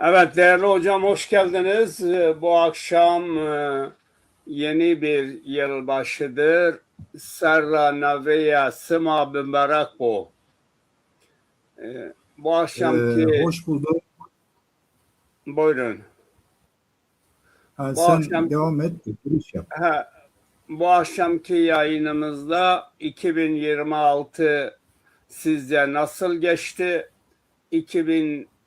Evet değerli hocam, hoş geldiniz. Bu akşam yeni bir yılbaşıdır. Serra Naveya Sima Mübarek bu. Bu akşamki... Hoş bulduk. Buyurun. Sen devam et, giriş yap. Bu akşamki yayınımızda 2026 sizce nasıl geçti?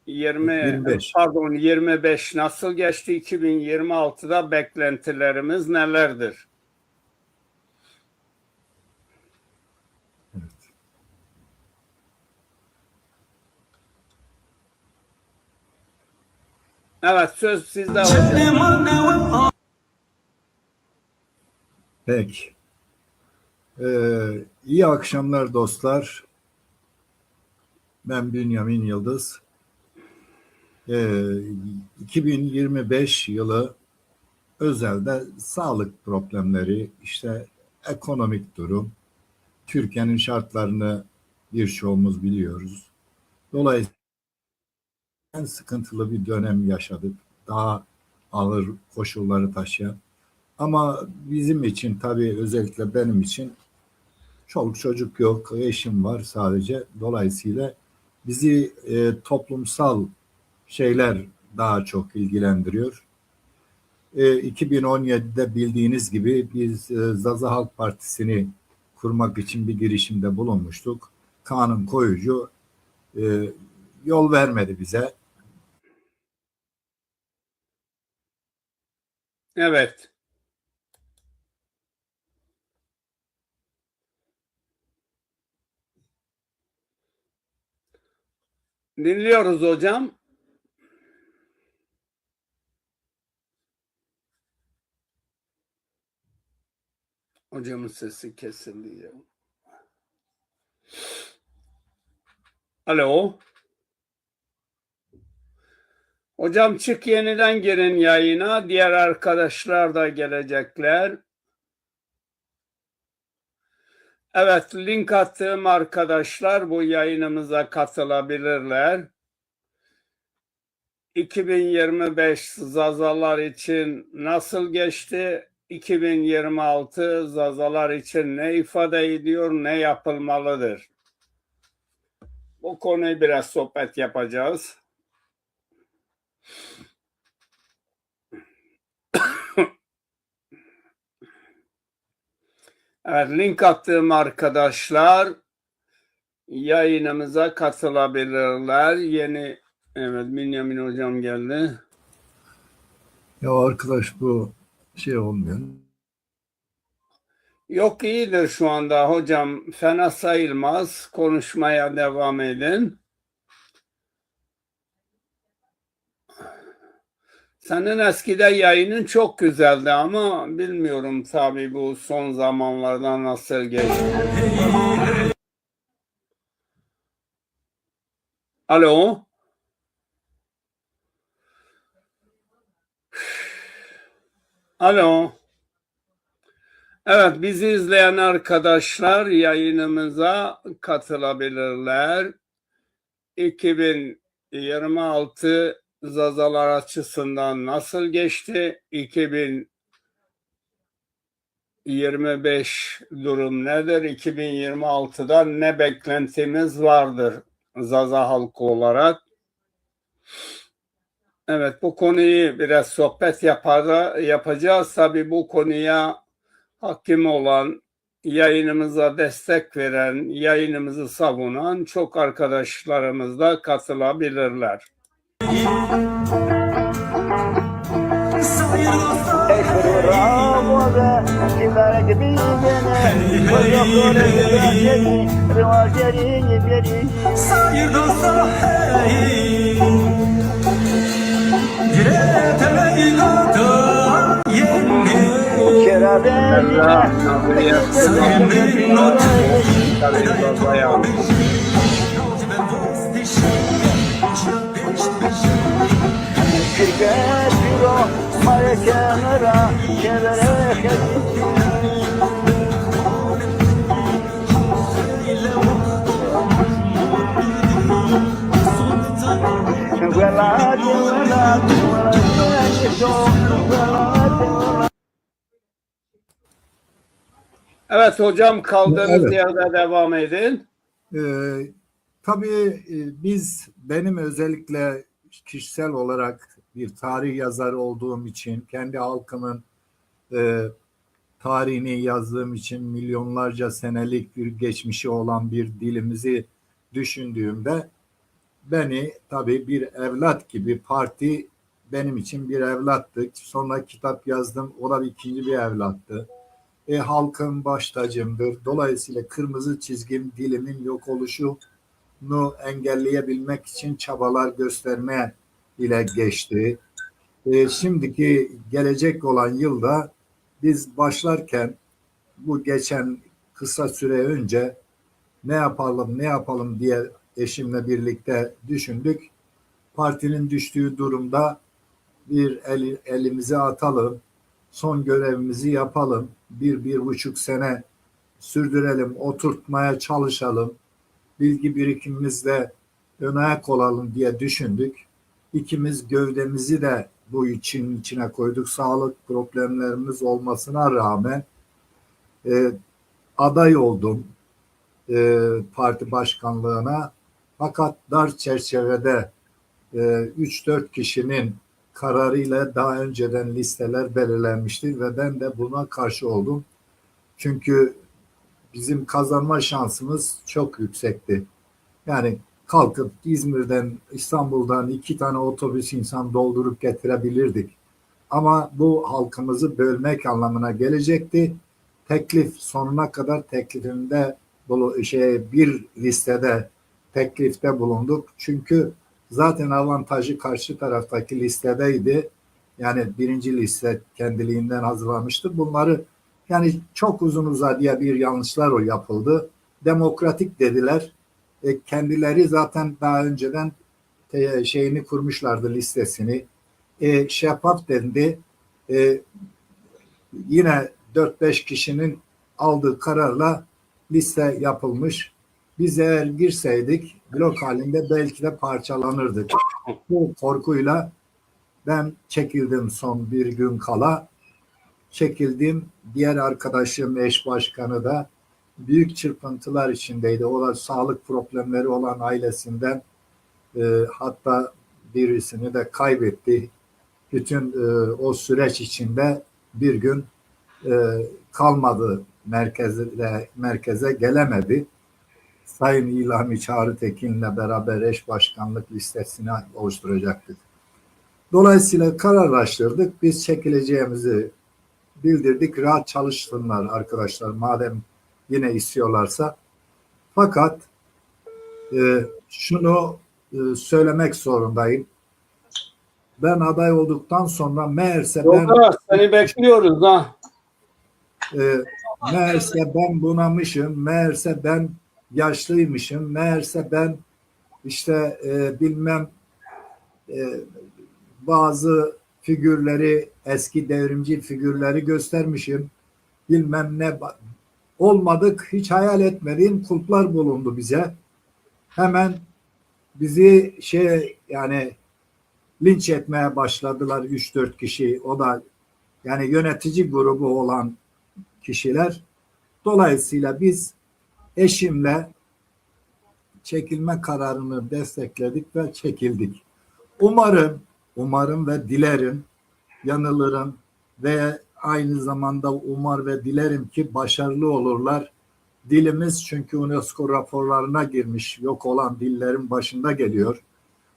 25 nasıl geçti? 2026'da beklentilerimiz nelerdir? Evet. Evet, söz sizde hocam. Peki. İyi akşamlar dostlar. Ben Bünyamin Yıldız. 2025 yılı özelde sağlık problemleri, işte ekonomik durum, Türkiye'nin şartlarını birçoğumuz biliyoruz. Dolayısıyla en sıkıntılı bir dönem yaşadık. Daha ağır koşulları taşıyan. Ama bizim için tabii özellikle benim için çoluk çocuk yok, eşim var sadece. Dolayısıyla bizi toplumsal şeyler daha çok ilgilendiriyor. 2017'de bildiğiniz gibi biz Zaza Halk Partisi'ni kurmak için bir girişimde bulunmuştuk. Kanun koyucu yol vermedi bize. Evet. Dinliyoruz hocam. Hocamın sesi kesildi ya. Alo. Hocam çık yeniden girin yayına. Diğer arkadaşlar da gelecekler. Evet, link attığım arkadaşlar bu yayınımıza katılabilirler. 2025 Zazalar için nasıl geçti? 2026 Zazalar için ne ifade ediyor, ne yapılmalıdır? Bu konuyu biraz sohbet yapacağız. Evet, link attığım arkadaşlar yayınımıza katılabilirler. Evet, Bünyamin hocam geldi. Ya arkadaş bu şey olmuyor. Yok, iyidir şu anda hocam, fena sayılmaz. Konuşmaya devam edin. Senin eskide yayının çok güzeldi ama bilmiyorum tabii bu son zamanlarda nasıl geçti. Alo. Alo. Evet, bizi izleyen arkadaşlar yayınımıza katılabilirler. 2026 Zazalar açısından nasıl geçti? 2025 durum nedir? 2026'da ne beklentimiz vardır Zaza halkı olarak? Evet, bu konuyu biraz sohbet yapacağız. Tabii bu konuya hakim olan, yayınımıza destek veren, yayınımızı savunan çok arkadaşlarımız da katılabilirler. Cricket biro mare kenara kevere Evet hocam, kaldığınız Evet. yerde devam edin. Tabii benim özellikle kişisel olarak bir tarih yazarı olduğum için, kendi halkımın tarihini yazdığım için, milyonlarca senelik bir geçmişi olan bir dilimizi düşündüğümde beni tabii bir evlat gibi, parti benim için bir evlattı. Sonra kitap yazdım, o da ikinci bir evlattı. Halkın baş tacımdır. Dolayısıyla kırmızı çizgim dilimin yok oluşunu engelleyebilmek için çabalar göstermeye ile geçti. Şimdiki gelecek olan yılda biz başlarken bu geçen kısa süre önce ne yapalım diye eşimle birlikte düşündük. Partinin düştüğü durumda elimizi atalım, son görevimizi yapalım, bir buçuk sene sürdürelim, oturtmaya çalışalım, bilgi birikimimizle ön ayak olalım diye düşündük. İkimiz gövdemizi de bu için içine koyduk. Sağlık problemlerimiz olmasına rağmen aday oldum parti başkanlığına. Fakat dar çerçevede 3-4 kişinin kararıyla daha önceden listeler belirlenmişti ve ben de buna karşı oldum. Çünkü bizim kazanma şansımız çok yüksekti. Yani kalkıp İzmir'den, İstanbul'dan 2 tane otobüs insan doldurup getirebilirdik. Ama bu halkımızı bölmek anlamına gelecekti. Teklif sonuna kadar teklifinde bir listede teklifte bulunduk. Çünkü zaten avantajı karşı taraftaki listedeydi. Yani birinci liste kendiliğinden hazırlanmıştı. Bunları yani çok uzun uzadıya bir yanlışlar yapıldı. Demokratik dediler. Kendileri zaten daha önceden şeyini kurmuşlardı, listesini. Şeffaf dendi. Yine 4-5 kişinin aldığı kararla liste yapılmış. Biz eğer girseydik blok halinde belki de parçalanırdık. Bu korkuyla ben çekildim, son bir gün kala. Çekildim. Diğer arkadaşım, eş başkanı da büyük çırpıntılar içindeydi. O da sağlık problemleri olan ailesinden hatta birisini de kaybetti. Bütün o süreç içinde bir gün kalmadı, merkeze gelemedi. Sayın İlhami Çağrı Tekin'le beraber eş başkanlık listesini oluşturacaktık. Dolayısıyla kararlaştırdık. Biz çekileceğimizi bildirdik. Rahat çalışsınlar arkadaşlar madem yine istiyorlarsa. Fakat şunu söylemek zorundayım. Ben aday olduktan sonra meğerse Seni bekliyoruz ha. Meğerse ben bunamışım, meğerse ben yaşlıymışım, meğerse ben işte bilmem bazı figürleri, eski devrimci figürleri göstermişim, bilmem ne olmadık, hiç hayal etmediğim kulplar bulundu bize. Hemen bizi yani linç etmeye başladılar 3-4 kişi. O da yani yönetici grubu olan kişiler. Dolayısıyla biz eşimle çekilme kararını destekledik ve çekildik. Umarım ve dilerim, yanılırım ve aynı zamanda umar ve dilerim ki başarılı olurlar. Dilimiz çünkü UNESCO raporlarına girmiş, yok olan dillerin başında geliyor.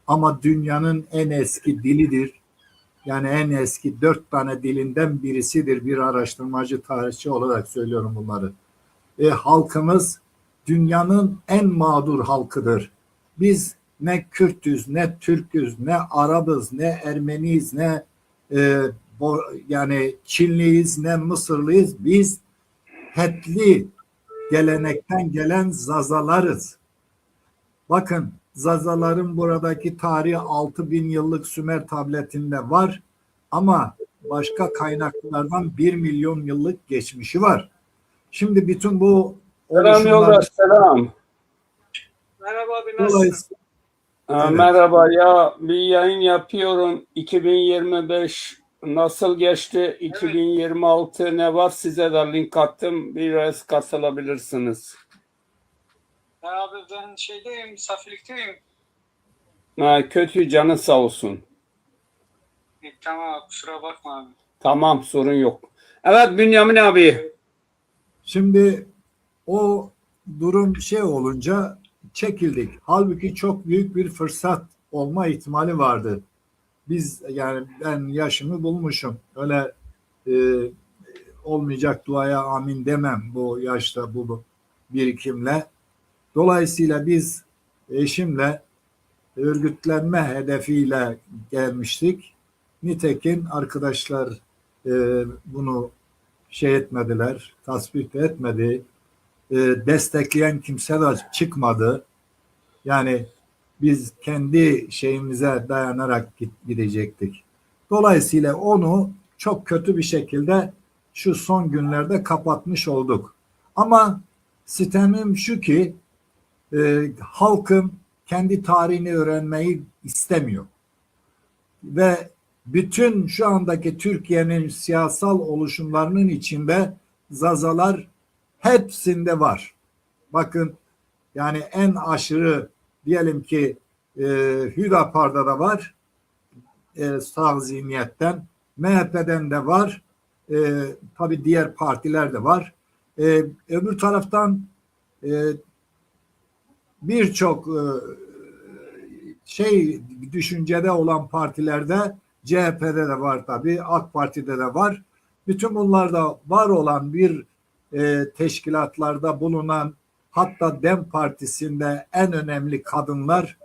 Ama dünyanın en eski dilidir. Yani en eski 4 tane dilinden birisidir. Bir araştırmacı, tarihçi olarak söylüyorum bunları. Halkımız dünyanın en mağdur halkıdır. Biz ne Kürtüz, ne Türküz, ne Arabız, ne Ermeniyiz, ne yani Çinliyiz, ne Mısırlıyız. Biz Hetli gelenekten gelen Zazalarız. Bakın Zazaların buradaki tarihi 6000 yıllık Sümer tabletinde var ama başka kaynaklardan 1 milyon yıllık geçmişi var. Şimdi bütün bu Selam oluşumlar yoldaş, selam. Merhaba abi, nasılsın? dolayısıyla evet. Merhaba ya, bir yayın yapıyorum. 2025 nasıl geçti? 2026 ne var? Size de link attım. Biraz katılabilirsiniz. Abi ben şeydeyim, misafirlikteyim. Kötü, canı sağ olsun. Tamam, kusura bakma abi. Tamam, sorun yok. Evet Bünyamin abi. Şimdi o durum şey olunca çekildik. Halbuki çok büyük bir fırsat olma ihtimali vardı. Biz yani ben yaşımı bulmuşum. Öyle e, olmayacak duaya amin demem bu yaşta bu birikimle. Dolayısıyla biz eşimle örgütlenme hedefiyle gelmiştik. Nitekim arkadaşlar bunu şey etmediler, tasvip etmedi. Destekleyen kimse de çıkmadı. Yani biz kendi şeyimize dayanarak gidecektik. Dolayısıyla onu çok kötü bir şekilde şu son günlerde kapatmış olduk. Ama sitemim şu ki halkın kendi tarihini öğrenmeyi istemiyor. Ve bütün şu andaki Türkiye'nin siyasal oluşumlarının içinde Zazalar hepsinde var. Bakın yani en aşırı diyelim ki Hüdapar'da da var, sağ zihniyetten, MHP'den de var, tabii diğer partiler de var. Öbür taraftan birçok şey düşüncede olan partilerde, CHP'de de var tabii, AK Parti'de de var. Bütün bunlarda var olan bir teşkilatlarda bulunan, hatta DEM Partisi'nde en önemli kadınlar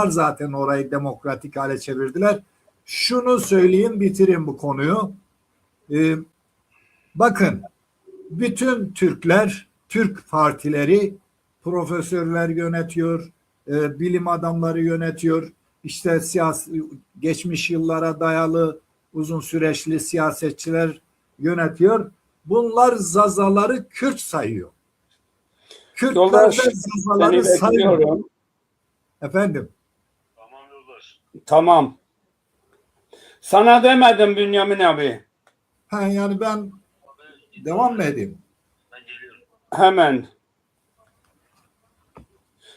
zaten orayı demokratik hale çevirdiler. Şunu söyleyeyim, bitireyim bu konuyu. Bakın, bütün Türkler, Türk partileri profesörler yönetiyor, bilim adamları yönetiyor. İşte geçmiş yıllara dayalı uzun süreçli siyasetçiler yönetiyor. Bunlar Zazaları Kürt sayıyor. Kürtler de Zazaları sayıyor. Efendim? Tamam yoldaş. Tamam. Sana demedim Bünyamin abi. Yani ben devam mı edeyim? Ben geliyorum. Hemen.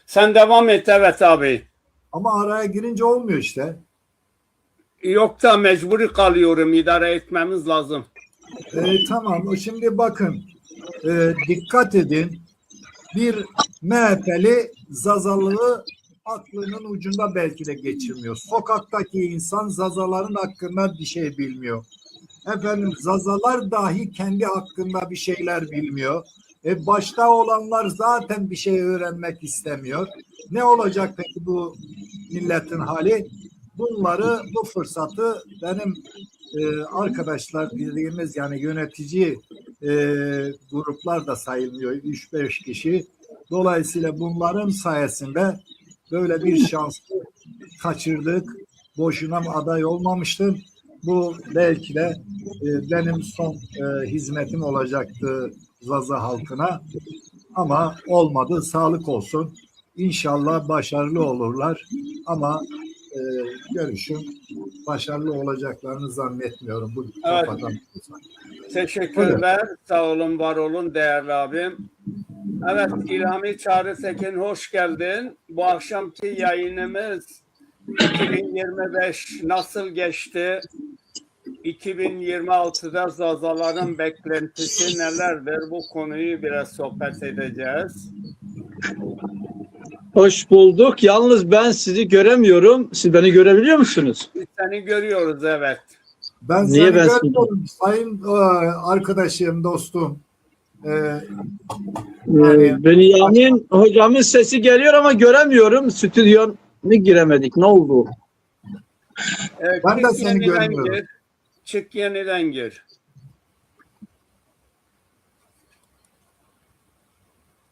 Sen devam et, evet abi. Ama araya girince olmuyor işte. Yok da mecburi kalıyorum. İdare etmemiz lazım. Tamam. Şimdi bakın. Dikkat edin. Bir MHP'li Zazalığı aklının ucunda belki de geçirmiyor. Sokaktaki insan Zazaların hakkında bir şey bilmiyor. Efendim Zazalar dahi kendi hakkında bir şeyler bilmiyor. Başta olanlar zaten bir şey öğrenmek istemiyor. Ne olacak peki bu milletin hali? Bu fırsatı benim arkadaşlar dediğimiz yani yönetici gruplar da sayılmıyor. 3-5 kişi. Dolayısıyla bunların sayesinde böyle bir şansı kaçırdık. Boşuna aday olmamıştım. Bu belki de benim son hizmetim olacaktı Zaza halkına. Ama olmadı. Sağlık olsun. İnşallah başarılı olurlar. Ama görüşüm başarılı olacaklarını zannetmiyorum. Bu Evet. kafadan. Teşekkürler. Sağ olun, var olun değerli abim. Evet, İlhami Çağrı Tekin hoş geldin. Bu akşamki yayınımız 2025 nasıl geçti? 2026'da Zazaların beklentisi nelerdir? Bu konuyu biraz sohbet edeceğiz. Hoş bulduk. Yalnız ben sizi göremiyorum. Siz beni görebiliyor musunuz? Biz seni görüyoruz, evet. Ben Niye seni ben görmüyorum sayın arkadaşım, dostum. Bünyamin hocamın sesi geliyor ama göremiyorum. Stüdyoya giremedik. Ne oldu? Evet, Ben de çık seni yeniden görmüyorum. gir. Çık yeniden gir.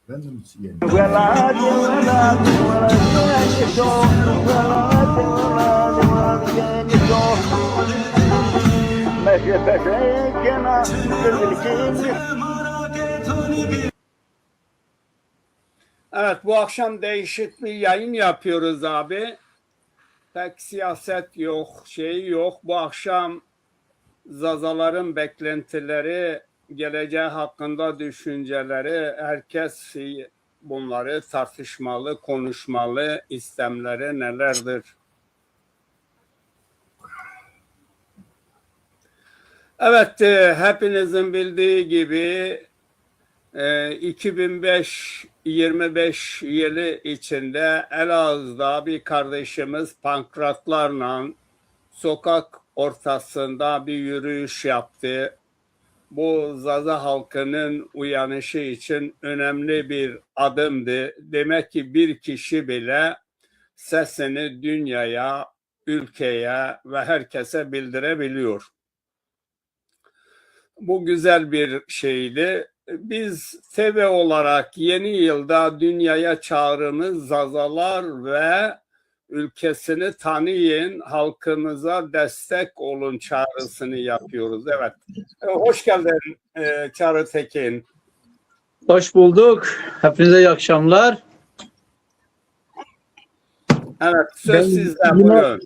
Ben de mi yeneyim? Veladi veladi veladi genişo Veladi veladi veladi genişo Meşrefete kena Gülgülkin Evet, bu akşam değişik bir yayın yapıyoruz abi. Pek siyaset yok, şey yok. Bu akşam Zazaların beklentileri, geleceği hakkında düşünceleri, herkes bunları tartışmalı, konuşmalı, istemleri nelerdir? Evet, hepinizin bildiği gibi 2025 yılı içinde Elazığ'da bir kardeşimiz pankratlarla sokak ortasında bir yürüyüş yaptı. Bu Zaza halkının uyanışı için önemli bir adımdı. Demek ki bir kişi bile sesini dünyaya, ülkeye ve herkese bildirebiliyor. Bu güzel bir şeydi. Biz TV olarak yeni yılda dünyaya çağrımız Zazalar ve ülkesini tanıyın, halkımıza destek olun çağrısını yapıyoruz. Evet. Hoş geldin Çağrı Tekin. Hoş bulduk. Hepinize iyi akşamlar. Evet, söz Ben sizde. yine- Buyurun.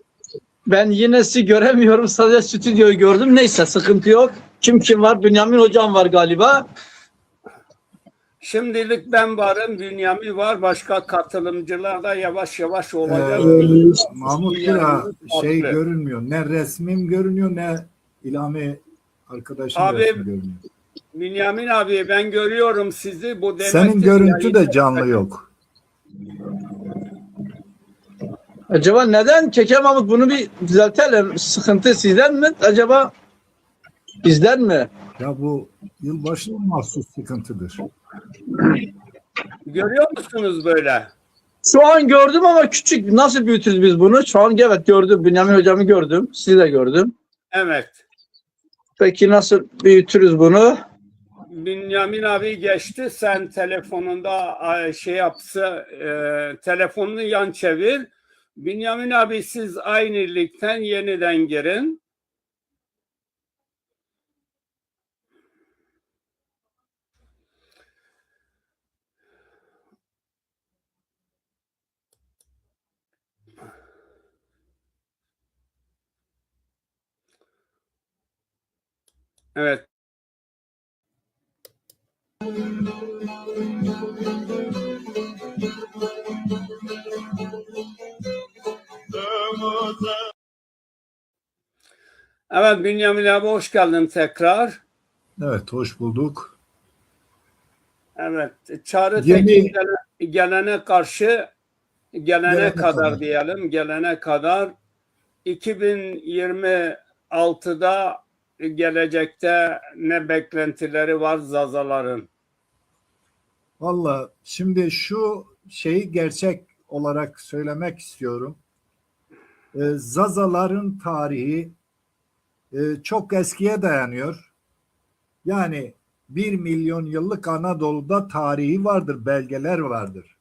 Ben yine sizi göremiyorum. Sadece stüdyoyu gördüm. Neyse sıkıntı yok. Kim var? Bünyamin hocam var galiba. Şimdilik ben varım, Bünyamin var. Başka katılımcılar da yavaş yavaş olacak. Mahmut Kira Dünyamız şey farklı. görünmüyor. Ne resmim görünüyor ne İlhami arkadaşım Abi, resmi görünüyor. Bünyamin abi ben görüyorum sizi. Bu Senin demektir görüntü de yayın- canlı yok. Acaba neden? Keke Mahmut bunu bir düzeltelim. Sıkıntı sizden mi? Acaba bizden mi? Ya bu yılbaşına mahsus sıkıntıdır. Görüyor musunuz böyle? Şu an gördüm ama küçük. Nasıl büyütürüz biz bunu? Şu an evet gördüm. Bünyamin hocamı gördüm. Sizi de gördüm. Evet. Peki nasıl büyütürüz bunu? Bünyamin abi geçti. Sen telefonunda şey yapsa telefonunu yan çevir. Bünyamin abi siz aynı ligden yeniden girin. Evet. Evet Bünyamin abi hoş geldin tekrar. Evet, hoş bulduk. Evet. Çağrı Yeni- Tekin gelene karşı gelene kadar kadar. diyelim. Gelene kadar 2026'da gelecekte ne beklentileri var Zazaların? Valla şimdi şu şeyi gerçek olarak söylemek istiyorum. Zazaların tarihi çok eskiye dayanıyor. Yani 1 milyon yıllık Anadolu'da tarihi vardır, belgeler vardır.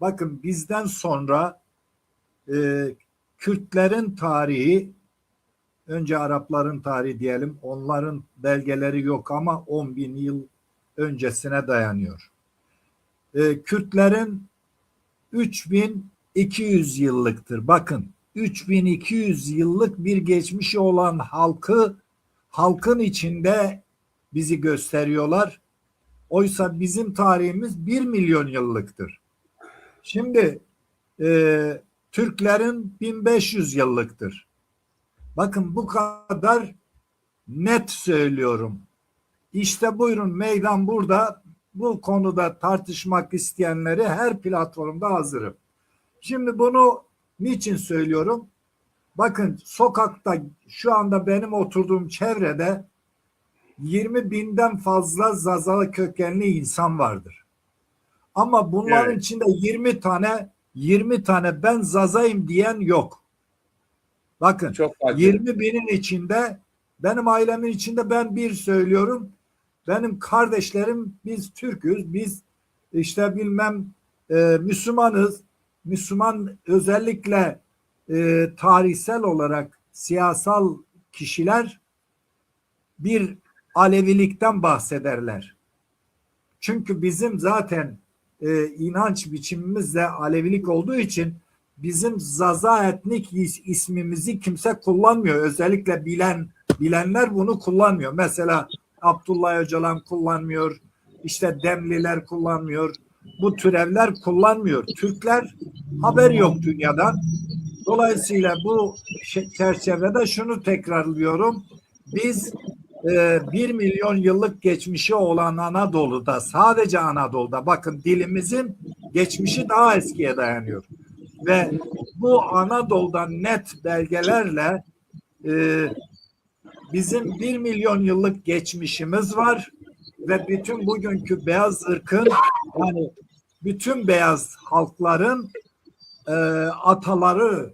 Bakın bizden sonra Kürtlerin tarihi, önce Arapların tarihi diyelim, onların belgeleri yok ama 10 bin yıl öncesine dayanıyor. Kürtlerin 3200 yıllıktır. Bakın 3200 yıllık bir geçmişi olan halkın içinde bizi gösteriyorlar. Oysa bizim tarihimiz 1 milyon yıllıktır. Şimdi Türklerin 1500 yıllıktır. Bakın bu kadar net söylüyorum. İşte buyurun meydan burada. Bu konuda tartışmak isteyenleri her platformda hazırım. Şimdi bunu niçin söylüyorum? Bakın sokakta şu anda benim oturduğum çevrede 20 binden fazla Zaza kökenli insan vardır. Ama bunların Evet. içinde 20 tane ben Zaza'yım diyen yok. Bakın Çok acı. 20 binin içinde benim ailemin içinde ben bir söylüyorum. Benim kardeşlerim biz Türk'üz. Biz işte bilmem Müslümanız. Müslüman özellikle tarihsel olarak siyasal kişiler bir Alevilikten bahsederler. Çünkü bizim zaten inanç biçimimiz de Alevilik olduğu için bizim Zaza etnik ismimizi kimse kullanmıyor. Özellikle bilenler bunu kullanmıyor. Mesela Abdullah Öcalan kullanmıyor. İşte Demliler kullanmıyor. Bu türevler kullanmıyor. Türkler haber yok dünyadan. Dolayısıyla bu çerçevede şunu tekrarlıyorum. Biz 1 milyon yıllık geçmişi olan Anadolu'da, sadece Anadolu'da, bakın dilimizin geçmişi daha eskiye dayanıyor. Ve bu Anadolu'dan net belgelerle bizim 1 milyon yıllık geçmişimiz var ve bütün bugünkü beyaz ırkın, yani bütün beyaz halkların ataları,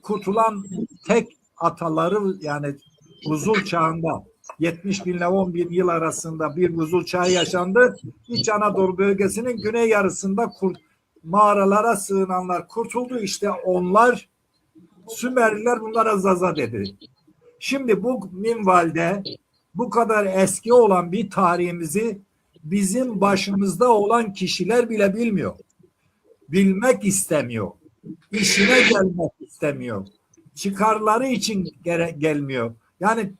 kurtulan tek ataları, yani buzul çağında 70 bin ile 10 bin yıl arasında bir buzul çağı yaşandı. İç Anadolu bölgesinin güney yarısında mağaralara sığınanlar kurtuldu. İşte onlar, Sümerliler bunlara Zaza dedi. Şimdi bu minvalde bu kadar eski olan bir tarihimizi bizim başımızda olan kişiler bile bilmiyor. Bilmek istemiyor. İşine gelmek istemiyor. Çıkarları için gelmiyor. Yani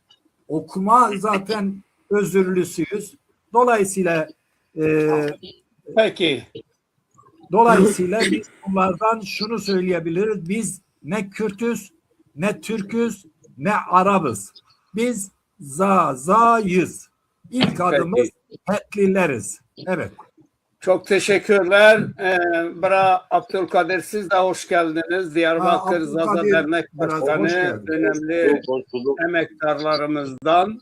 okuma zaten özürlüsüyüz. Dolayısıyla Peki. biz bunlardan şunu söyleyebiliriz. Biz ne Kürtüz, ne Türküz, ne Arabız. Biz Zaza'yız. İlk adımız Hetlileriz. Evet. Çok teşekkürler. Bra Abdülkadir, siz de hoş geldiniz. Diyarbakır Zaza Dernek Başkanı, önemli emektarlarımızdan.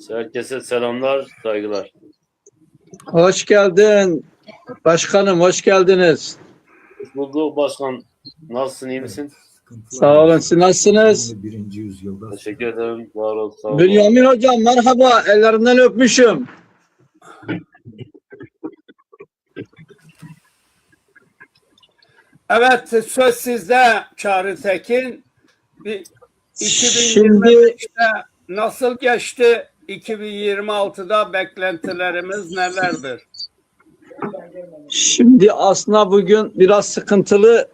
Herkese selamlar, saygılar. Hoş geldin. Başkanım, hoş geldiniz. Hoş bulduk başkan. Nasılsın, iyi misin? Sağ olun. Siz nasılsınız? 21. yüzyılda. Teşekkür ederim. Var ol, sağ ol. Bünyamin hocam merhaba. Ellerinden öpmüşüm. Evet, söz sizde Çağrı Tekin. Şimdi 2025'te nasıl geçti? 2026'da beklentilerimiz nelerdir? Şimdi aslında bugün biraz sıkıntılı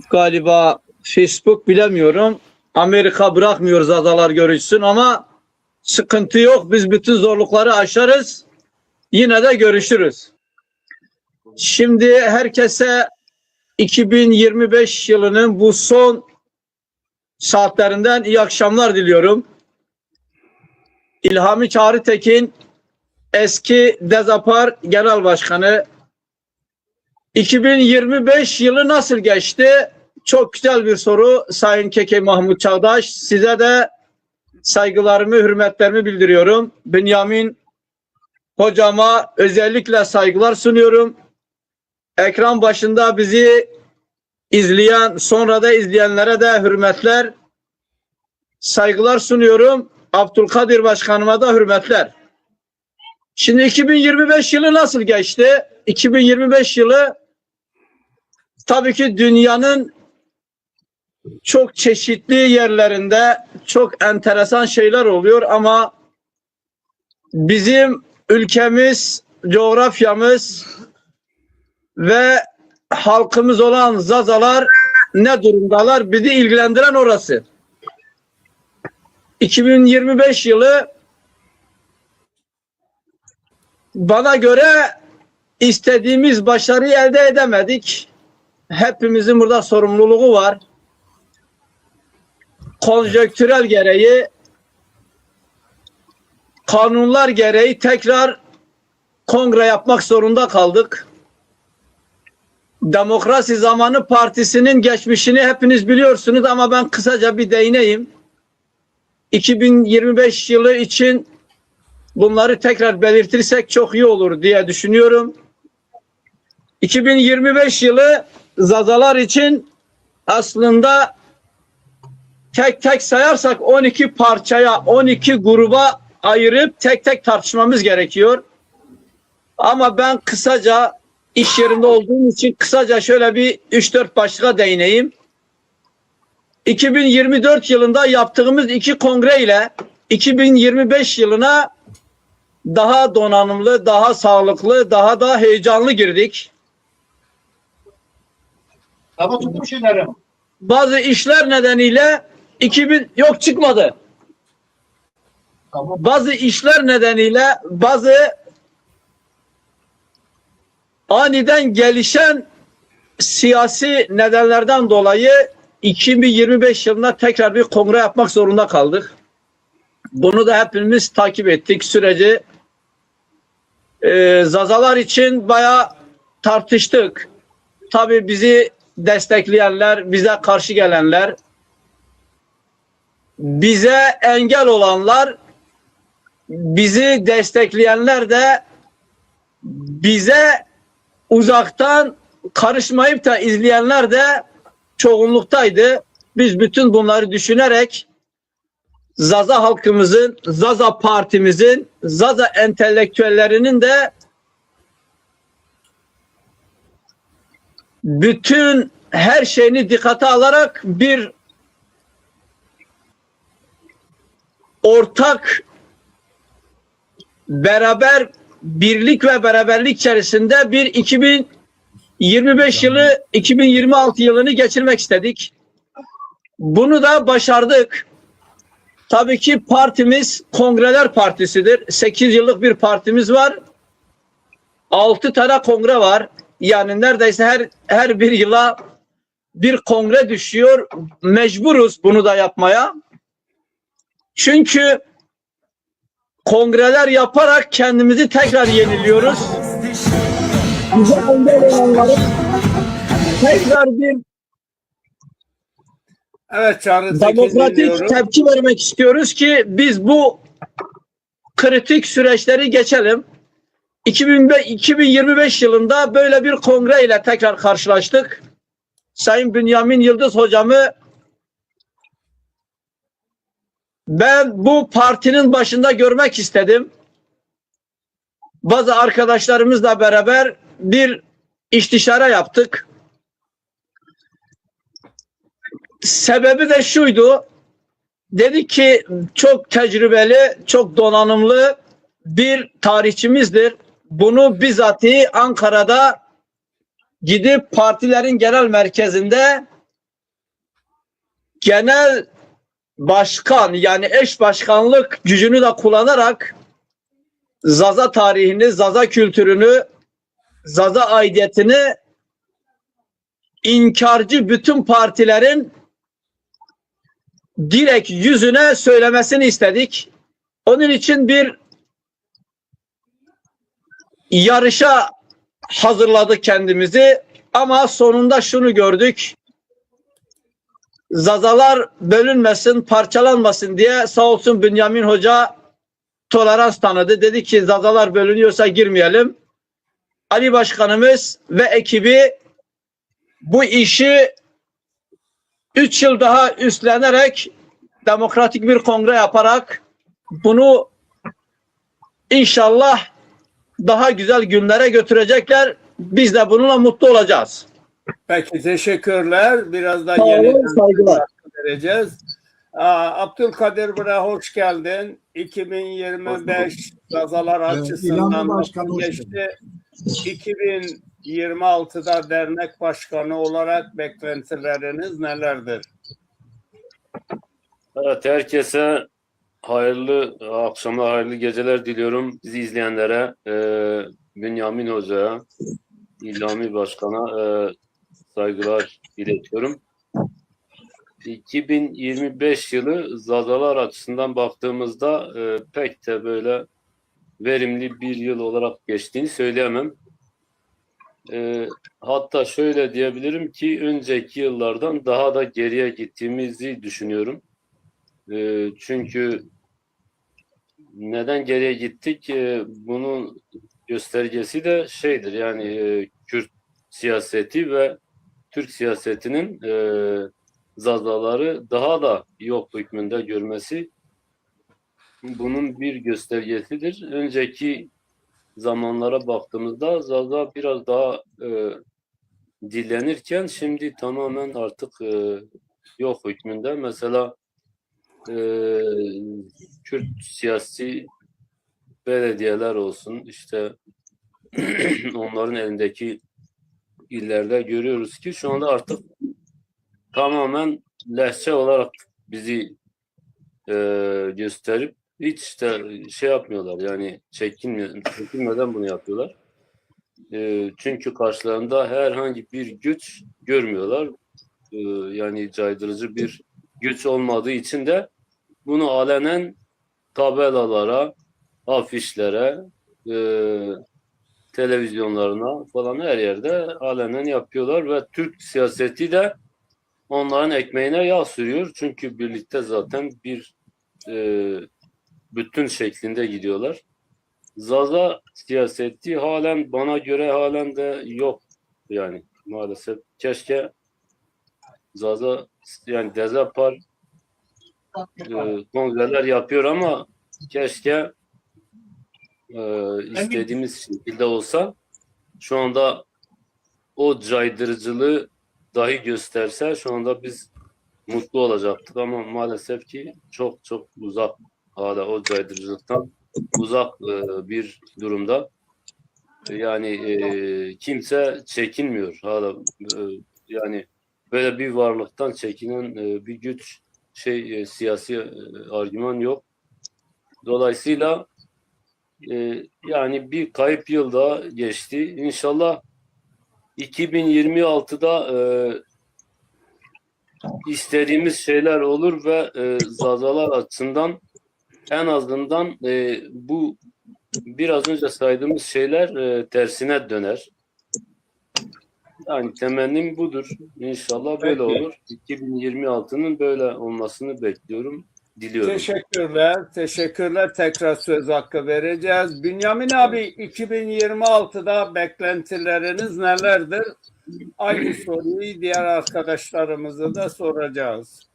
galiba, Facebook bilemiyorum. Amerika bırakmıyor Zazalar görüşsün ama sıkıntı yok. Biz bütün zorlukları aşarız. Yine de görüşürüz. Şimdi herkese 2025 yılının bu son saatlerinden iyi akşamlar diliyorum. İlhami Çağrı Tekin, eski Dezapar Genel Başkanı. 2025 yılı nasıl geçti? Çok güzel bir soru Sayın Keke Mahmut Çağdaş. Size de saygılarımı, hürmetlerimi bildiriyorum. Bünyamin hocama özellikle saygılar sunuyorum. Ekran başında bizi izleyen, sonra da izleyenlere de hürmetler, saygılar sunuyorum. Abdülkadir Başkanıma da hürmetler. Şimdi 2025 yılı nasıl geçti? 2025 yılı tabii ki dünyanın çok çeşitli yerlerinde çok enteresan şeyler oluyor ama bizim ülkemiz, coğrafyamız ve halkımız olan Zazalar ne durumdalar? Bizi ilgilendiren orası. 2025 yılı bana göre istediğimiz başarıyı elde edemedik. Hepimizin burada sorumluluğu var. Konjonktürel gereği, kanunlar gereği tekrar kongre yapmak zorunda kaldık. Demokrasi Zamanı Partisi'nin geçmişini hepiniz biliyorsunuz ama ben kısaca bir değineyim. 2025 yılı için bunları tekrar belirtirsek çok iyi olur diye düşünüyorum. 2025 yılı Zazalar için aslında tek tek sayarsak 12 parçaya, 12 gruba ayırıp tek tek tartışmamız gerekiyor. Ama ben kısaca iş yerinde olduğum için kısaca şöyle bir 3-4 başlığa değineyim. 2024 yılında yaptığımız 2 kongre ile 2025 yılına daha donanımlı, daha sağlıklı, daha da heyecanlı girdik. Ama tuttum şeyleri. Bazı işler nedeniyle 2000 yok çıkmadı. Bazı işler nedeniyle bazı aniden gelişen siyasi nedenlerden dolayı 2025 yılında tekrar bir kongre yapmak zorunda kaldık. Bunu da hepimiz takip ettik süreci. Zazalar için bayağı tartıştık. Tabii bizi destekleyenler, bize karşı gelenler, bize engel olanlar, bizi destekleyenler de bize uzaktan karışmayıp da izleyenler de çoğunluktaydı. Biz bütün bunları düşünerek Zaza halkımızın, Zaza partimizin, Zaza entelektüellerinin de bütün her şeyini dikkate alarak bir ortak beraber birlik ve beraberlik içerisinde bir 2025 yılı 2026 yılını geçirmek istedik. Bunu da başardık. Tabii ki partimiz Kongreler Partisi'dir. 8 yıllık bir partimiz var. 6 tane kongre var. Yani neredeyse her bir yıla bir kongre düşüyor. Mecburuz bunu da yapmaya. Çünkü kongreler yaparak kendimizi tekrar yeniliyoruz. Bize engel olanları tekrar bir Evet Çağrı Tekin demokratik dinliyorum. tepki vermek istiyoruz ki biz bu kritik süreçleri geçelim. 2025 yılında böyle bir kongre ile tekrar karşılaştık. Sayın Bünyamin Yıldız hocamı ben bu partinin başında görmek istedim. Bazı arkadaşlarımızla beraber bir istişare yaptık. Sebebi de şuydu. Dedi ki çok tecrübeli, çok donanımlı bir tarihçimizdir. Bunu bizzatihi Ankara'da gidip partilerin genel merkezinde genel başkan yani eş başkanlık gücünü de kullanarak Zaza tarihini, Zaza kültürünü, Zaza aidiyetini inkarcı bütün partilerin direkt yüzüne söylemesini istedik. Onun için bir yarışa hazırladık kendimizi ama sonunda şunu gördük. Zazalar bölünmesin, parçalanmasın diye sağ olsun Bünyamin Hoca tolerans tanıdı. Dedi ki Zazalar bölünüyorsa girmeyelim. Ali Başkanımız ve ekibi bu işi 3 yıl daha üstlenerek demokratik bir kongre yaparak bunu inşallah daha güzel günlere götürecekler. Biz de bununla mutlu olacağız. Peki teşekkürler. Birazdan Sağ olun, yeniden saygılar. vereceğiz. Abdülkadir buraya hoş geldin. 2025 Zazalar açısından İlhanlı Başkan nasıl hoş geçti? 2026'da dernek başkanı olarak beklentileriniz nelerdir? Evet, herkese hayırlı akşamlar, hayırlı geceler diliyorum. Bizi izleyenlere, Bünyamin Hoca'ya, İlhami Başkan'a saygılar iletiyorum. 2025 yılı Zazalar açısından baktığımızda pek de böyle verimli bir yıl olarak geçtiğini söyleyemem. Hatta şöyle diyebilirim ki önceki yıllardan daha da geriye gittiğimizi düşünüyorum. Çünkü neden geriye gittik? Bunun göstergesi de şeydir yani Kürt siyaseti ve Türk siyasetinin Zazaları daha da yok hükmünde görmesi bunun bir göstergesidir. Önceki zamanlara baktığımızda Zaza biraz daha dillenirken şimdi tamamen artık yok hükmünde. Mesela Kürt siyasi belediyeler olsun, işte onların elindeki illerde görüyoruz ki şu anda artık tamamen lehçe olarak bizi gösterip hiç de şey yapmıyorlar, yani çekinmeden bunu yapıyorlar. Çünkü karşılarında herhangi bir güç görmüyorlar. Yani caydırıcı bir güç olmadığı için de bunu alenen tabelalara, afişlere, televizyonlarına falan her yerde alenen yapıyorlar ve Türk siyaseti de onların ekmeğine yağ sürüyor. Çünkü birlikte zaten bir bütün şeklinde gidiyorlar. Zaza siyaseti halen bana göre halen de yok yani maalesef. Keşke Zaza yani Dezapar kongreler yapıyor ama keşke istediğimiz şekilde olsa, şu anda o caydırıcılığı dahi gösterse şu anda biz mutlu olacaktık ama maalesef ki çok çok uzak, hala o caydırıcılıktan uzak bir durumda. Yani kimse çekinmiyor hala, yani böyle bir varlıktan çekinen bir güç siyasi argüman yok. Dolayısıyla yani bir kayıp yıl daha geçti. İnşallah 2026'da istediğimiz şeyler olur ve Zazalar açısından en azından bu biraz önce saydığımız şeyler tersine döner. Yani temennim budur. İnşallah böyle olur. 2026'nın böyle olmasını bekliyorum, diliyorum. Teşekkürler. Teşekkürler. Tekrar söz hakkı vereceğiz. Bünyamin abi, 2026'da beklentileriniz nelerdir? Aynı soruyu diğer arkadaşlarımıza da soracağız.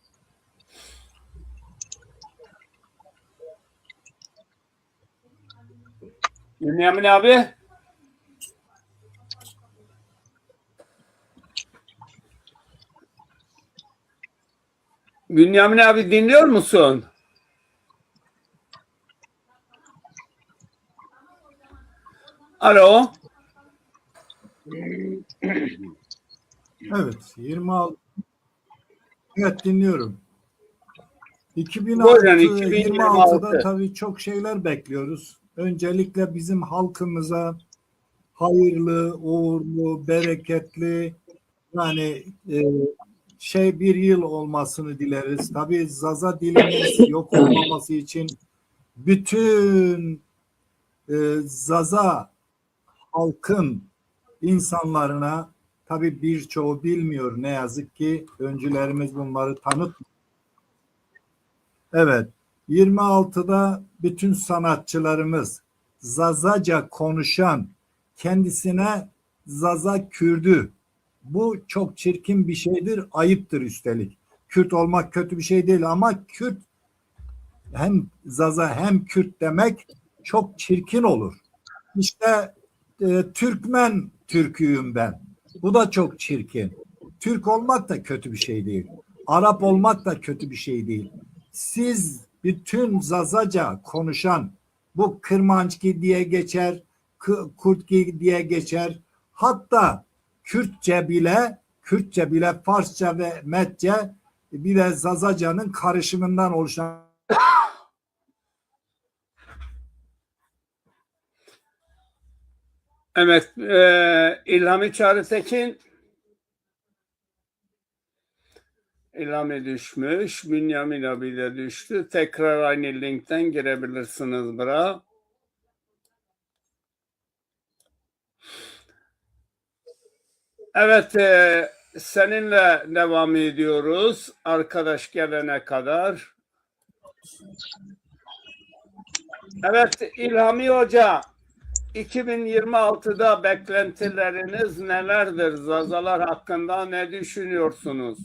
Bünyamin abi. Bünyamin abi dinliyor musun? Alo. Evet, 26. Evet, dinliyorum. Buyurun, 2026'da 2026. tabii çok şeyler bekliyoruz. Öncelikle bizim halkımıza hayırlı, uğurlu, bereketli, yani bir yıl olmasını dileriz. Tabii Zaza dilimiz yok olmaması için bütün Zaza halkın insanlarına, tabii birçoğu bilmiyor ne yazık ki, öncülerimiz bunları tanıtmıyor. Evet, 26'da bütün sanatçılarımız Zazaca konuşan, kendisine Zaza Kürdü, bu çok çirkin bir şeydir, ayıptır üstelik. Kürt olmak kötü bir şey değil ama Kürt, hem Zaza hem Kürt demek çok çirkin olur. İşte Türkmen Türküyüm ben. Bu da çok çirkin. Türk olmak da kötü bir şey değil. Arap olmak da kötü bir şey değil. Siz bütün Zazaca konuşan, bu Kırmançki diye geçer, Kurtki diye geçer. Hatta Kürtçe bile Farsça ve Metçe bir de Zazaca'nın karışımından oluşan. Evet, İlhami Çağrıtekin. İlhami düşmüş. Bünyamin abi de düştü. Tekrar aynı linkten girebilirsiniz bura. Evet, seninle devam ediyoruz. Arkadaş gelene kadar. Evet, İlhami Hoca, 2026'da beklentileriniz nelerdir? Zazalar hakkında ne düşünüyorsunuz?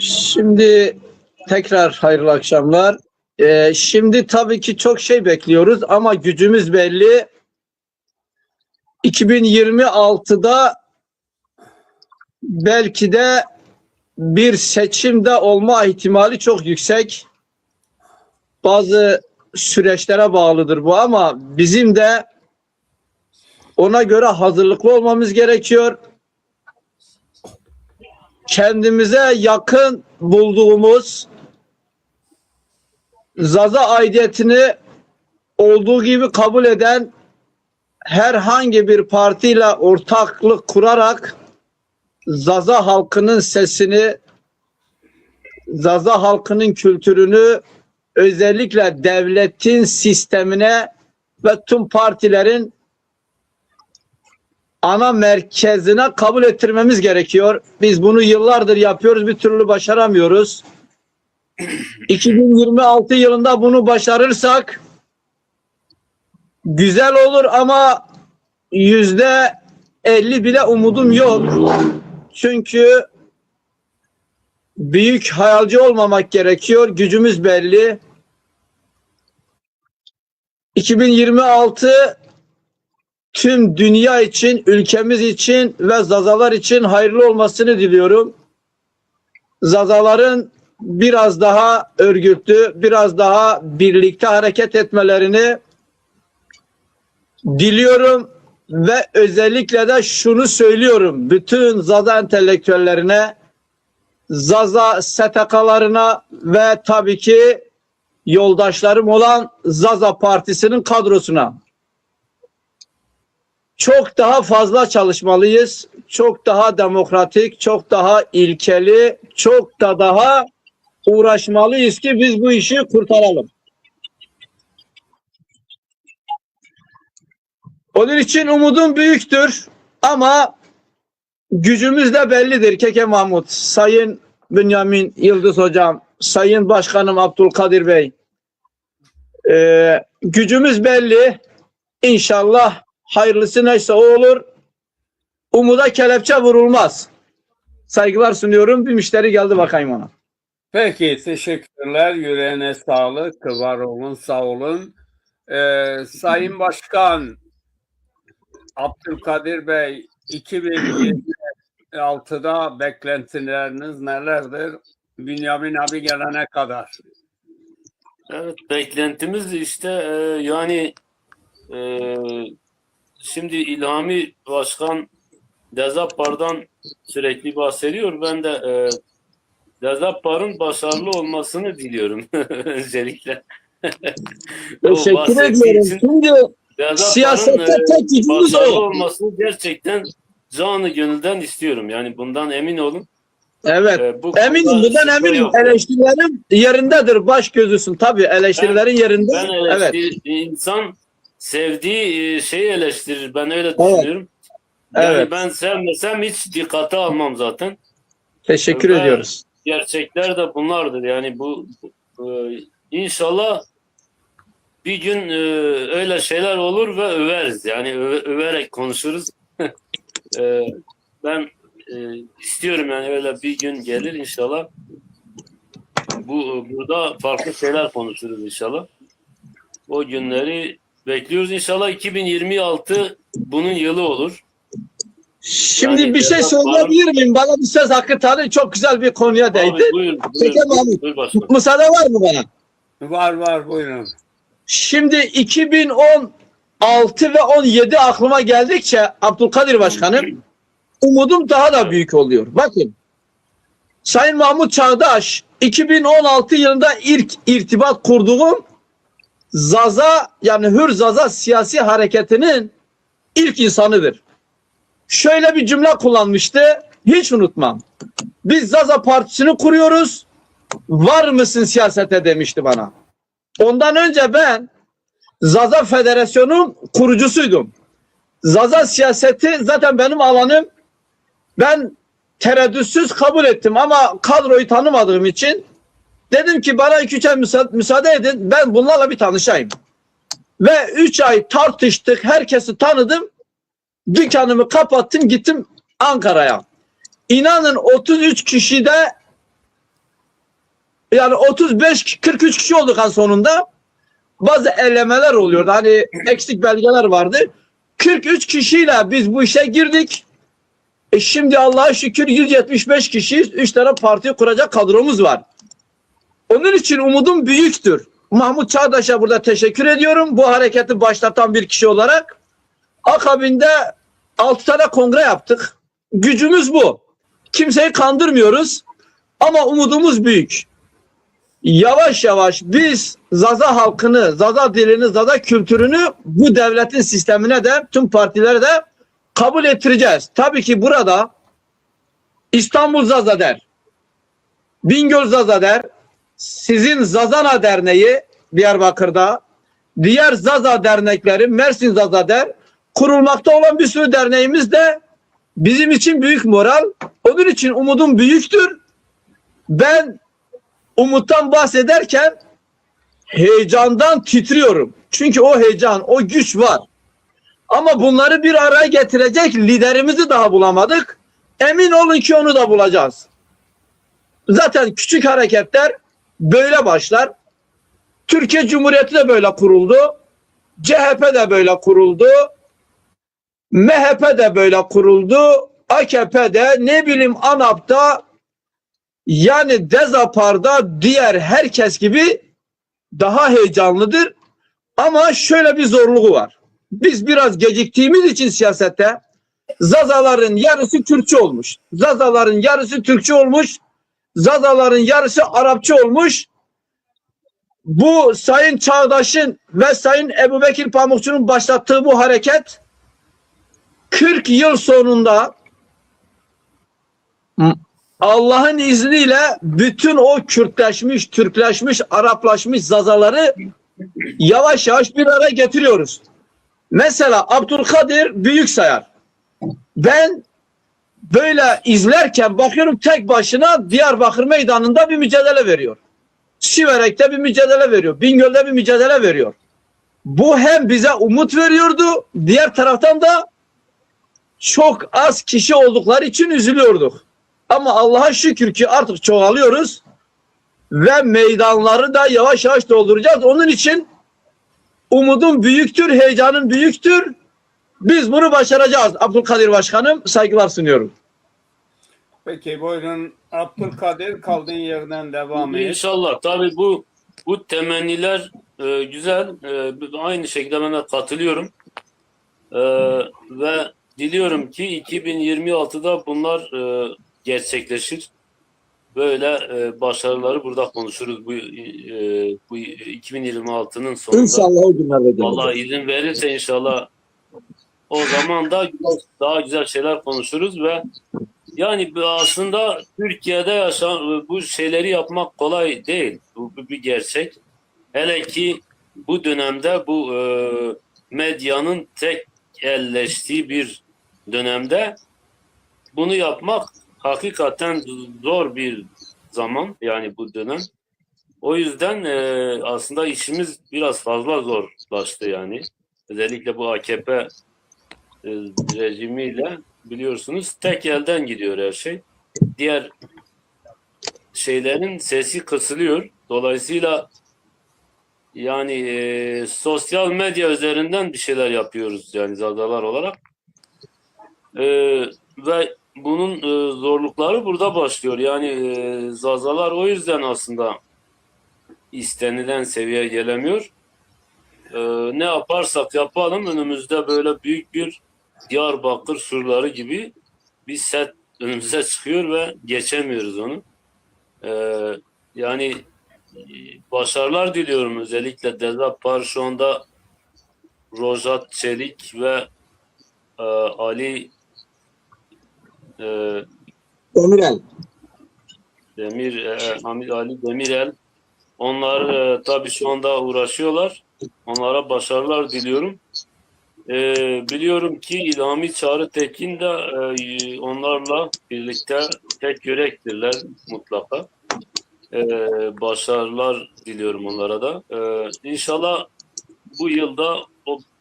Şimdi tekrar hayırlı akşamlar. Şimdi tabii ki çok şey bekliyoruz ama gücümüz belli. 2026'da belki de bir seçimde olma ihtimali çok yüksek. Bazı süreçlere bağlıdır bu ama bizim de ona göre hazırlıklı olmamız gerekiyor. Kendimize yakın bulduğumuz Zaza aidiyetini olduğu gibi kabul eden herhangi bir partiyle ortaklık kurarak Zaza halkının sesini, Zaza halkının kültürünü özellikle devletin sistemine ve tüm partilerin ana merkezine kabul ettirmemiz gerekiyor. Biz bunu yıllardır yapıyoruz, bir türlü başaramıyoruz. 2026 yılında bunu başarırsak güzel olur ama %50 bile umudum yok. Çünkü büyük hayalci olmamak gerekiyor. Gücümüz belli. 2026 tüm dünya için, ülkemiz için ve Zazalar için hayırlı olmasını diliyorum. Zazaların biraz daha örgütlü, biraz daha birlikte hareket etmelerini diliyorum ve özellikle de şunu söylüyorum bütün Zaza entelektüellerine, Zaza STK'larına ve tabii ki yoldaşlarım olan Zaza Partisi'nin kadrosuna. Çok daha fazla çalışmalıyız. Çok daha demokratik, çok daha ilkeli, çok da daha uğraşmalıyız ki biz bu işi kurtaralım. Onun için umudum büyüktür ama gücümüz de bellidir Keke Mahmut, Sayın Bünyamin Yıldız Hocam, Sayın Başkanım Abdülkadir Bey. Gücümüz belli. İnşallah hayırlısı neyse o olur. Umuda kelepçe vurulmaz. Saygılar sunuyorum. Bir müşteri geldi, bakayım ona. Peki, teşekkürler. Yüreğine sağlık. Var olun, sağ olun. Sayın Başkan Abdülkadir Bey, 2026'da beklentileriniz nelerdir? Bünyamin abi gelene kadar. Evet, beklentimiz işte şimdi İlhami Başkan Dezappar'dan sürekli bahsediyor. Ben de Dezappar'ın başarılı olmasını diliyorum öncelikle. Teşekkür ediyorum. Şimdi siyasette tek gücümüz başarılı o. olmasını gerçekten canı gönülden istiyorum. Yani bundan emin olun. Evet. Bu Eminim, konuda bundan şüphe eminim. yok. Eleştirilerim yerindedir. Baş gözüsün. Tabii eleştirilerin yerinde. Ben Evet. insan sevdiği şeyi eleştirir. Ben öyle düşünüyorum. Yani Evet. ben sevmesem hiç dikkate almam zaten. Teşekkür Ve ediyoruz. Gerçekler de bunlardır. Yani inşallah bir gün öyle şeyler olur ve överiz. Yani överek konuşuruz. Ben istiyorum yani öyle bir gün gelir inşallah. Burada farklı şeyler konuşuruz inşallah. O günleri bekliyoruz. İnşallah 2026 bunun yılı olur. Şimdi Yani bir şey söyleyebilir miyim? Bana bir söz hakkı tanı. Çok güzel bir konuya değdi. Abi, buyur Peki Mahmut. başkanım. Müsaade var mı bana? Var, buyurun. Şimdi 2016 ve 17 aklıma geldikçe Abdülkadir Başkanım, umudum daha da büyük oluyor. Bakın, Sayın Mahmut Çağdaş 2016 yılında ilk irtibat kurduğum Zaza, yani Hür Zaza siyasi hareketinin ilk insanıdır. Şöyle bir cümle kullanmıştı, hiç unutmam. Biz Zaza Partisi'ni kuruyoruz, var mısın siyasete demişti bana. Ondan önce ben Zaza Federasyonu kurucusuydum. Zaza siyaseti zaten benim alanım. Ben tereddütsüz kabul ettim ama kadroyu tanımadığım için dedim ki bana 2-3 ay müsaade edin, ben bunlarla bir tanışayım. Ve 3 ay tartıştık, herkesi tanıdım. Dükkanımı kapattım, gittim Ankara'ya. İnanın 33 kişide, yani 35-43 kişi olduk en sonunda. Bazı elemeler oluyordu. Hani eksik belgeler vardı. 43 kişiyle biz bu işe girdik. Şimdi Allah'a şükür 175 kişiyiz. 3 tane parti kuracak kadromuz var. Onun için umudum büyüktür. Mahmut Çağdaş'a burada teşekkür ediyorum. Bu hareketi başlatan bir kişi olarak. Akabinde 6 tane kongre yaptık. Gücümüz bu. Kimseyi kandırmıyoruz. Ama umudumuz büyük. Yavaş yavaş biz Zaza halkını, Zaza dilini, Zaza kültürünü bu devletin sistemine de tüm partilere de kabul ettireceğiz. Tabii ki burada İstanbul Zaza der, Bingöl Zaza der, sizin Zazana Derneği Diyarbakır'da, diğer Zaza dernekleri Mersin Zaza der, kurulmakta olan bir sürü derneğimiz de bizim için büyük moral. Onun için umudum büyüktür. Ben umuttan bahsederken heyecandan titriyorum. Çünkü o heyecan, o güç var. Ama bunları bir araya getirecek liderimizi daha bulamadık. Emin olun ki onu da bulacağız. Zaten küçük hareketler böyle başlar. Türkiye Cumhuriyeti de böyle kuruldu. CHP de böyle kuruldu. MHP de böyle kuruldu. AKP de ne bileyim ANAP'ta yani Dezapar'da diğer herkes gibi daha heyecanlıdır. Ama şöyle bir zorluğu var. Biz biraz geciktiğimiz için siyasette Zazaların yarısı Türkçe olmuş. Zazaların yarısı Türkçe olmuş. Zazaların yarısı Arapça olmuş. Bu Sayın Çağdaş'ın ve Sayın Ebubekir Pamukçu'nun başlattığı bu hareket 40 yıl sonunda Allah'ın izniyle bütün o Kürtleşmiş, Türkleşmiş, Araplaşmış Zazaları yavaş yavaş bir araya getiriyoruz. Mesela Abdülkadir Büyüksayar. Ben böyle izlerken bakıyorum tek başına Diyarbakır meydanında bir mücadele veriyor. Siverek'te bir mücadele veriyor. Bingöl'de bir mücadele veriyor. Bu hem bize umut veriyordu, diğer taraftan da çok az kişi oldukları için üzülüyorduk. Ama Allah'a şükür ki artık çoğalıyoruz ve meydanları da yavaş yavaş dolduracağız. Onun için umudum büyüktür, heyecanım büyüktür. Biz bunu başaracağız. Abdülkadir Başkanım, saygılar sunuyorum. Peki buyurun Abdülkadir, kaldığın yerden devam et. İnşallah. Tabii bu temenniler güzel. Aynı şekilde ben de katılıyorum. Ve diliyorum ki 2026'da bunlar gerçekleşir. Böyle başarıları burada konuşuruz. Bu 2026'nın sonunda. İnşallah o günlerde. Allah izin verirse inşallah o zaman da daha güzel şeyler konuşuruz ve yani aslında Türkiye'de yaşanan bu şeyleri yapmak kolay değil. Bu bir gerçek. Hele ki bu dönemde bu medyanın tek elleştiği bir dönemde bunu yapmak hakikaten zor bir zaman, yani bu dönem. O yüzden aslında işimiz biraz fazla zorlaştı yani. Özellikle bu AKP rejimiyle biliyorsunuz tek elden gidiyor her şey. Diğer şeylerin sesi kısılıyor. Dolayısıyla yani sosyal medya üzerinden bir şeyler yapıyoruz yani Zazalar olarak. Ve bunun zorlukları burada başlıyor. Yani Zazalar o yüzden aslında istenilen seviyeye gelemiyor. Ne yaparsak yapalım önümüzde böyle büyük bir Diyarbakır surları gibi bir set önümüze çıkıyor ve geçemiyoruz onu. Yani başarılar diliyorum özellikle Dezapar şu anda Rojat Çelik ve Ali Demirel. Ali Demirel. Onlar tabii şu anda uğraşıyorlar. Onlara başarılar diliyorum. Biliyorum ki İlhami Çağrı Tekin de onlarla birlikte tek yürektirler mutlaka. Başarılar diliyorum onlara da. İnşallah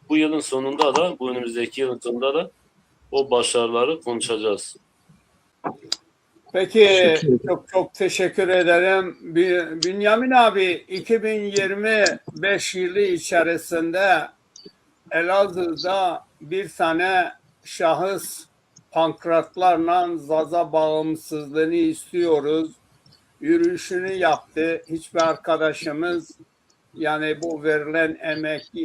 bu yılın sonunda da, bu önümüzdeki yılın sonunda da o başarıları konuşacağız. Peki çok teşekkür ederim. Bünyamin abi 2025 yılı içerisinde Elazığ'da bir tane şahıs pankratlarla Zaza bağımsızlığını istiyoruz yürüyüşünü yaptı. Hiçbir arkadaşımız yani bu verilen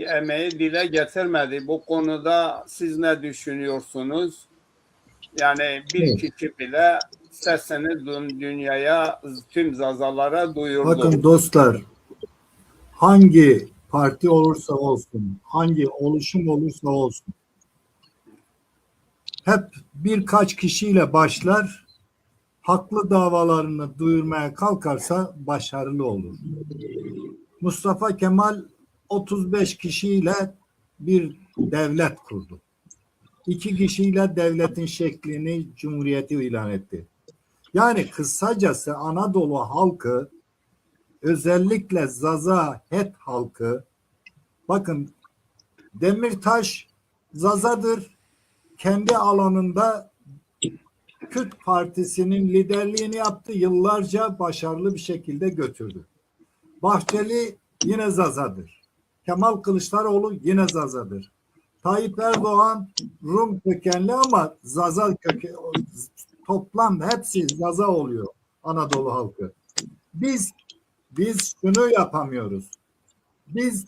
emeği dile getirmedi. Bu konuda siz ne düşünüyorsunuz? Yani bir kişi bile sesini dünyaya, tüm Zazalara duyurdu. Bakın dostlar, hangi parti olursa olsun, hangi oluşum olursa olsun, hep birkaç kişiyle başlar, haklı davalarını duyurmaya kalkarsa başarılı olur. Mustafa Kemal 35 kişiyle bir devlet kurdu. 2 kişiyle devletin şeklini, cumhuriyeti ilan etti. Yani kısacası Anadolu halkı, özellikle Zaza Het halkı, bakın Demirtaş Zazadır, kendi alanında Kürt Partisi'nin liderliğini yaptı, yıllarca başarılı bir şekilde götürdü. Bahçeli yine Zazadır. Kemal Kılıçdaroğlu yine Zazadır. Tayyip Erdoğan Rum kökenli ama Zaza kökenli, toplam hepsi Zaza oluyor Anadolu halkı. Biz şunu yapamıyoruz. Biz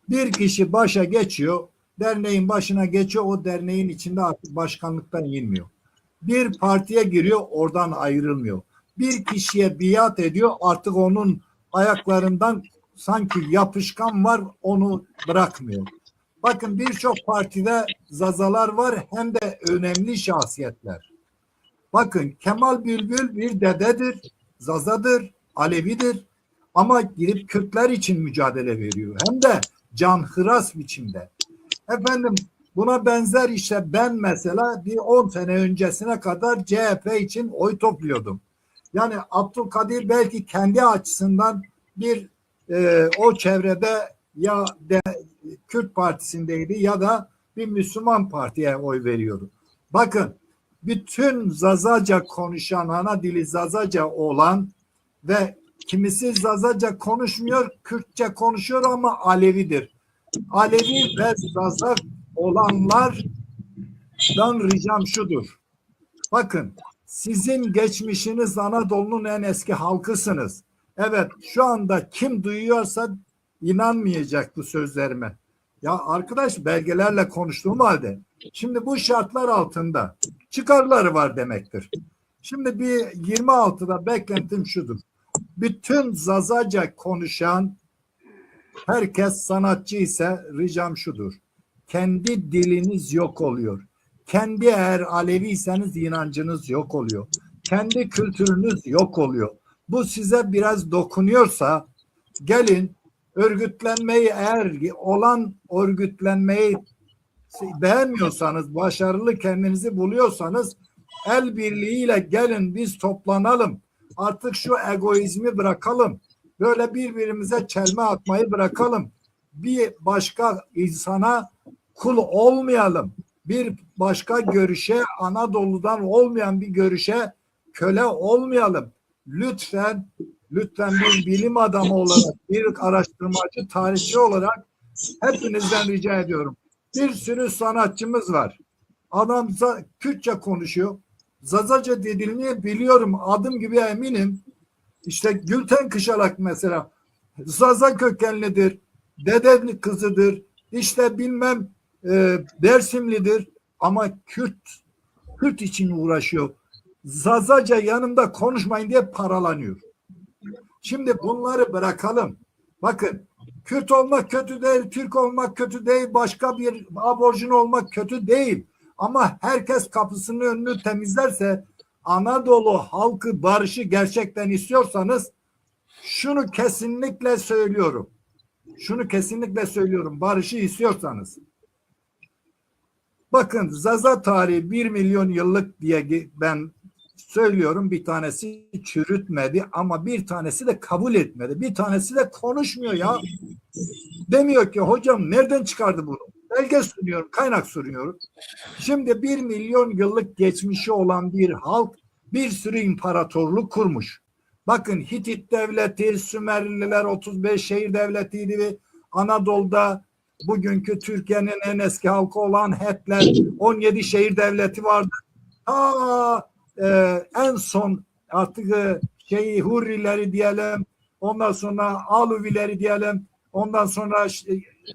bir kişi başa geçiyor, derneğin başına geçiyor, o derneğin içinde artık başkanlıktan inmiyor. Bir partiye giriyor, oradan ayrılmıyor. Bir kişiye biat ediyor, artık onun ayaklarından sanki yapışkan var, onu bırakmıyor. Bakın birçok partide Zazalar var, hem de önemli şahsiyetler. Bakın Kemal Bülbül bir dededir, Zazadır, Alevidir ama gidip Kürtler için mücadele veriyor. Hem de canhıras biçimde. Efendim buna benzer işte ben mesela bir 10 sene öncesine kadar CHP için oy topluyordum. Yani Abdülkadir belki kendi açısından bir o çevrede ya Kürt Partisi'ndeydi ya da bir Müslüman partiye oy veriyordu. Bakın bütün Zazaca konuşan, ana dili Zazaca olan ve kimisi Zazaca konuşmuyor, Kürtçe konuşuyor ama Alevidir. Alevi ve Zaza olanlardan ricam şudur. Bakın sizin geçmişiniz Anadolu'nun en eski halkısınız. Evet şu anda kim duyuyorsa inanmayacak bu sözlerime. Ya arkadaş belgelerle konuştuğum halde şimdi bu şartlar altında çıkarları var demektir. Şimdi bir 26'da beklentim şudur. Bütün Zazaca konuşan herkes sanatçı ise ricam şudur. Kendi diliniz yok oluyor. Kendi eğer Aleviyseniz inancınız yok oluyor. Kendi kültürünüz yok oluyor. Bu size biraz dokunuyorsa gelin örgütlenmeyi eğer olan örgütlenmeyi beğenmiyorsanız, başarılı kendinizi buluyorsanız el birliğiyle gelin biz toplanalım. Artık şu egoizmi bırakalım. Böyle birbirimize çelme atmayı bırakalım. Bir başka insana kul olmayalım. Bir başka görüşe, Anadolu'dan olmayan bir görüşe köle olmayalım. Lütfen bir bilim adamı olarak, bir araştırmacı, tarihçi olarak hepinizden rica ediyorum. Bir sürü sanatçımız var. Adam Kürtçe konuşuyor. Zazaca dediğini biliyorum. Adım gibi eminim. İşte Gülten Kışalak mesela Zaza kökenlidir. Dede kızıdır. İşte bilmem Dersimlidir. Ama Kürt için uğraşıyor. Zazaca yanımda konuşmayın diye paralanıyor. Şimdi bunları bırakalım. Bakın Kürt olmak kötü değil, Türk olmak kötü değil, başka bir aborjin olmak kötü değil. Ama herkes kapısının önünü temizlerse Anadolu halkı barışı gerçekten istiyorsanız şunu kesinlikle söylüyorum. Barışı istiyorsanız. Bakın Zaza tarihi 1 milyon yıllık diye ben söylüyorum, bir tanesi çürütmedi ama bir tanesi de kabul etmedi. Bir tanesi de konuşmuyor ya. Demiyor ki hocam nereden çıkardı bunu? Belge sunuyorum, kaynak sunuyorum. Şimdi 1 milyon yıllık geçmişi olan bir halk bir sürü imparatorluk kurmuş. Bakın Hitit devleti, Sümerliler 35 şehir devletiydi ve Anadolu'da bugünkü Türkiye'nin en eski halkı olan Hetler, 17 şehir devleti vardı. En son artık Hurrileri diyelim, ondan sonra Aluvileri diyelim, ondan sonra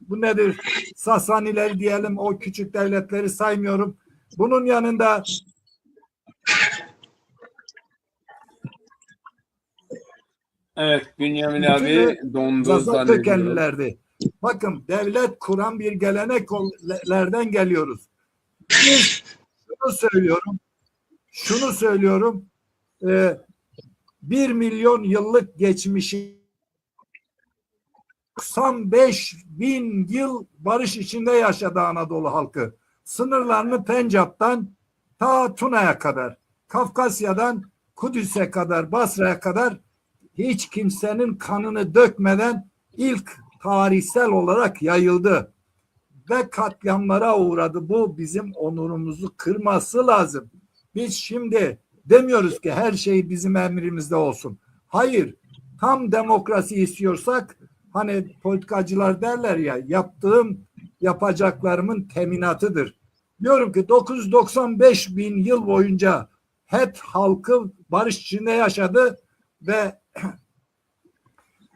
bu nedir? Sasanileri diyelim, o küçük devletleri saymıyorum. Bunun yanında Evet, Bünyamin abi dondu Zaza zannediyorum. kökenlilerdi. Bakın, devlet kuran bir geleneklerden geliyoruz. Biz şunu söylüyorum, 1 milyon yıllık geçmişi 95 bin yıl barış içinde yaşadı Anadolu halkı. Sınırlarını Pencap'tan ta Tuna'ya kadar, Kafkasya'dan Kudüs'e kadar, Basra'ya kadar hiç kimsenin kanını dökmeden ilk tarihsel olarak yayıldı ve katliamlara uğradı. Bu bizim onurumuzu kırması lazım. Biz şimdi demiyoruz ki her şey bizim emrimizde olsun. Hayır, tam demokrasi istiyorsak, hani politikacılar derler ya, yapacaklarımın teminatıdır. Diyorum ki 995 bin yıl boyunca Het halkı barış içinde yaşadı ve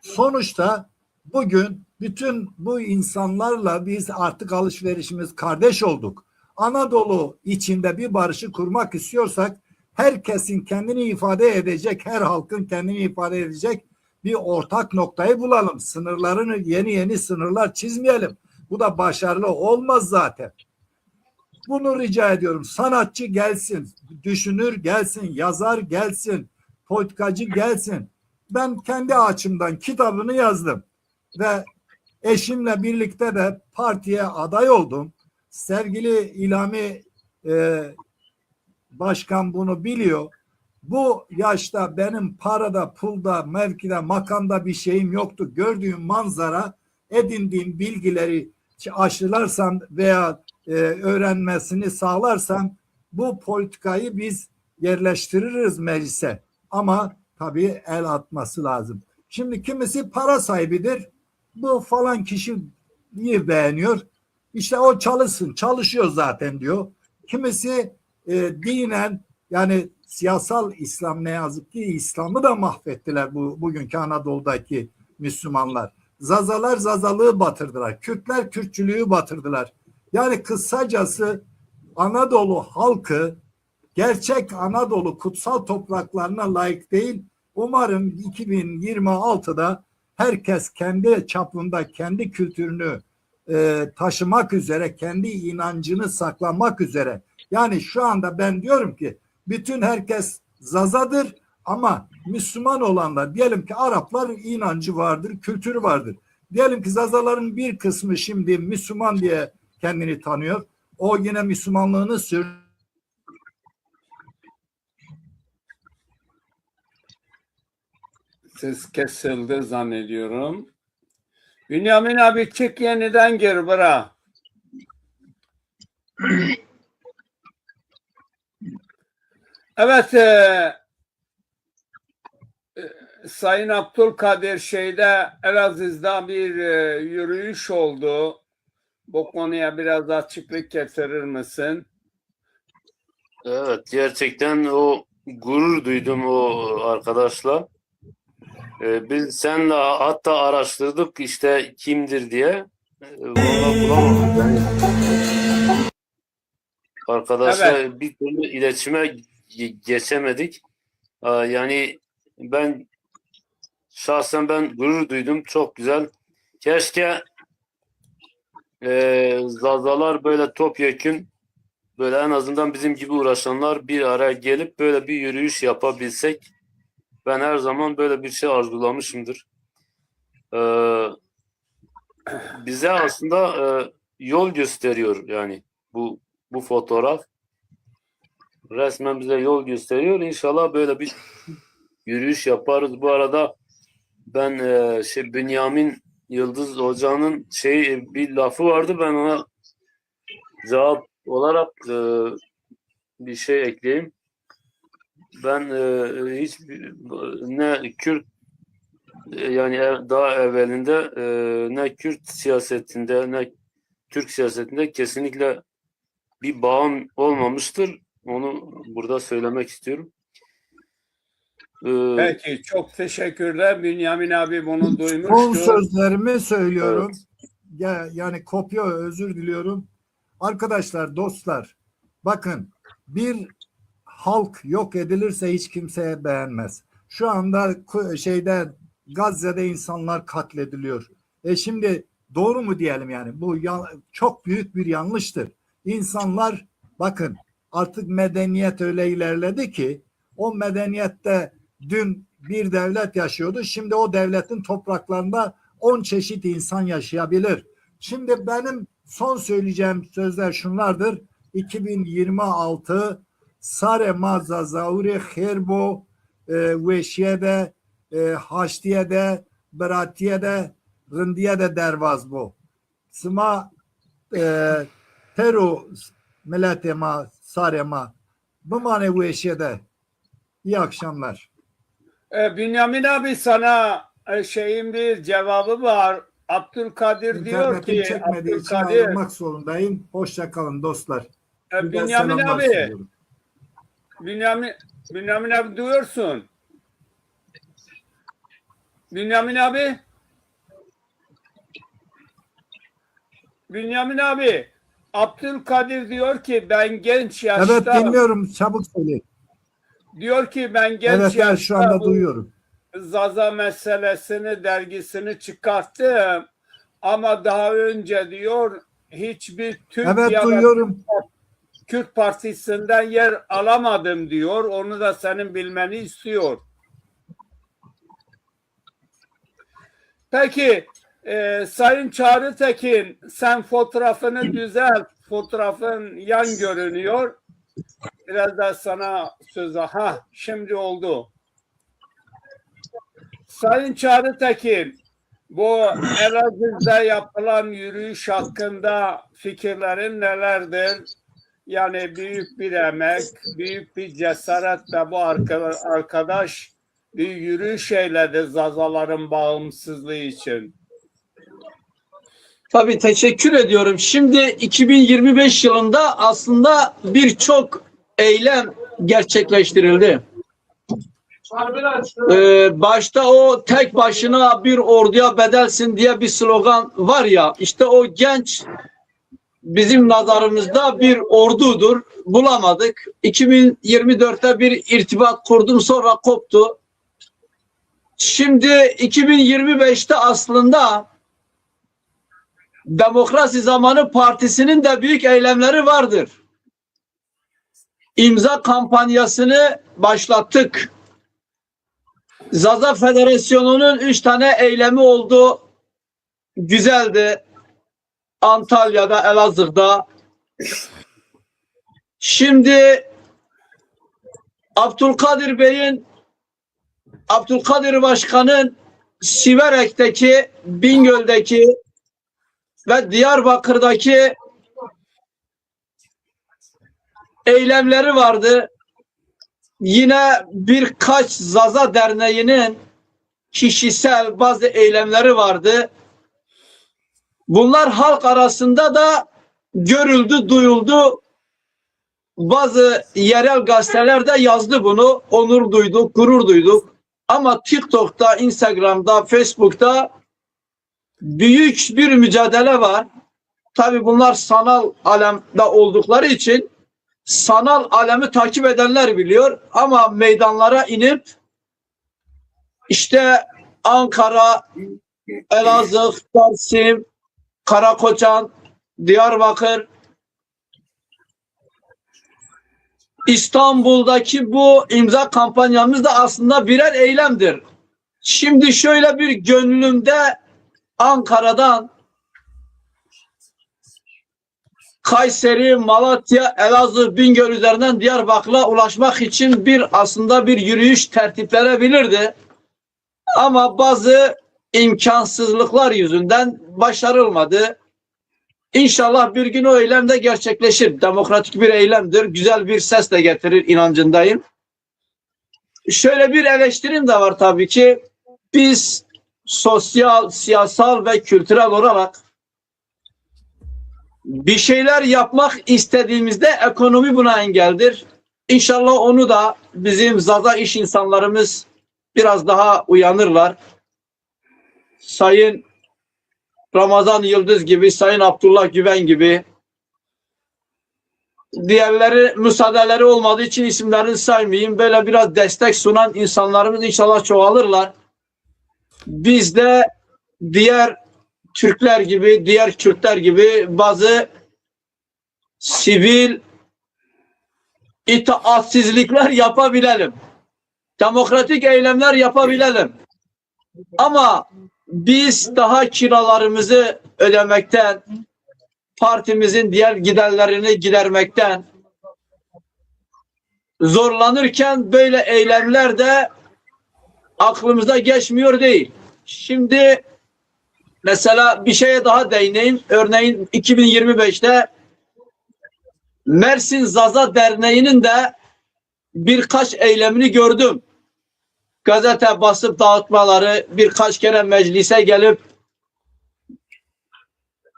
sonuçta bugün bütün bu insanlarla biz artık alışverişimiz kardeş olduk. Anadolu içinde bir barışı kurmak istiyorsak herkesin kendini ifade edecek, her halkın kendini ifade edecek bir ortak noktayı bulalım. Sınırlarını yeni sınırlar çizmeyelim. Bu da başarılı olmaz zaten. Bunu rica ediyorum. Sanatçı gelsin, düşünür gelsin, yazar gelsin, politikacı gelsin. Ben kendi açımdan kitabını yazdım ve eşimle birlikte de partiye aday oldum. Sevgili İlhami Başkan bunu biliyor. Bu yaşta benim parada, pulda, mevkide, makamda bir şeyim yoktu. Gördüğüm manzara, edindiğim bilgileri aşılarsam veya öğrenmesini sağlarsam bu politikayı biz yerleştiririz meclise. Ama tabii el atması lazım. Şimdi kimisi para sahibidir. Bu falan kişiyi beğeniyor. İşte o çalışsın, çalışıyor zaten diyor. Kimisi dinen, yani siyasal İslam, ne yazık ki İslam'ı da mahvettiler bugünkü Anadolu'daki Müslümanlar. Zazalar zazalığı batırdılar. Kürtler Kürtçülüğü batırdılar. Yani kısacası Anadolu halkı, gerçek Anadolu kutsal topraklarına layık değil. Umarım 2026'da herkes kendi çapında kendi kültürünü taşımak üzere, kendi inancını saklamak üzere. Yani şu anda ben diyorum ki bütün herkes Zazadır ama Müslüman olanlar, diyelim ki Araplar inancı vardır, kültürü vardır. Diyelim ki Zazaların bir kısmı şimdi Müslüman diye kendini tanıyor. O yine Müslümanlığını sürdürüyor. Ses kesildi zannediyorum. Bünyamin abi çık, yeniden gir bırak. Evet, Sayın Abdülkadir, Elazığ'da bir yürüyüş oldu. Bu konuya biraz açıklık getirir misin? Evet, gerçekten o gurur duydum o arkadaşla. Biz seninle hatta araştırdık işte kimdir diye. Vallahi bulamadık yani. Arkadaşla bir türlü iletişime geçemedik. Yani şahsen ben gurur duydum. Çok güzel. Keşke Zazalar böyle topyekün, böyle en azından bizim gibi uğraşanlar bir araya gelip böyle bir yürüyüş yapabilsek. Ben her zaman böyle bir şey arzulamışımdır. Bize aslında yol gösteriyor yani bu fotoğraf. Resmen bize yol gösteriyor. İnşallah böyle bir yürüyüş yaparız. Bu arada ben Bünyamin Yıldız Hoca'nın bir lafı vardı. Ben ona cevap olarak bir şey ekleyeyim. Ben hiç ne Kürt yani daha evvelinde ne Kürt siyasetinde ne Türk siyasetinde kesinlikle bir bağım olmamıştır. Onu burada söylemek istiyorum. Peki çok teşekkürler. Bünyamin abi bunu Son duymuştu. sözlerimi söylüyorum. Evet. Yani kopya, özür diliyorum. Arkadaşlar, dostlar, bakın, bir halk yok edilirse hiç kimseye beğenmez. Şu anda Gazze'de insanlar katlediliyor. Şimdi doğru mu diyelim yani? Bu çok büyük bir yanlıştır. İnsanlar, bakın, artık medeniyet öyle ilerledi ki o medeniyette dün bir devlet yaşıyordu. Şimdi o devletin topraklarında 10 çeşit insan yaşayabilir. Şimdi benim son söyleyeceğim sözler şunlardır. 2026 Sare Maza Zauri Herbo Veşiyede Haştiyede Beratiyede Rındiyede Dervazbo Sıma Teru Milletema Sarema bu mane Veşiyede. İyi akşamlar. Bünyamin abi sana şeyin bir cevabı var. Abdülkadir diyor İnternetim ki çekmediği için Abdülkadir ayrılmak zorundayım. Hoşça kalın dostlar. Bünyamin Selamlar abi sunuyorum. Bünyamin abi duyuyorsun. Bünyamin abi Abdülkadir diyor ki ben genç yaşta Evet, dinliyorum. Çabuk söyleyin. diyor ki ben genç Evet, yaşta şu anda bu duyuyorum. Zaza meselesini, dergisini çıkarttım ama daha önce diyor hiçbir Türk Evet, ya da duyuyorum. Kürt partisinden yer alamadım diyor. Onu da senin bilmeni istiyor. Peki Sayın Çağrı Tekin, sen fotoğrafını düzelt. Fotoğrafın yan görünüyor. Biraz da sana söz. Şimdi oldu. Sayın Çağrı Tekin, bu Elazığ'da yapılan yürüyüş hakkında fikirlerin nelerdir? Yani büyük bir emek, büyük bir cesaretle bu arkadaş bir yürüyüş eyledi Zazaların bağımsızlığı için. Tabii teşekkür ediyorum. Şimdi 2025 yılında aslında birçok eylem gerçekleştirildi. Başta o tek başına bir orduya bedelsin diye bir slogan var ya, işte o genç bizim nazarımızda bir ordudur. Bulamadık. 2024'te bir irtibat kurdum, sonra koptu. Şimdi 2025'te aslında Demokrasi Zamanı Partisi'nin de büyük eylemleri vardır. İmza kampanyasını başlattık. Zaza Federasyonu'nun 3 tane eylemi oldu. Güzeldi. Antalya'da, Elazığ'da. Şimdi Abdülkadir Başkan'ın Siverek'teki, Bingöl'deki ve Diyarbakır'daki eylemleri vardı. Yine birkaç Zaza Derneği'nin kişisel bazı eylemleri vardı. Bunlar halk arasında da görüldü, duyuldu. Bazı yerel gazeteler de yazdı bunu. Onur duyduk, gurur duyduk. Ama TikTok'ta, Instagram'da, Facebook'ta büyük bir mücadele var. Tabii bunlar sanal alemde oldukları için sanal alemi takip edenler biliyor. Ama meydanlara inip işte Ankara, Elazığ, Dersim, Karakoçan, Diyarbakır, İstanbul'daki bu imza kampanyamız da aslında birer eylemdir. Şimdi şöyle bir gönlümde Ankara'dan Kayseri, Malatya, Elazığ, Bingöl üzerinden Diyarbakır'a ulaşmak için aslında bir yürüyüş tertiplenebilirdi. Ama bazı imkansızlıklar yüzünden başarılmadı. İnşallah bir gün o eylem de gerçekleşir. Demokratik bir eylemdir. Güzel bir ses de getirir inancındayım. Şöyle bir eleştirim de var tabii ki. Biz sosyal, siyasal ve kültürel olarak bir şeyler yapmak istediğimizde ekonomi buna engeldir. İnşallah onu da bizim Zaza iş insanlarımız biraz daha uyanırlar. Sayın Ramazan Yıldız gibi, Sayın Abdullah Güven gibi, diğerleri müsaadeleri olmadığı için isimlerini saymayayım. Böyle biraz destek sunan insanlarımız inşallah çoğalırlar. Biz de diğer Türkler gibi, diğer Kürtler gibi bazı sivil itaatsizlikler yapabilelim. Demokratik eylemler yapabilelim. Ama biz daha kiralarımızı ödemekten, partimizin diğer giderlerini gidermekten zorlanırken böyle eylemler de aklımıza geçmiyor değil. Şimdi mesela bir şeye daha değineyim. Örneğin 2025'te Mersin Zaza Derneği'nin de birkaç eylemini gördüm. Gazete basıp dağıtmaları, birkaç kere meclise gelip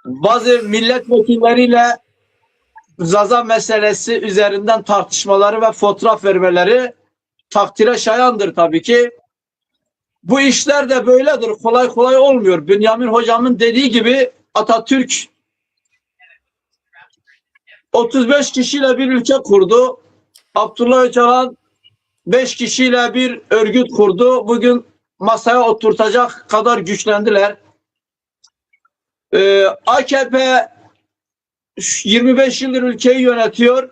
bazı milletvekilleriyle Zaza meselesi üzerinden tartışmaları ve fotoğraf vermeleri takdire şayandır tabii ki. Bu işler de böyledir. Kolay kolay olmuyor. Bünyamin hocamın dediği gibi Atatürk 35 kişiyle bir ülke kurdu. Abdullah Öcalan 5 kişiyle bir örgüt kurdu. Bugün masaya oturtacak kadar güçlendiler. AKP 25 yıldır ülkeyi yönetiyor.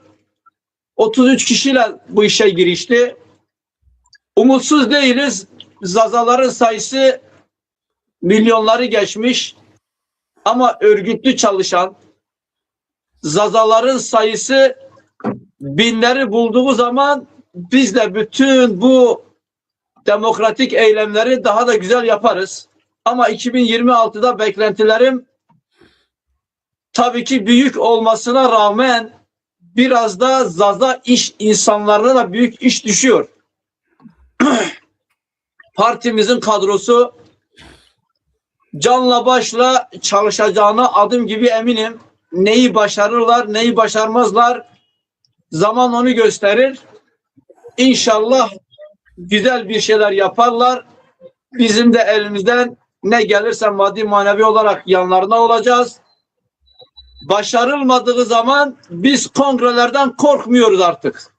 33 kişiyle bu işe girişti. Umutsuz değiliz. Zazaların sayısı milyonları geçmiş. Ama örgütlü çalışan Zazaların sayısı binleri bulduğu zaman biz de bütün bu demokratik eylemleri daha da güzel yaparız. Ama 2026'da beklentilerim tabii ki büyük olmasına rağmen biraz da Zaza iş insanlarına da büyük iş düşüyor. Partimizin kadrosu canla başla çalışacağına adım gibi eminim. Neyi başarırlar, neyi başarmazlar zaman onu gösterir. İnşallah güzel bir şeyler yaparlar. Bizim de elimizden ne gelirse maddi manevi olarak yanlarına olacağız. Başarılmadığı zaman biz kongrelerden korkmuyoruz artık.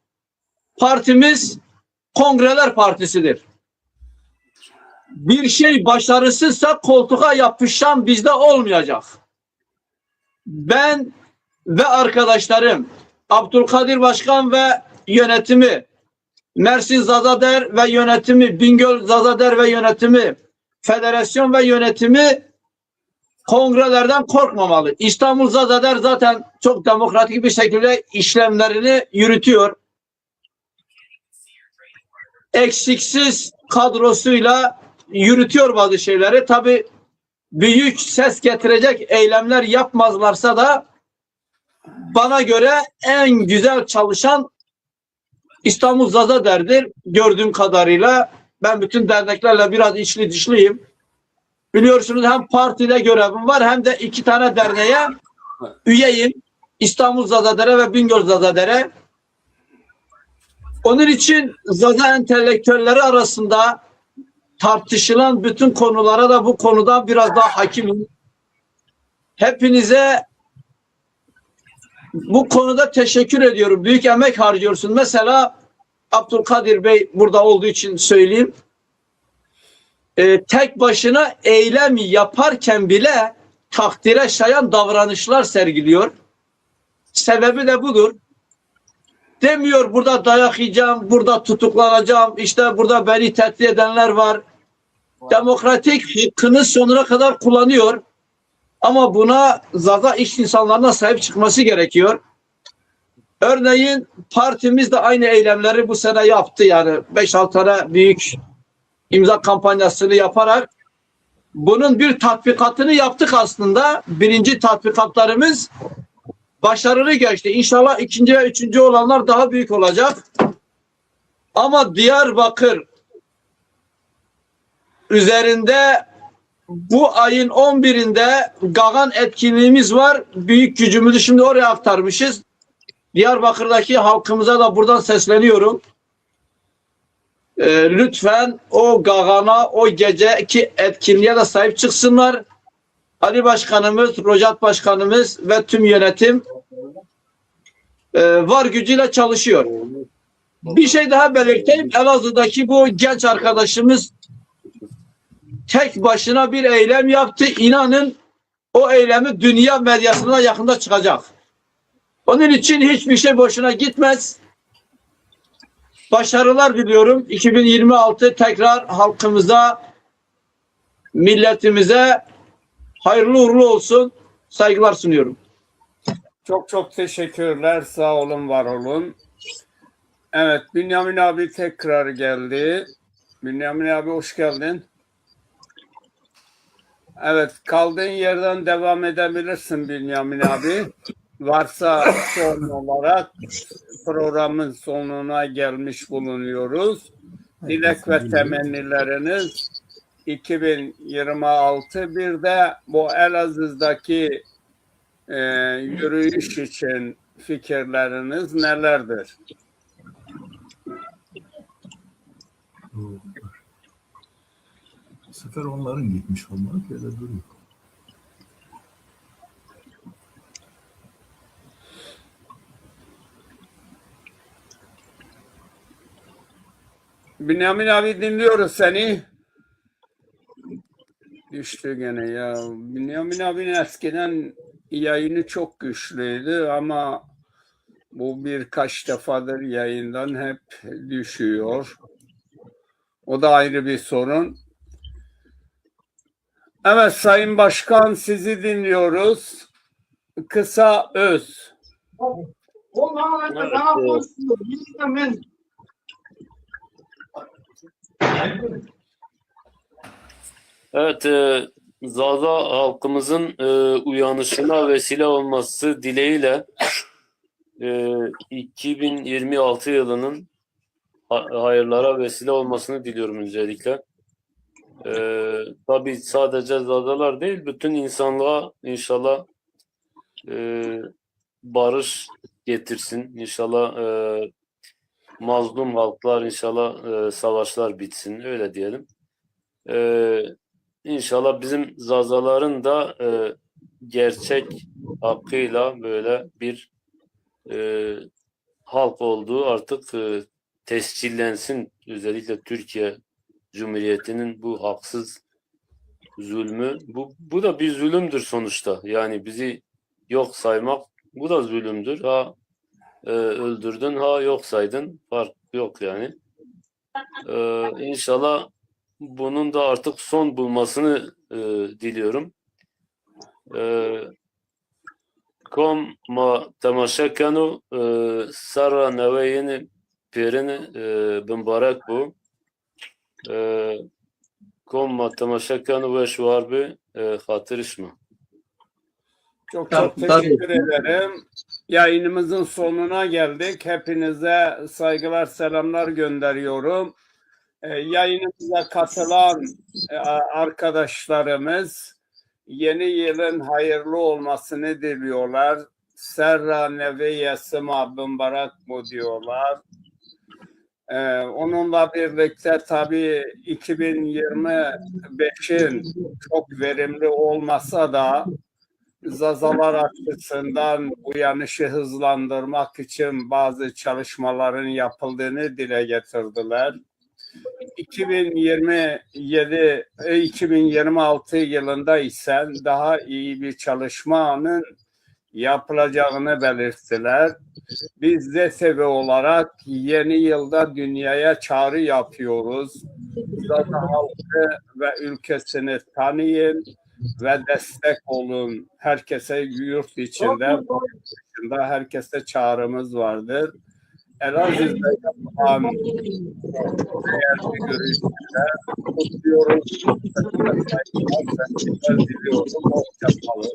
Partimiz kongreler partisidir. Bir şey başarısızsa koltuğa yapışan bizde olmayacak. Ben ve arkadaşlarım, Abdülkadir Başkan ve yönetimi, Mersin Zazader ve yönetimi, Bingöl Zazader ve yönetimi, federasyon ve yönetimi kongrelerden korkmamalı. İstanbul Zazader zaten çok demokratik bir şekilde işlemlerini yürütüyor. Eksiksiz kadrosuyla yürütüyor bazı şeyleri. Tabii büyük ses getirecek eylemler yapmazlarsa da bana göre en güzel çalışan İstanbul Zazader'dir gördüğüm kadarıyla. Ben bütün derneklerle biraz içli dışlıyım. Biliyorsunuz hem partide görevim var hem de 2 tane derneğe üyeyim. İstanbul Zazader'e ve Bingöl Zazader'e. Onun için Zaza entelektüelleri arasında tartışılan bütün konulara da bu konuda biraz daha hakimim. Hepinize bu konuda teşekkür ediyorum. Büyük emek harcıyorsun. Mesela Abdülkadir Bey burada olduğu için söyleyeyim. Tek başına eylem yaparken bile takdire şayan davranışlar sergiliyor. Sebebi de budur. Demiyor burada dayak yiyeceğim, burada tutuklanacağım, işte burada beni tehdit edenler var. Demokratik hakkını sonuna kadar kullanıyor. Ama buna Zaza iş insanlarına sahip çıkması gerekiyor. Örneğin partimiz de aynı eylemleri bu sene yaptı. Yani 5-6 tane büyük imza kampanyasını yaparak bunun bir tatbikatını yaptık aslında. Birinci tatbikatlarımız başarılı geçti. İnşallah ikinci ve üçüncü olanlar daha büyük olacak. Ama Diyarbakır üzerinde Bu ayın 11'inde Gagan etkinliğimiz var. Büyük gücümüzü şimdi oraya aktarmışız. Diyarbakır'daki halkımıza da buradan sesleniyorum. Lütfen o Gagan'a, o geceki etkinliğe de sahip çıksınlar. Ali Başkanımız, Rojat Başkanımız ve tüm yönetim var gücüyle çalışıyor. Bir şey daha belirteyim. Elazığ'daki bu genç arkadaşımız tek başına bir eylem yaptı. İnanın o eylemi dünya medyasına yakında çıkacak. Onun için hiçbir şey boşuna gitmez. Başarılar diliyorum. 2026 tekrar halkımıza, milletimize hayırlı uğurlu olsun. Saygılar sunuyorum. Çok çok teşekkürler. Sağ olun, var olun. Evet, Bünyamin abi tekrar geldi. Bünyamin abi hoş geldin. Evet, kaldığın yerden devam edebilirsin Bünyamin abi. Varsa son olarak programın sonuna gelmiş bulunuyoruz. Dilek ve temennileriniz 2026, bir de bu Elazığ'daki yürüyüş için fikirleriniz nelerdir? Bu sefer onların gitmiş olmak öyle duruyor. Bünyamin abi dinliyoruz seni. Düştü gene ya. Bünyamin abinin eskiden yayını çok güçlüydü ama bu birkaç defadır yayından hep düşüyor. O da ayrı bir sorun. Evet Sayın Başkan, sizi dinliyoruz. Kısa öz. Evet, Zaza halkımızın uyanışına vesile olması dileğiyle 2026 yılının hayırlara vesile olmasını diliyorum öncelikle. Tabii sadece Zazalar değil, bütün insanlığa inşallah barış getirsin. İnşallah mazlum halklar, inşallah savaşlar bitsin. Öyle diyelim. İnşallah bizim Zazaların da gerçek hakkıyla böyle bir halk olduğu artık tescillensin. Özellikle Türkiye Cumhuriyeti'nin bu haksız zulmü. Bu da bir zulümdür sonuçta. Yani bizi yok saymak, bu da zulümdür. Ha öldürdün, ha yok saydın. Fark yok yani. İnşallah bunun da artık son bulmasını diliyorum. Kom ma temaşekenu sarra neveyini pirini bimbarek bu. Kom ma temaşekenu ve şu harbi hatırışma. Çok çok teşekkür ederim. Yayınımızın sonuna geldik. Hepinize saygılar, selamlar gönderiyorum. Yayınımıza katılan arkadaşlarımız yeni yılın hayırlı olmasını diliyorlar. Serra Neviye Sıma Bımbarak mı diyorlar. Onunla birlikte tabii 2025'in çok verimli olmasa da Zazalar açısından uyanışı hızlandırmak için bazı çalışmaların yapıldığını dile getirdiler. 2026 yılında ise daha iyi bir çalışmanın yapılacağını belirttiler. Biz ZTV olarak yeni yılda dünyaya çağrı yapıyoruz. Zaza halkı ve ülkesini tanıyın ve destek olun. Herkese yurt içinde, dışında herkese çağrımız vardır. Elazığ'da yapılan değerli görüşmeler kutluyoruz. Saygılar diliyorum. Hoşçakalın.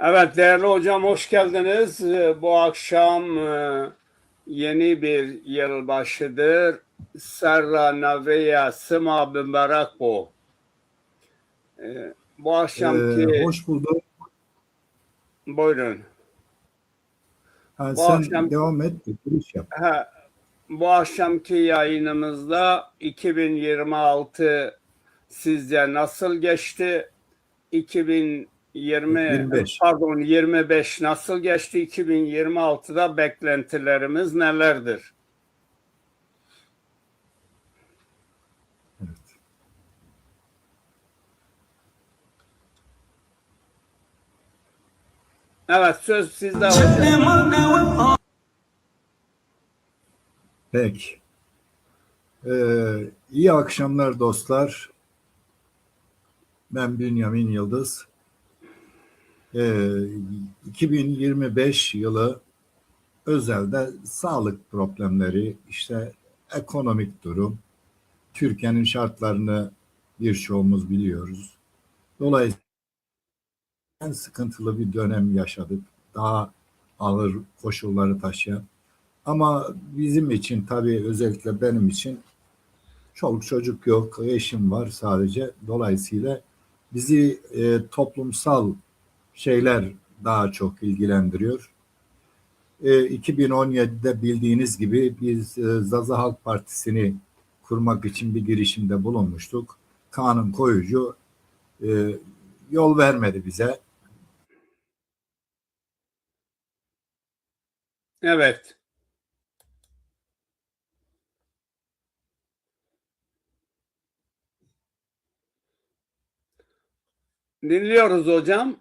Evet değerli hocam hoş geldiniz. Bu akşam yeni bir yılbaşıdır. Serra Naveya Sıma Mübarek bu. Bu akşamki Hoş bulduk. buyurun. Ha, Bu sen akşam devam et. Giriş yap. bu akşamki yayınımızda 2026 sizce nasıl geçti? 25 nasıl geçti? 2026'da beklentilerimiz nelerdir? Evet söz sizde hocam. Peki. İyi akşamlar dostlar. Ben Bünyamin Yıldız. 2025 yılı özelde sağlık problemleri, işte ekonomik durum, Türkiye'nin şartlarını birçoğumuz biliyoruz. Dolayısıyla en sıkıntılı bir dönem yaşadık. Daha ağır koşulları taşıyan. Ama bizim için tabii özellikle benim için çoluk çocuk yok, eşim var sadece. Dolayısıyla bizi toplumsal şeyler daha çok ilgilendiriyor. 2017'de bildiğiniz gibi biz Zaza Halk Partisi'ni kurmak için bir girişimde bulunmuştuk. Kanun koyucu yol vermedi bize. Evet. Dinliyoruz hocam.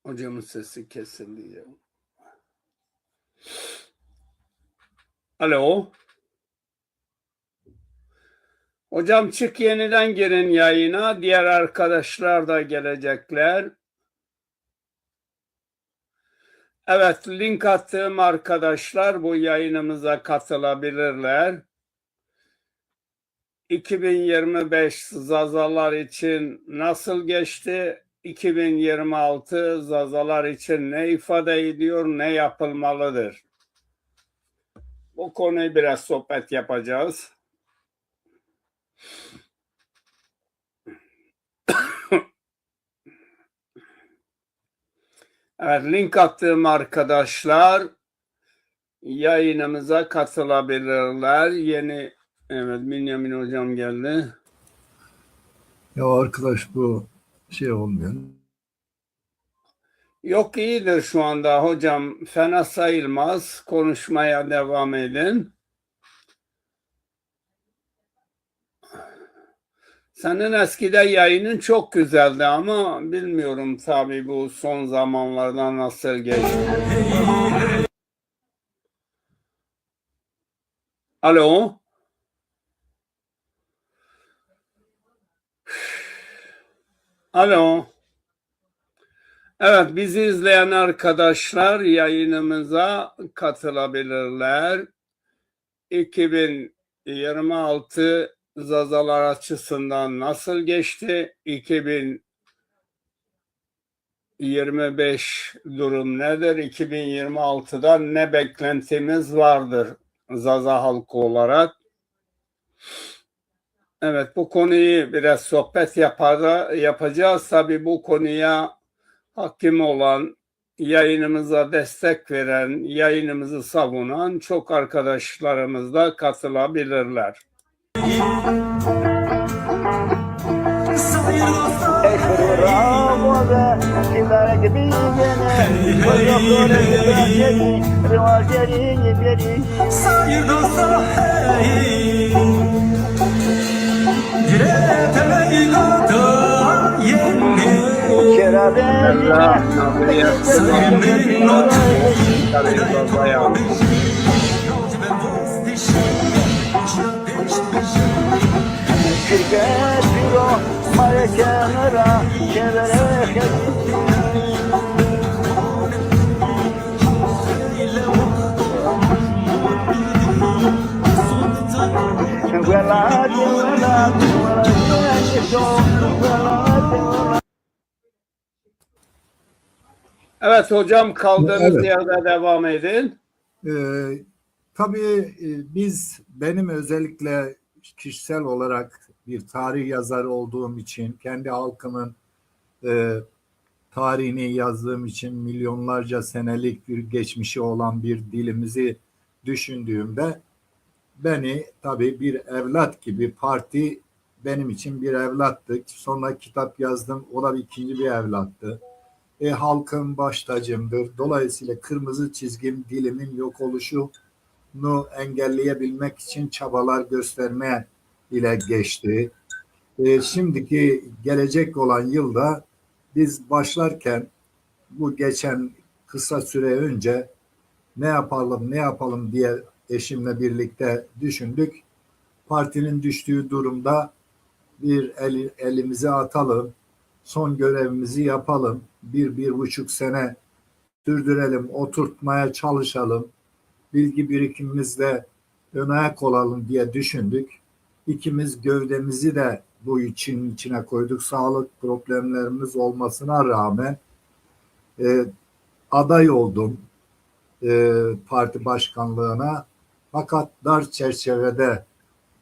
Hocamın sesi kesildi ya. Alo. Hocam çık yeniden girin yayına. Diğer arkadaşlar da gelecekler. Evet, link attığım arkadaşlar bu yayınımıza katılabilirler. 2025 Zazalar için nasıl geçti? 2026 Zazalar için ne ifade ediyor, ne yapılmalıdır? Bu konuyu biraz sohbet yapacağız. Evet, link attığım arkadaşlar yayınımıza katılabilirler. Evet, Bünyamin hocam geldi. Ya arkadaş bu şey olmuyor. Yok iyidir şu anda hocam. Fena sayılmaz. Konuşmaya devam edin. Senin eskide yayının çok güzeldi ama bilmiyorum tabii bu son zamanlarda nasıl geçti. Alo. Alo. Evet, bizi izleyen arkadaşlar yayınımıza katılabilirler. 2026 Zazalar açısından nasıl geçti? 2025 durum nedir? 2026'da ne beklentimiz vardır Zaza halkı olarak? Evet, bu konuyu biraz sohbet yapacağız. Tabii bu konuya hakim olan, yayınımıza destek veren, yayınımızı savunan çok arkadaşlarımız da katılabilirler. Evet hocam, kaldığınız Evet. yerde devam edin. Tabii benim özellikle kişisel olarak bir tarih yazarı olduğum için, kendi halkımın tarihini yazdığım için, milyonlarca senelik bir geçmişi olan bir dilimizi düşündüğümde beni tabii bir evlat gibi, parti benim için bir evlattı. Sonra kitap yazdım, o da ikinci bir evlattı. Halkın baş tacımdır. Dolayısıyla kırmızı çizgim dilimin yok oluşunu engelleyebilmek için çabalar göstermeye ile geçti. Şimdiki gelecek olan yılda biz başlarken bu geçen kısa süre önce ne yapalım diye eşimle birlikte düşündük. Partinin düştüğü durumda elimizi atalım, son görevimizi yapalım, bir buçuk sene sürdürelim, oturtmaya çalışalım, bilgi birikimimizle ön ayak olalım diye düşündük. İkimiz gövdemizi de bu için içine koyduk. Sağlık problemlerimiz olmasına rağmen aday oldum parti başkanlığına. Fakat dar çerçevede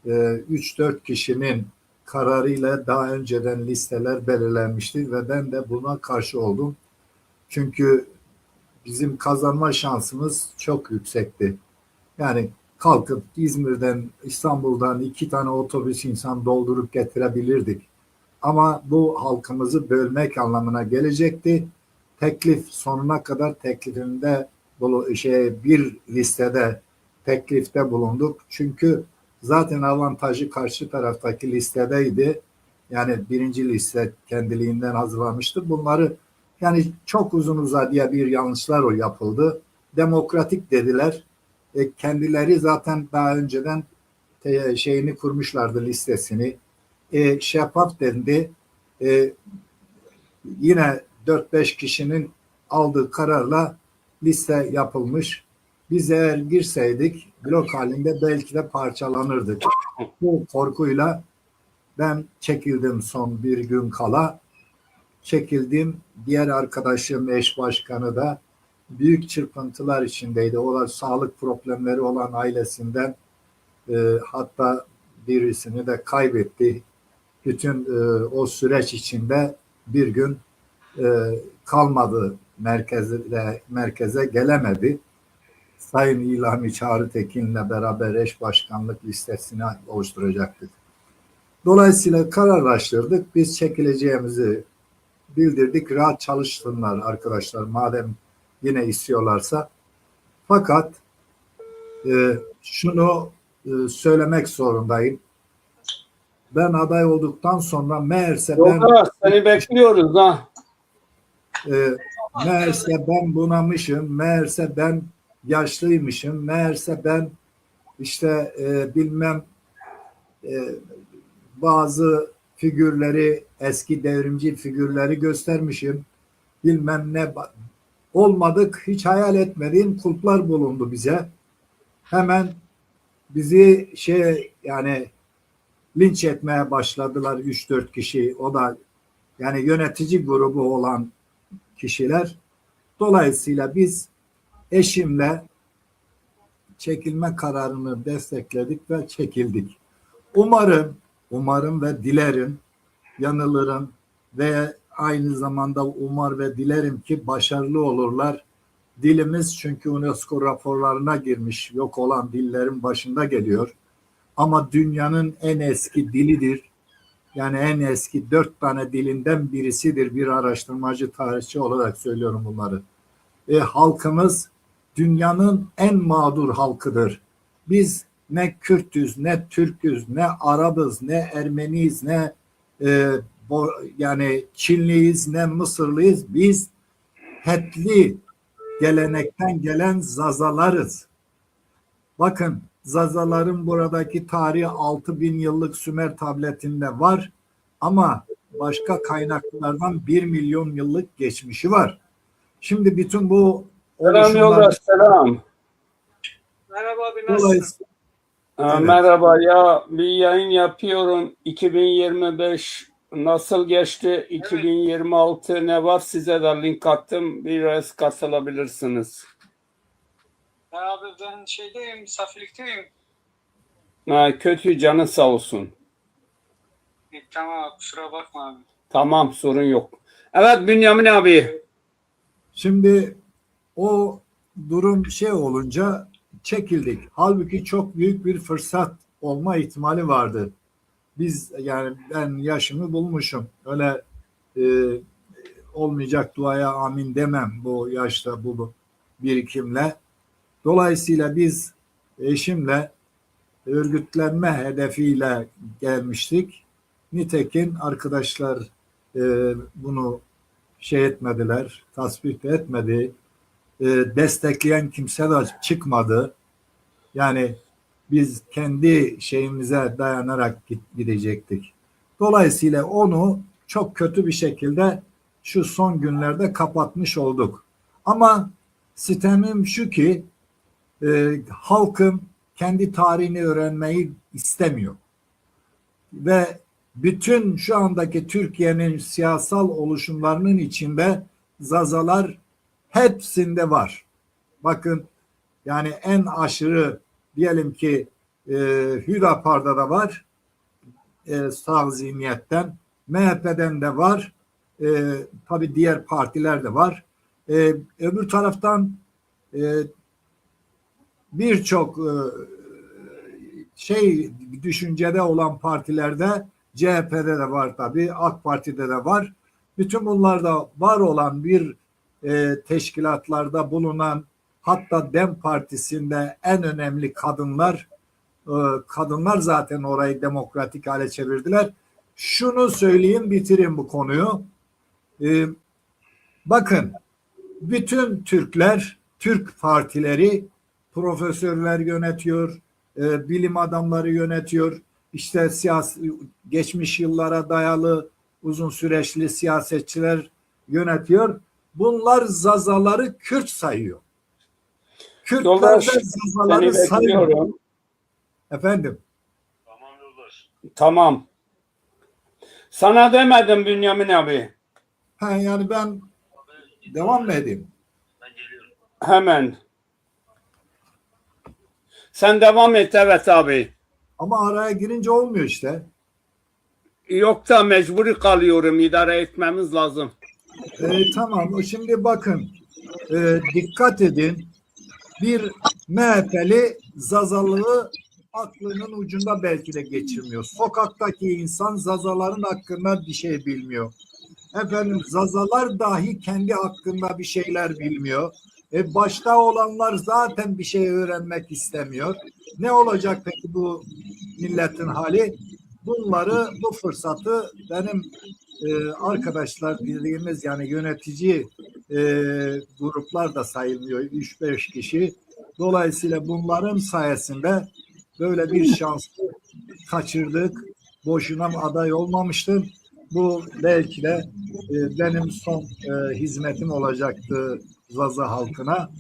3-4 kişinin kararıyla daha önceden listeler belirlenmişti ve ben de buna karşı oldum. Çünkü bizim kazanma şansımız çok yüksekti. Yani kalkıp İzmir'den, İstanbul'dan 2 tane otobüs insan doldurup getirebilirdik. Ama bu halkımızı bölmek anlamına gelecekti. Teklif sonuna kadar teklifinde bir listede teklifte bulunduk. Çünkü zaten avantajı karşı taraftaki listedeydi. Yani birinci liste kendiliğinden hazırlamıştı. Bunları yani çok uzun uzadıya bir yanlışlar yapıldı. Demokratik dediler. Kendileri zaten daha önceden şeyini kurmuşlardı, listesini. Şeffaf dendi. Yine 4-5 kişinin aldığı kararla liste yapılmış. Biz eğer girseydik blok halinde belki de parçalanırdık. Bu korkuyla ben çekildim son bir gün kala. Çekildim. Diğer arkadaşım, eş başkanı da büyük çırpıntılar içindeydi. O da sağlık problemleri olan ailesinden hatta birisini de kaybetti. Bütün o süreç içinde bir gün kalmadı, merkeze gelemedi. Sayın İlhami Çağrı Tekin'le beraber eş başkanlık listesini oluşturacaktık. Dolayısıyla kararlaştırdık. Biz çekileceğimizi bildirdik. Rahat çalışsınlar arkadaşlar madem yine istiyorlarsa. Fakat şunu söylemek zorundayım. Ben aday olduktan sonra meğerse Yoldaş, seni bekliyoruz ha. Meğerse ben bunamışım, meğerse ben yaşlıymışım, meğerse ben işte bilmem bazı figürleri, eski devrimci figürleri göstermişim. Bilmem ne olmadık, hiç hayal etmediğim kulplar bulundu bize. Hemen bizi yani linç etmeye başladılar 3-4 kişi. O da yani yönetici grubu olan kişiler. Dolayısıyla biz eşimle çekilme kararını destekledik ve çekildik. Umarım ve dilerim, yanılırım ve aynı zamanda umar ve dilerim ki başarılı olurlar. Dilimiz çünkü UNESCO raporlarına girmiş, yok olan dillerin başında geliyor. Ama dünyanın en eski dilidir. Yani en eski 4 tane dilinden birisidir. Bir araştırmacı, tarihçi olarak söylüyorum bunları. Halkımız dünyanın en mağdur halkıdır. Biz ne Kürtüz, ne Türküz, ne Arabız, ne Ermeniyiz, ne yani Çinliyiz, ne Mısırlıyız. Biz Hetli gelenekten gelen Zazalarız. Bakın Zazaların buradaki tarihi 6000 yıllık Sümer tabletinde var ama başka kaynaklardan 1 milyon yıllık geçmişi var. Şimdi bütün bu Selam oluşumlar yoldaş, selam. Merhaba abi, nasılsın? dolayısıyla Evet. Merhaba ya, bir yayın yapıyorum. 2025 nasıl geçti? 2026 ne var? Size de link attım. Biraz katılabilirsiniz. Abi ben şeydeyim, misafirlikteyim. Kötü, canı sağ olsun. Tamam abi, kusura bakma abi. Tamam, sorun yok. Evet Bünyamin abi. şimdi o durum şey olunca çekildik. Halbuki çok büyük bir fırsat olma ihtimali vardı. Biz yani ben yaşımı bulmuşum. Öyle e, olmayacak duaya amin demem bu yaşta bu birikimle. Dolayısıyla biz eşimle örgütlenme hedefiyle gelmiştik. Nitekim arkadaşlar bunu şey etmediler, tasvip etmedi. Destekleyen kimse de çıkmadı. Yani biz kendi şeyimize dayanarak gidecektik. Dolayısıyla onu çok kötü bir şekilde şu son günlerde kapatmış olduk. Ama sitemim şu ki halkın kendi tarihini öğrenmeyi istemiyor. Ve bütün şu andaki Türkiye'nin siyasal oluşumlarının içinde Zazalar hepsinde var. Bakın yani en aşırı diyelim ki Hüdapar'da da var, sağ zihniyetten, MHP'den de var, tabii diğer partiler de var. Öbür taraftan birçok şey düşüncede olan partilerde CHP'de de var tabii, AK Parti'de de var. Bütün bunlarda var olan bir teşkilatlarda bulunan, hatta DEM Partisi'nde en önemli kadınlar zaten orayı demokratik hale çevirdiler. Şunu söyleyeyim, bitireyim bu konuyu. Bakın, bütün Türk partileri profesörler yönetiyor, bilim adamları yönetiyor, işte geçmiş yıllara dayalı uzun süreçli siyasetçiler yönetiyor. Bunlar Zazaları Kürt sayıyor. Kürtler de Zazaları Seni sayıyor. bekliyorum. Efendim? Tamam yoldaş. Tamam. Sana demedim Bünyamin abi. Yani ben devam mı edeyim? Ben geliyorum. Hemen. Sen devam et, evet abi. Ama araya girince olmuyor işte. Yok da mecburi kalıyorum. İdare etmemiz lazım. Tamam. Şimdi bakın, dikkat edin. Bir MHP'li Zazalığı aklının ucunda belki de geçirmiyor. Sokaktaki insan Zazaların hakkında bir şey bilmiyor. Efendim, Zazalar dahi kendi hakkında bir şeyler bilmiyor. Başta olanlar zaten bir şey öğrenmek istemiyor. Ne olacak peki bu milletin hali? Bu fırsatı benim arkadaşlar dediğimiz, yani yönetici gruplar da sayılmıyor, 3-5 kişi. Dolayısıyla bunların sayesinde böyle bir şansı kaçırdık. Boşuna aday olmamıştım. Bu belki de benim son hizmetim olacaktı Zaza halkına.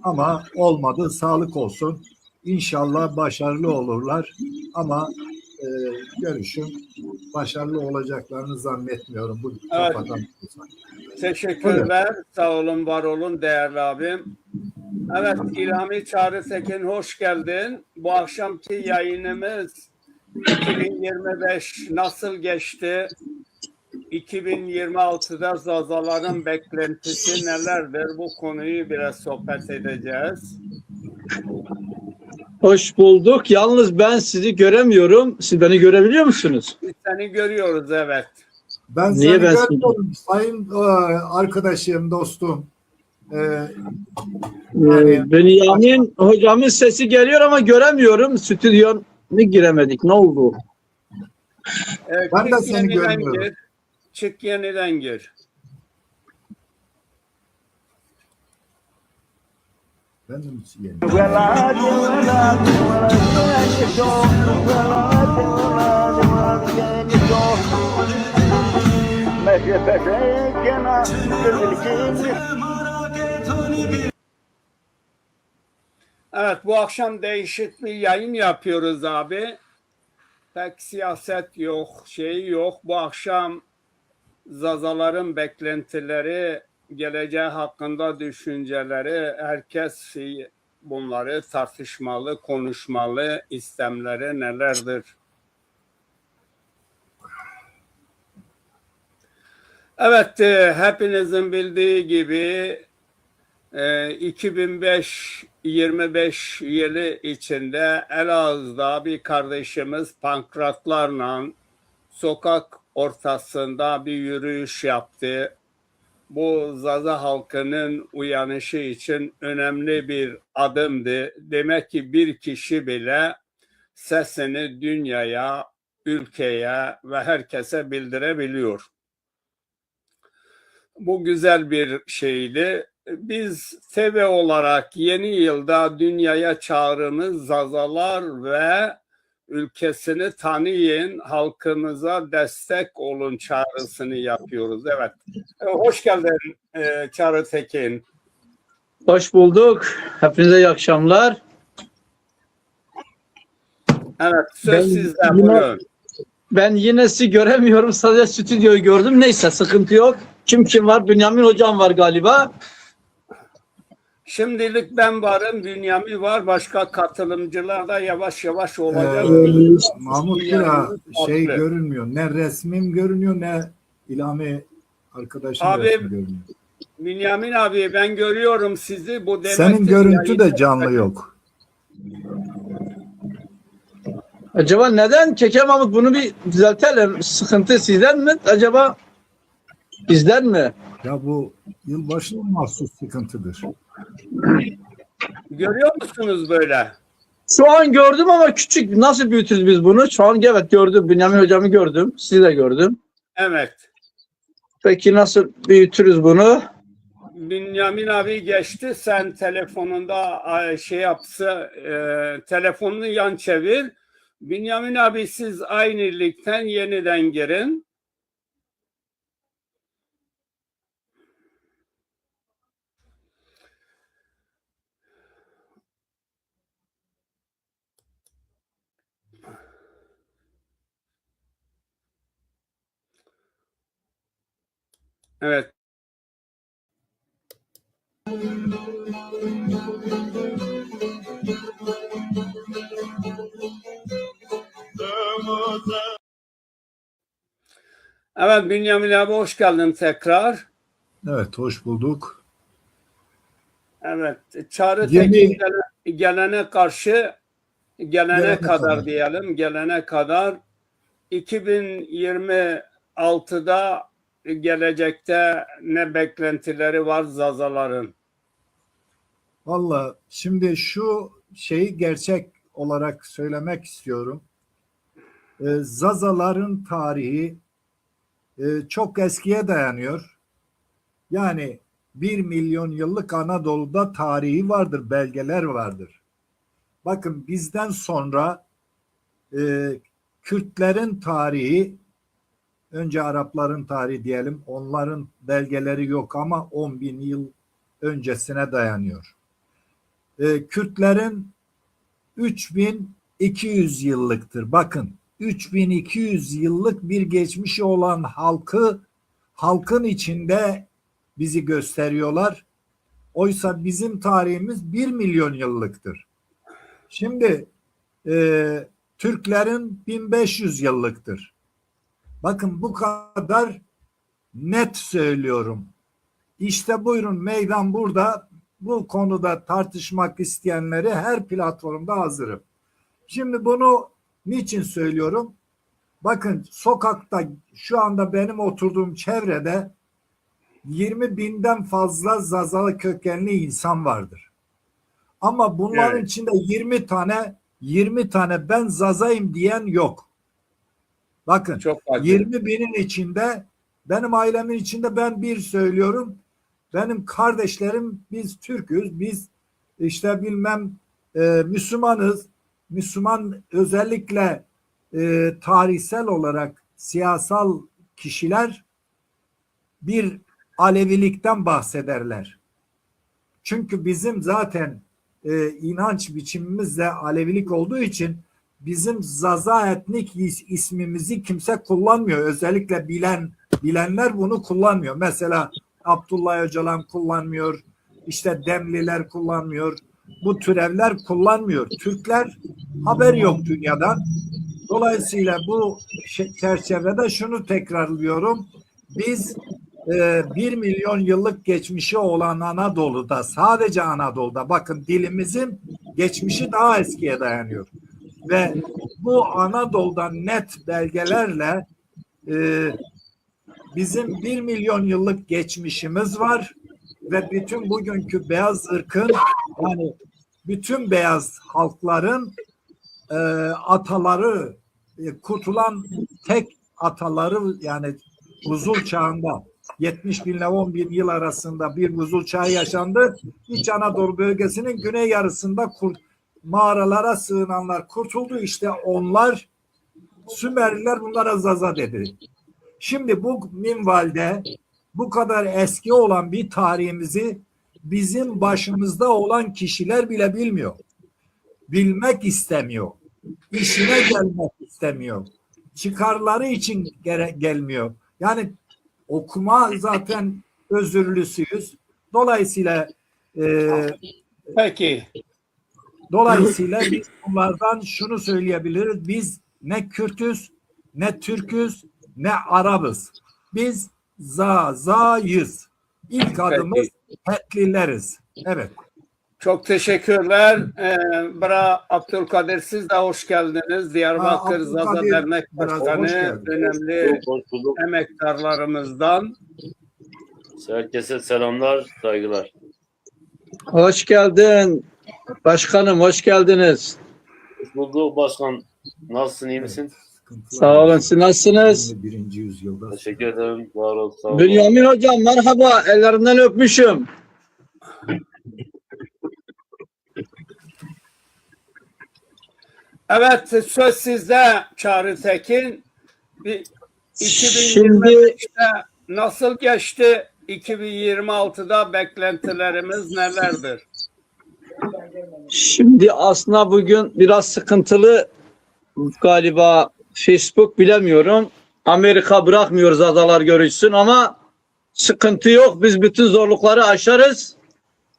Ama olmadı. Sağlık olsun. İnşallah başarılı olurlar. Ama görüşüm başarılı olacaklarını zannetmiyorum. Bu Evet. kafadan. Teşekkürler. Sağ olun, var olun değerli abim. Evet, İlhami Çağrı Tekin, hoş geldin. Bu akşamki yayınımız 2025 nasıl geçti? 2026'da Zazaların beklentisi nelerdir? Bu konuyu biraz sohbet edeceğiz. Hoş bulduk. Yalnız ben sizi göremiyorum. Siz beni görebiliyor musunuz? Biz seni görüyoruz, evet. Ben Niye seni ben görmüyorum sayın arkadaşım, dostum. Bünyamin hocamın sesi geliyor ama göremiyorum. Stüdyona giremedik. Ne oldu? Ben de Çık seni yeniden görmüyorum. gir. Çık yeniden gir. Ben de yeni. Evet, bu akşam değişik bir yayın yapıyoruz abi. Pek siyaset yok, şey yok. Bu akşam Zazaların beklentileri, geleceği hakkında düşünceleri, herkes bunları tartışmalı, konuşmalı, istemleri nelerdir? Evet, hepinizin bildiği gibi 2025 yılı içinde Elazığ'da bir kardeşimiz pankratlarla sokak ortasında bir yürüyüş yaptı. Bu Zaza halkının uyanışı için önemli bir adımdı. Demek ki bir kişi bile sesini dünyaya, ülkeye ve herkese bildirebiliyor. Bu güzel bir şeydi. Biz TV olarak yeni yılda dünyaya çağrımız Zazalar ve ülkesini tanıyın, halkınıza destek olun çağrısını yapıyoruz. Evet. Hoş geldin Çağrı Tekin. Hoş bulduk. Hepinize iyi akşamlar. Evet, söz Ben sizde. yine- Buyurun. Ben yine sizi göremiyorum. Sadece stüdyoyu gördüm. Neyse sıkıntı yok. Kim var? Bünyamin hocam var galiba. Şimdilik ben varım, Bünyamin var. Başka katılımcılar da yavaş yavaş olacak. Mahmut Dünyanın Bira şey farklı. görünmüyor. Ne resmim görünüyor ne İlhami arkadaşım Abi, resmi görünüyor. Bünyamin abi ben görüyorum sizi. Bu demektir Senin görüntü de yayın- canlı yok. Acaba neden? Keke Mahmut bunu bir düzeltelim. Sıkıntı sizden mi? Acaba bizden mi? Ya bu yılbaşına mahsus sıkıntıdır. Görüyor musunuz böyle? Şu an gördüm ama küçük. Nasıl büyütürüz biz bunu? Şu an evet gördüm. Bünyamin hocamı gördüm. Sizi de gördüm. Evet. Peki nasıl büyütürüz bunu? Bünyamin abi geçti. Sen telefonunda şey yapsa telefonunu yan çevir. Bünyamin abi siz aynı ligden yeniden girin. Evet. Evet Bünyamin abi hoş geldin tekrar. Evet, hoş bulduk. Evet. Çağrı Yeni- Tekin gelene karşı gelene kadar kadar. diyelim. Gelene kadar 2026'da gelecekte ne beklentileri var Zazaların? Valla şimdi şu şeyi gerçek olarak söylemek istiyorum. Zazaların tarihi çok eskiye dayanıyor. Yani 1 milyon yıllık Anadolu'da tarihi vardır, belgeler vardır. Bakın bizden sonra Kürtlerin tarihi, önce Arapların tarihi diyelim, onların belgeleri yok ama 10 bin yıl öncesine dayanıyor. Kürtlerin 3200 yıllıktır. Bakın 3200 yıllık bir geçmişi olan halkın içinde bizi gösteriyorlar. Oysa bizim tarihimiz 1 milyon yıllıktır. Şimdi Türklerin 1500 yıllıktır. Bakın bu kadar net söylüyorum. İşte buyurun meydan burada. Bu konuda tartışmak isteyenleri her platformda hazırım. Şimdi bunu niçin söylüyorum? Bakın sokakta şu anda benim oturduğum çevrede 20 binden fazla Zazalı kökenli insan vardır. Ama bunların Evet. içinde 20 tane ben Zazayım diyen yok. Bakın Çok acı. 20 binin içinde benim ailemin içinde ben bir söylüyorum. Benim kardeşlerim biz Türk'üz. Biz işte bilmem Müslümanız. Müslüman özellikle tarihsel olarak siyasal kişiler bir Alevilikten bahsederler. Çünkü bizim zaten inanç biçimimiz de Alevilik olduğu için bizim Zaza etnik ismimizi kimse kullanmıyor. Özellikle bilenler bunu kullanmıyor. Mesela Abdullah Öcalan kullanmıyor. İşte Demliler kullanmıyor. Bu türevler kullanmıyor. Türkler haber yok dünyadan. Dolayısıyla bu çerçevede şunu tekrarlıyorum. Biz 1 milyon yıllık geçmişi olan Anadolu'da, sadece Anadolu'da, bakın dilimizin geçmişi daha eskiye dayanıyor. Ve bu Anadolu'dan net belgelerle bizim 1 milyon yıllık geçmişimiz var ve bütün bugünkü beyaz ırkın, yani bütün beyaz halkların ataları, kurtulan tek ataları, yani buzul çağında 70 bin ile 10 bin yıl arasında bir buzul çağı yaşandı. İç Anadolu bölgesinin güney yarısında mağaralara sığınanlar kurtuldu. İşte onlar, Sümerliler bunlara Zaza dedi. Şimdi bu minvalde bu kadar eski olan bir tarihimizi bizim başımızda olan kişiler bile bilmiyor. Bilmek istemiyor. İşine gelmek istemiyor. Çıkarları için gelmiyor. Yani okuma zaten özürlüsüyüz. Dolayısıyla Peki. biz bunlardan şunu söyleyebiliriz. Biz ne Kürtüz, ne Türküz, ne Arabız. Biz Zaza'yız. İlk adımız Hetlileriz. Evet. Çok teşekkürler. Bra Abdülkadir, siz de hoş geldiniz. Diyarbakır Zaza Abdülkadir, Dernek hoş Başkanı, geldin. önemli Hoş bulduk. emektarlarımızdan. Herkese selamlar, saygılar. Hoş geldin. Başkanım hoş geldiniz. Hoş bulduk başkan. Nasılsın, iyi misin? Sağ olun. Siz nasılsınız? 21. yüzyılda. Teşekkür ederim. Var ol, sağ ol. Bünyamin hocam merhaba. Ellerinden öpmüşüm. Evet, söz sizde Çağrı Tekin. Şimdi 2025'te nasıl geçti? 2026'da beklentilerimiz nelerdir? Şimdi aslında bugün biraz sıkıntılı galiba, Facebook bilemiyorum. Amerika bırakmıyor Zazalar görüşsün ama sıkıntı yok. Biz bütün zorlukları aşarız.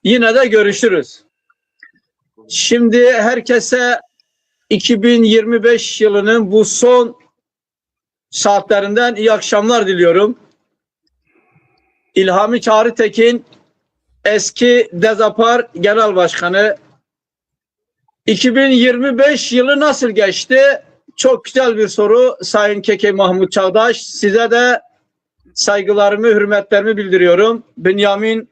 Yine de görüşürüz. Şimdi herkese 2025 yılının bu son saatlerinden iyi akşamlar diliyorum. İlhami Çağrı Tekin, eski Dezapar Genel Başkanı. 2025 yılı nasıl geçti? Çok güzel bir soru Sayın Keke Mahmut Çağdaş. Size de saygılarımı, hürmetlerimi bildiriyorum. Bünyamin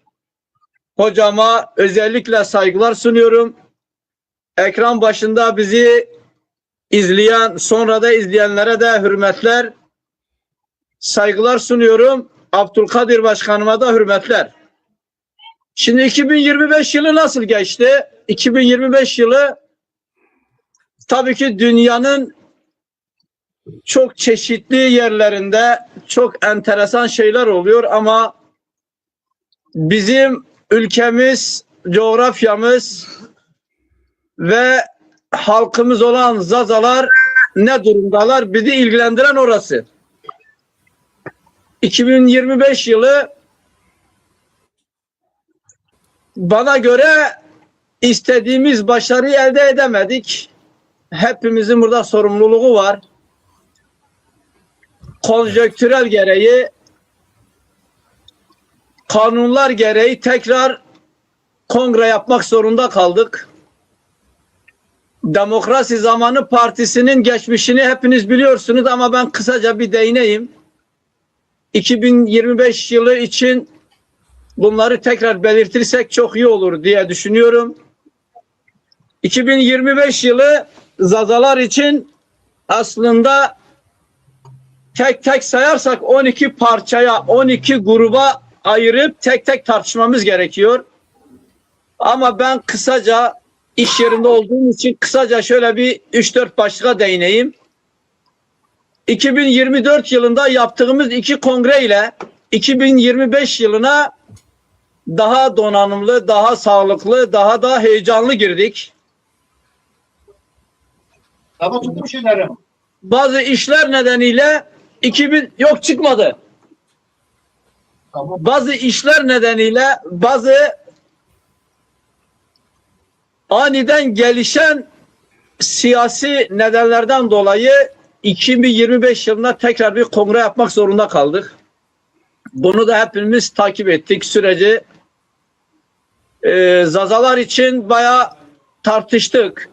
hocama özellikle saygılar sunuyorum. Ekran başında bizi izleyen, sonra da izleyenlere de hürmetler, saygılar sunuyorum. Abdülkadir Başkanıma da hürmetler. Şimdi 2025 yılı nasıl geçti? 2025 yılı tabii ki dünyanın çok çeşitli yerlerinde çok enteresan şeyler oluyor ama bizim ülkemiz, coğrafyamız ve halkımız olan Zazalar ne durumdalar? Bizi ilgilendiren orası. 2025 yılı bana göre istediğimiz başarıyı elde edemedik. Hepimizin burada sorumluluğu var. Konjonktürel gereği, kanunlar gereği tekrar kongre yapmak zorunda kaldık. Demokrasi Zamanı Partisi'nin geçmişini hepiniz biliyorsunuz ama ben kısaca bir değineyim. 2025 yılı için bunları tekrar belirtirsek çok iyi olur diye düşünüyorum. 2025 yılı Zazalar için aslında tek tek sayarsak 12 parçaya, 12 gruba ayırıp tek tek tartışmamız gerekiyor. Ama ben kısaca iş yerinde olduğum için kısaca şöyle bir 3-4 başlığa değineyim. 2024 yılında yaptığımız 2 kongre ile 2025 yılına daha donanımlı, daha sağlıklı, daha da heyecanlı girdik. Tamam tuttum şeylerim. Bazı işler nedeniyle yok çıkmadı. Tamam. Bazı işler nedeniyle bazı aniden gelişen siyasi nedenlerden dolayı 2025 yılında tekrar bir kongre yapmak zorunda kaldık. Bunu da hepimiz takip ettik süreci. Zazalar için bayağı tartıştık.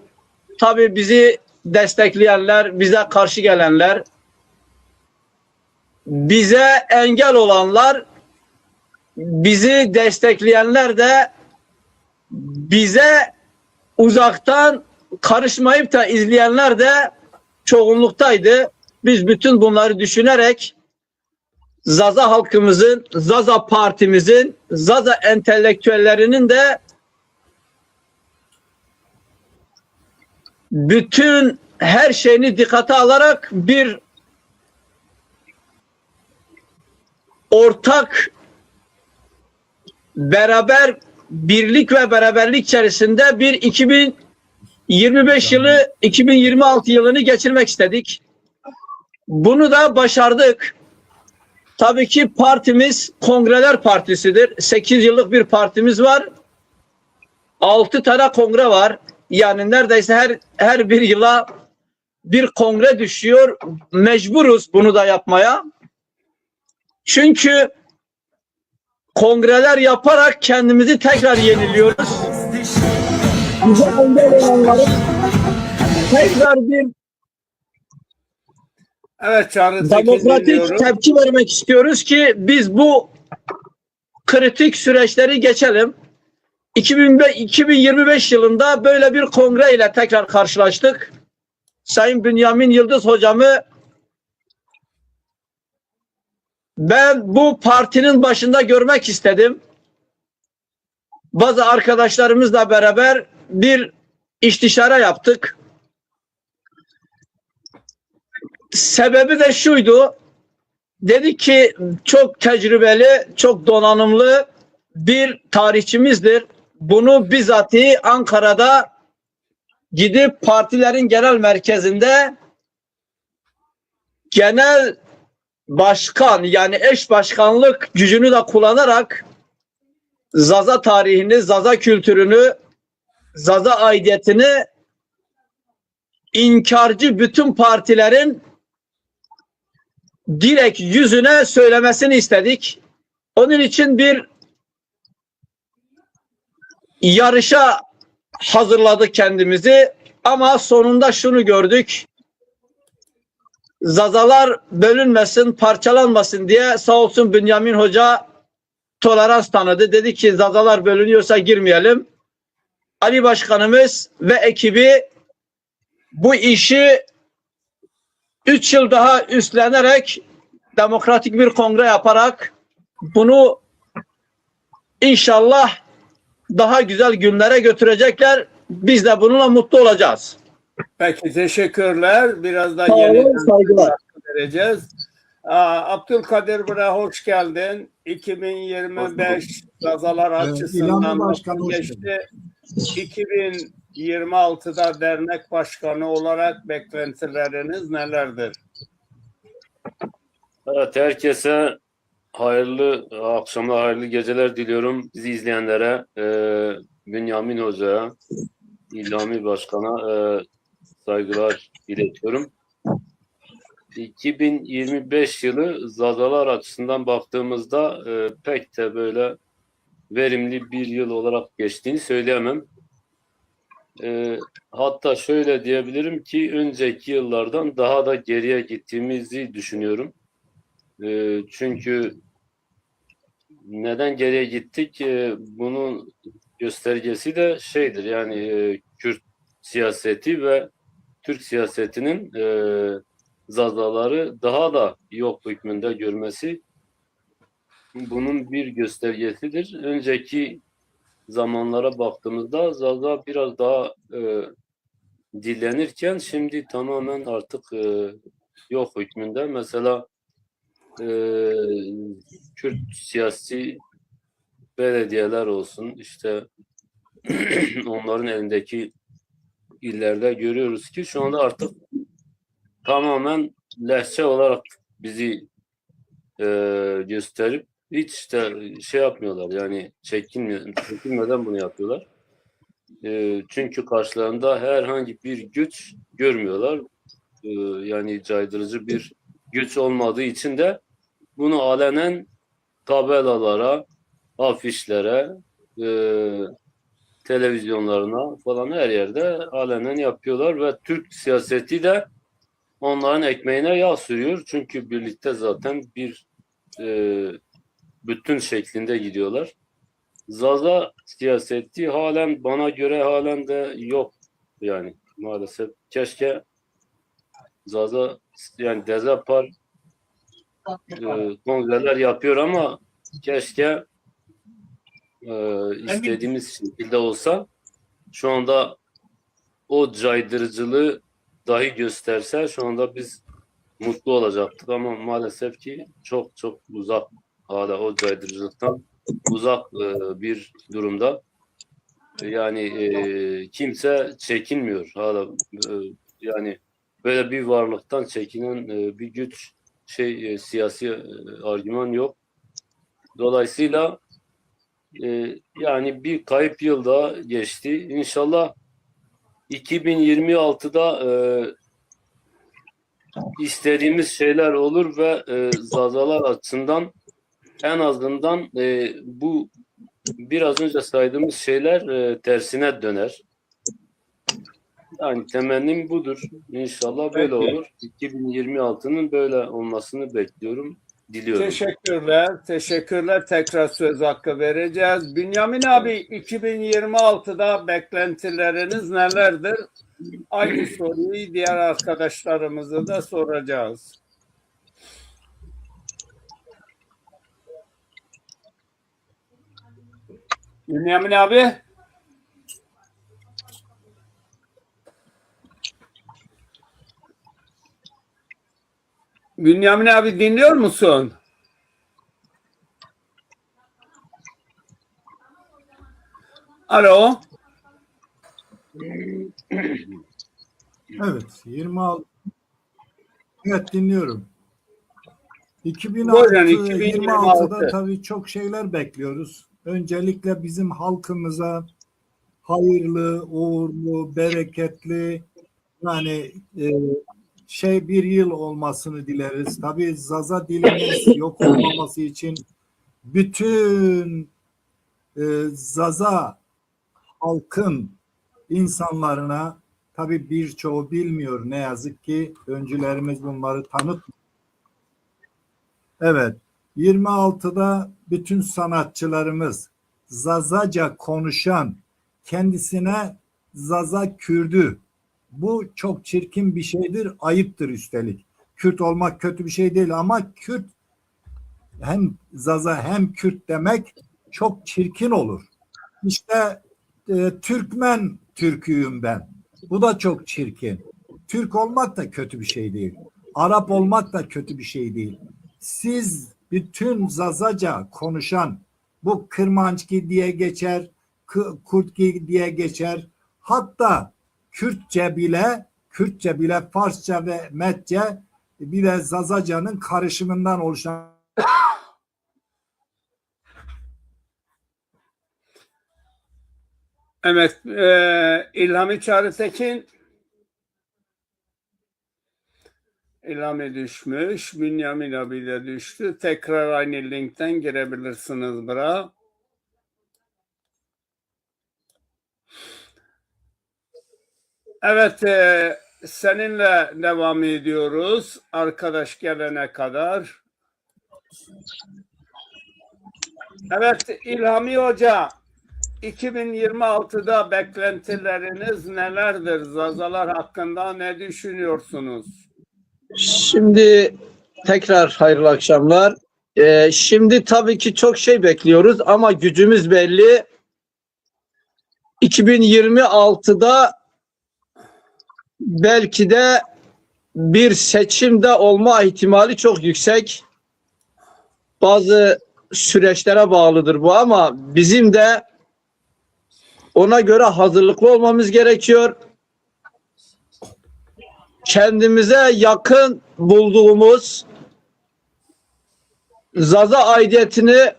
Tabii bizi destekleyenler, bize karşı gelenler, bize engel olanlar, bizi destekleyenler de bize uzaktan karışmayıp da izleyenler de çoğunluktaydı. Biz bütün bunları düşünerek Zaza halkımızın, Zaza partimizin, Zaza entelektüellerinin de bütün her şeyini dikkate alarak bir ortak beraber birlik ve beraberlik içerisinde bir 2025 yılı 2026 yılını geçirmek istedik. Bunu da başardık. Tabii ki partimiz Kongreler Partisi'dir. 8 yıllık bir partimiz var. 6 tane kongre var. Yani neredeyse her bir yıla bir kongre düşüyor. Mecburuz bunu da yapmaya. Çünkü kongreler yaparak kendimizi tekrar yeniliyoruz. Bize engel olanların tekrar bir Evet Çağrı Tekin demokratik dinliyorum. tepki vermek istiyoruz ki biz bu kritik süreçleri geçelim. 2025 yılında böyle bir kongre ile tekrar karşılaştık. Sayın Bünyamin Yıldız hocamı ben bu partinin başında görmek istedim. Bazı arkadaşlarımızla beraber bir istişare yaptık. Sebebi de şuydu. Dedi ki çok tecrübeli, çok donanımlı bir tarihçimizdir. Bunu bizatihi Ankara'da gidip partilerin genel merkezinde genel başkan yani eş başkanlık gücünü de kullanarak Zaza tarihini, Zaza kültürünü, Zaza aidiyetini inkarcı bütün partilerin direkt yüzüne söylemesini istedik. Onun için bir yarışa hazırladık kendimizi ama sonunda şunu gördük. Zazalar bölünmesin, parçalanmasın diye sağ olsun Bünyamin Hoca tolerans tanıdı. Dedi ki Zazalar bölünüyorsa girmeyelim. Ali Başkanımız ve ekibi bu işi 3 yıl daha üstlenerek demokratik bir kongre yaparak bunu inşallah daha güzel günlere götürecekler. Biz de bununla mutlu olacağız. Peki teşekkürler. Biraz da Sağ olun, yeniden saygılar. vereceğiz. Abdülkadir buraya hoş geldin. 2025 Zazalar açısından İlhami Başkan, nasıl hoş geçti? 2026'da dernek başkanı olarak beklentileriniz nelerdir? Evet, herkese hayırlı akşamlar, hayırlı geceler diliyorum. Bizi izleyenlere, Bünyamin Hoca'ya, İlhami Başkan'a saygılar iletiyorum. 2025 yılı Zazalar açısından baktığımızda pek de böyle verimli bir yıl olarak geçtiğini söyleyemem. Hatta şöyle diyebilirim ki önceki yıllardan daha da geriye gittiğimizi düşünüyorum. Çünkü neden geriye gittik? Bunun göstergesi de şeydir yani Kürt siyaseti ve Türk siyasetinin Zazaları daha da yok hükmünde görmesi bunun bir göstergesidir. Önceki zamanlara baktığımızda Zaza biraz daha dillenirken şimdi tamamen artık yok hükmünde. Mesela Kürt siyasi belediyeler olsun, işte onların elindeki illerde görüyoruz ki şu anda artık tamamen lehçe olarak bizi gösterip hiç de şey yapmıyorlar, yani çekinmeden bunu yapıyorlar. Çünkü karşılarında herhangi bir güç görmüyorlar. Yani caydırıcı bir güç olmadığı için de bunu alenen tabelalara, afişlere, televizyonlarına falan her yerde alenen yapıyorlar ve Türk siyaseti de onların ekmeğine yağ sürüyor. Çünkü birlikte zaten bir bütün şeklinde gidiyorlar. Zaza siyaseti halen bana göre halen de yok yani maalesef. Keşke Zaza yani Dezapar kongreler yapıyor ama keşke istediğimiz şekilde olsa. Şu anda o caydırıcılığı dahi gösterse şu anda biz mutlu olacaktık ama maalesef ki çok çok uzak, hala o caydırıcılıktan uzak bir durumda. Yani kimse çekinmiyor hala, yani böyle bir varlıktan çekinen bir güç siyasi argüman yok. Dolayısıyla yani bir kayıp yıl daha geçti. İnşallah 2026'da istediğimiz şeyler olur ve Zazalar açısından en azından bu biraz önce saydığımız şeyler tersine döner. Yani temennim budur. İnşallah böyle olur. 2026'nın böyle olmasını bekliyorum, diliyorum. Teşekkürler. Teşekkürler. Tekrar söz hakkı vereceğiz. Bünyamin abi, 2026'da beklentileriniz nelerdir? Aynı soruyu diğer arkadaşlarımıza da soracağız. Bünyamin abi. Bünyamin abi dinliyor musun? Alo. Evet, 26. Evet, dinliyorum. Buyurun, 2026'da tabii çok şeyler bekliyoruz. Öncelikle bizim halkımıza hayırlı, uğurlu, bereketli, yani bir yıl olmasını dileriz. Tabii Zaza dilimiz yok olmaması için bütün Zaza halkın insanlarına, tabii birçoğu bilmiyor ne yazık ki, öncülerimiz bunları tanıtmıyor. Evet, 26'da bütün sanatçılarımız Zazaca konuşan, kendisine Zaza Kürdü, bu çok çirkin bir şeydir, ayıptır üstelik. Kürt olmak kötü bir şey değil ama Kürt, hem Zaza hem Kürt demek çok çirkin olur. İşte Türkmen Türküyüm ben. Bu da çok çirkin. Türk olmak da kötü bir şey değil. Arap olmak da kötü bir şey değil. Siz bütün Zazaca konuşan, bu Kırmançki diye geçer, Kurtki diye geçer. Hatta Kürtçe bile Farsça ve Metçe bir de Zazaca'nın karışımından oluşan. Evet, İlhami Çağrıtekin. İlhami düşmüş. Bünyamin abi de düştü. Tekrar aynı linkten girebilirsiniz bura. Evet, seninle devam ediyoruz. Arkadaş gelene kadar. Evet, İlhami Hoca, 2026'da beklentileriniz nelerdir? Zazalar hakkında ne düşünüyorsunuz? Şimdi tekrar hayırlı akşamlar. Şimdi tabii ki çok şey bekliyoruz ama gücümüz belli. 2026'da belki de bir seçimde olma ihtimali çok yüksek. Bazı süreçlere bağlıdır bu ama bizim de ona göre hazırlıklı olmamız gerekiyor. Kendimize yakın bulduğumuz Zaza aidiyetini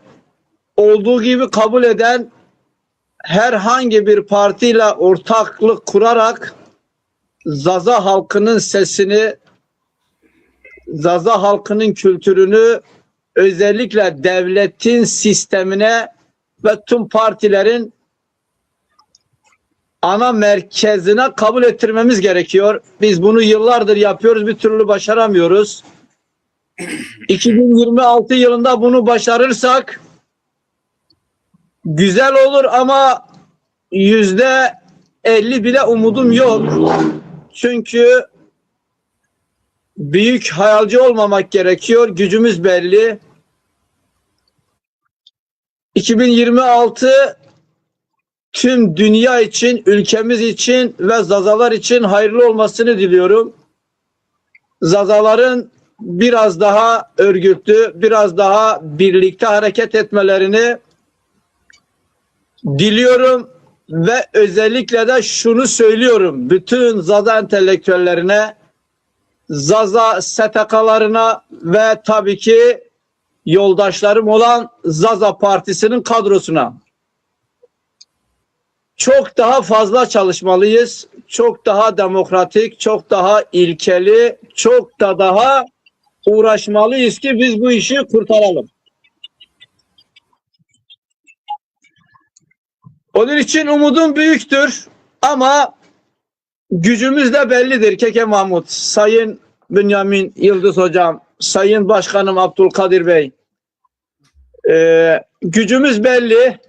olduğu gibi kabul eden herhangi bir partiyle ortaklık kurarak Zaza halkının sesini, Zaza halkının kültürünü özellikle devletin sistemine ve tüm partilerin ana merkezine kabul ettirmemiz gerekiyor. Biz bunu yıllardır yapıyoruz, bir türlü başaramıyoruz. 2026 yılında bunu başarırsak güzel olur ama %50 bile umudum yok. Çünkü büyük hayalci olmamak gerekiyor. Gücümüz belli. 2026 tüm dünya için, ülkemiz için ve Zazalar için hayırlı olmasını diliyorum. Zazaların biraz daha örgütlü, biraz daha birlikte hareket etmelerini diliyorum ve özellikle de şunu söylüyorum bütün Zaza entelektüellerine, Zaza STK'larına ve tabii ki yoldaşlarım olan Zaza Partisi'nin kadrosuna. Çok daha fazla çalışmalıyız. Çok daha demokratik, çok daha ilkeli, çok da daha uğraşmalıyız ki biz bu işi kurtaralım. Onun için umudum büyüktür ama gücümüz de bellidir Keke Mahmut, Sayın Bünyamin Yıldız Hocam, Sayın Başkanım Abdülkadir Bey. Gücümüz belli.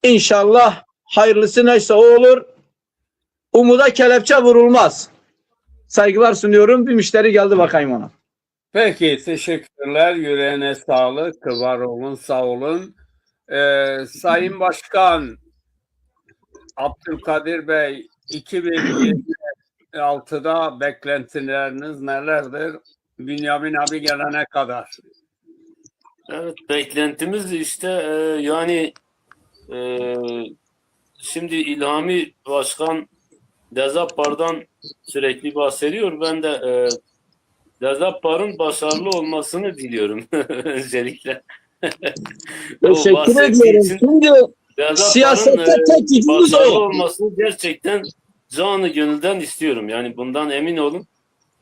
İnşallah hayırlısı neyse o olur. Umuda kelepçe vurulmaz. Saygılar sunuyorum. Bir müşteri geldi, bakayım ona. Peki, teşekkürler. Yüreğine sağlık. Var olun, sağ olun. Sayın Başkan Abdülkadir Bey, 2026'da beklentileriniz nelerdir? Bünyamin abi gelene kadar. Evet, beklentimiz işte yani şimdi İlhami Başkan Dezappar'dan sürekli bahsediyor. Ben de Dezappar'ın başarılı olmasını diliyorum öncelikle. Teşekkür ediyorum. Şimdi siyasette tek gücümüz başarılı o. olmasını gerçekten canı gönülden istiyorum. Yani bundan emin olun.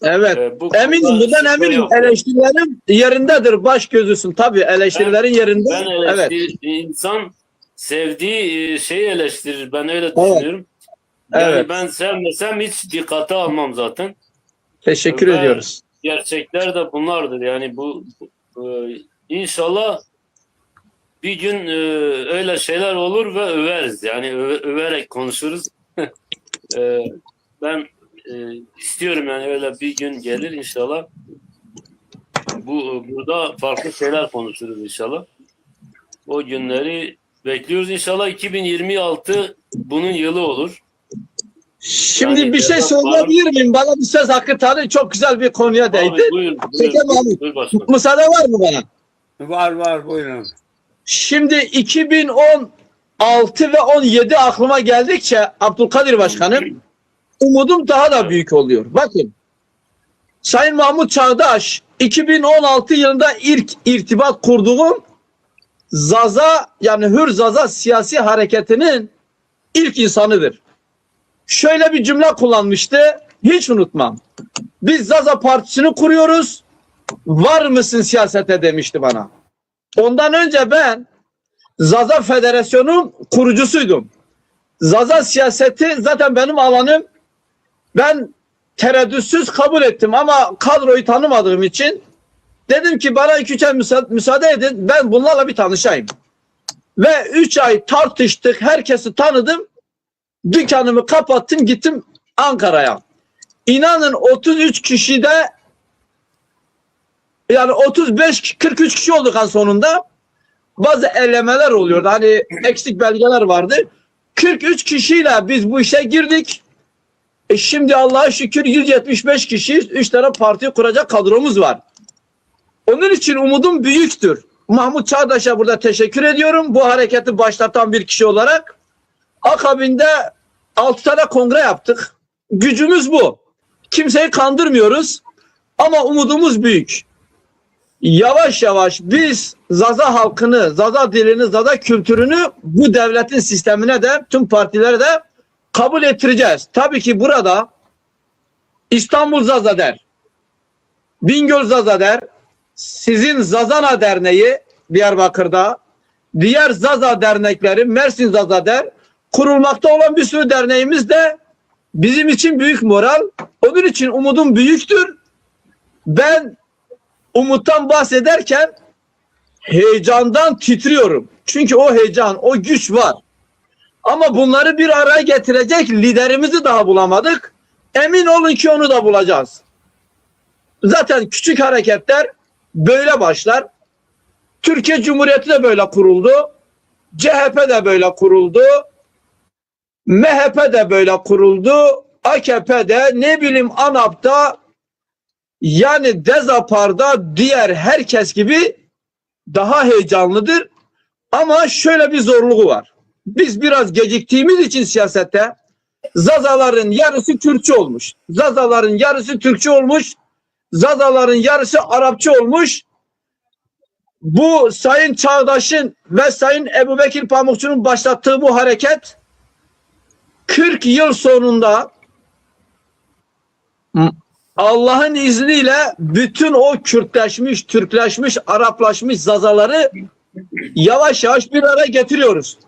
Evet. Bu Eminim, konuda bundan şüphe eminim. yok. Eleştirilerim yerindedir. Baş gözüsün. Tabii eleştirilerin yerinde. Ben Evet. insan sevdiği şeyi eleştirir. Ben öyle düşünüyorum. Yani Evet. ben sevmesem hiç dikkate almam zaten. Teşekkür Ve ediyoruz. gerçekler de bunlardır. Yani bu inşallah bir gün öyle şeyler olur ve överiz. Yani överek konuşuruz. Ben istiyorum yani öyle bir gün gelir inşallah. Burada farklı şeyler konuşuruz inşallah. O günleri bekliyoruz. İnşallah 2026 bunun yılı olur. Şimdi Yani bir şey Dezap söyleyebilir miyim? Bana bir söz hakkı tanı. Çok güzel bir konuya değdi. Abi, buyur Peki Mahmut, başkanım. müsaade var mı bana? Var, buyurun. Şimdi 2016 ve 17 aklıma geldikçe Abdülkadir Başkanım, umudum daha da büyük oluyor. Bakın, Sayın Mahmut Çağdaş 2016 yılında ilk irtibat kurduğum Zaza, yani Hür Zaza siyasi hareketinin ilk insanıdır. Şöyle bir cümle kullanmıştı, hiç unutmam. Biz Zaza Partisi'ni kuruyoruz, var mısın siyasete demişti bana. Ondan önce ben Zaza Federasyonu'nun kurucusuydum. Zaza siyaseti zaten benim alanım. Ben tereddütsüz kabul ettim ama kadroyu tanımadığım için dedim ki bana 2-3 ay müsaade edin, ben bunlarla bir tanışayım. Ve 3 ay tartıştık, herkesi tanıdım. Dükkanımı kapattım, gittim Ankara'ya. İnanın 33 kişide, yani 35-43 kişi olduk en sonunda. Bazı elemeler oluyordu. Hani eksik belgeler vardı. 43 kişiyle biz bu işe girdik. Şimdi Allah'a şükür 175 kişiyiz. 3 tane parti kuracak kadromuz var. Onun için umudum büyüktür. Mahmut Çağdaş'a burada teşekkür ediyorum. Bu hareketi başlatan bir kişi olarak. Akabinde 6 tane kongre yaptık. Gücümüz bu. Kimseyi kandırmıyoruz. Ama umudumuz büyük. Yavaş yavaş biz Zaza halkını, Zaza dilini, Zaza kültürünü bu devletin sistemine de tüm partilere de kabul ettireceğiz. Tabii ki burada İstanbul Zaza der, Bingöl Zaza der, sizin Zazana Derneği Diyarbakır'da, diğer Zaza dernekleri Mersin Zaza der, kurulmakta olan bir sürü derneğimiz de bizim için büyük moral. Onun için umudum büyüktür. Ben umuttan bahsederken heyecandan titriyorum. Çünkü o heyecan, o güç var. Ama bunları bir araya getirecek liderimizi daha bulamadık. Emin olun ki onu da bulacağız. Zaten küçük hareketler böyle başlar. Türkiye Cumhuriyeti de böyle kuruldu. CHP de böyle kuruldu. MHP de böyle kuruldu. AKP de ne bileyim ANAP'ta yani Dezapar'da diğer herkes gibi daha heyecanlıdır. Ama şöyle bir zorluğu var. Biz biraz geciktiğimiz için siyasette Zazaların yarısı Kürtçe olmuş. Zazaların yarısı Türkçe olmuş. Zazaların yarısı Arapça olmuş. Bu Sayın Çağdaş'ın ve Sayın Ebubekir Pamukçu'nun başlattığı bu hareket 40 yıl sonunda Allah'ın izniyle bütün o Kürtleşmiş, Türkleşmiş, Araplaşmış Zazaları yavaş yavaş bir araya getiriyoruz.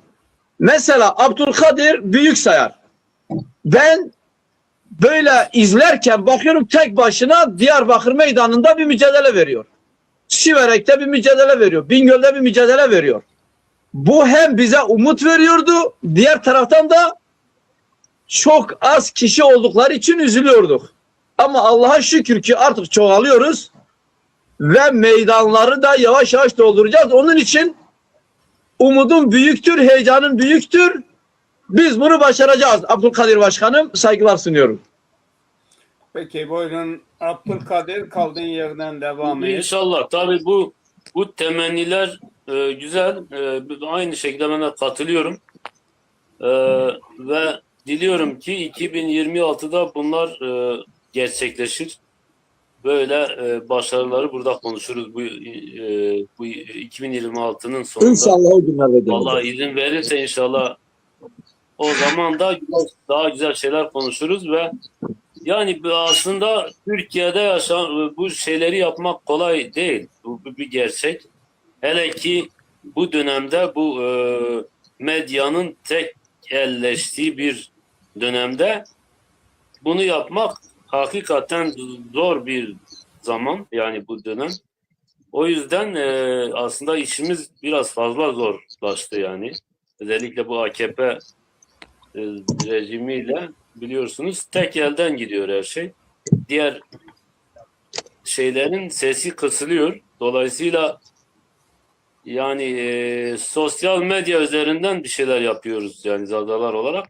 Mesela Abdülkadir Büyüksayar. Ben böyle izlerken bakıyorum tek başına Diyarbakır meydanında bir mücadele veriyor. Siverek'te bir mücadele veriyor. Bingöl'de bir mücadele veriyor. Bu hem bize umut veriyordu, diğer taraftan da çok az kişi oldukları için üzülüyorduk. Ama Allah'a şükür ki artık çoğalıyoruz ve meydanları da yavaş yavaş dolduracağız. Onun için umudum büyüktür, heyecanım büyüktür. Biz bunu başaracağız. Abdülkadir Başkanım, saygılar sunuyorum. Peki buyurun Abdülkadir, kaldığın yerden devam et. İnşallah. Tabii bu temenniler güzel. Aynı şekilde ben de katılıyorum. Ve diliyorum ki 2026'da bunlar gerçekleşir. Böyle başarıları burada konuşuruz. Bu 2026'nın sonunda. İnşallah o günlerde. Allah izin verirse inşallah o zaman da daha güzel şeyler konuşuruz ve yani aslında Türkiye'de yaşanan bu şeyleri yapmak kolay değil. Bu bir gerçek. Hele ki bu dönemde bu medyanın tek elleştiği bir dönemde bunu yapmak hakikaten zor bir zaman, yani bu dönem. O yüzden aslında işimiz biraz fazla zorlaştı yani. Özellikle bu AKP rejimiyle biliyorsunuz tek elden gidiyor her şey. Diğer şeylerin sesi kısılıyor. Dolayısıyla yani sosyal medya üzerinden bir şeyler yapıyoruz yani Zazalar olarak.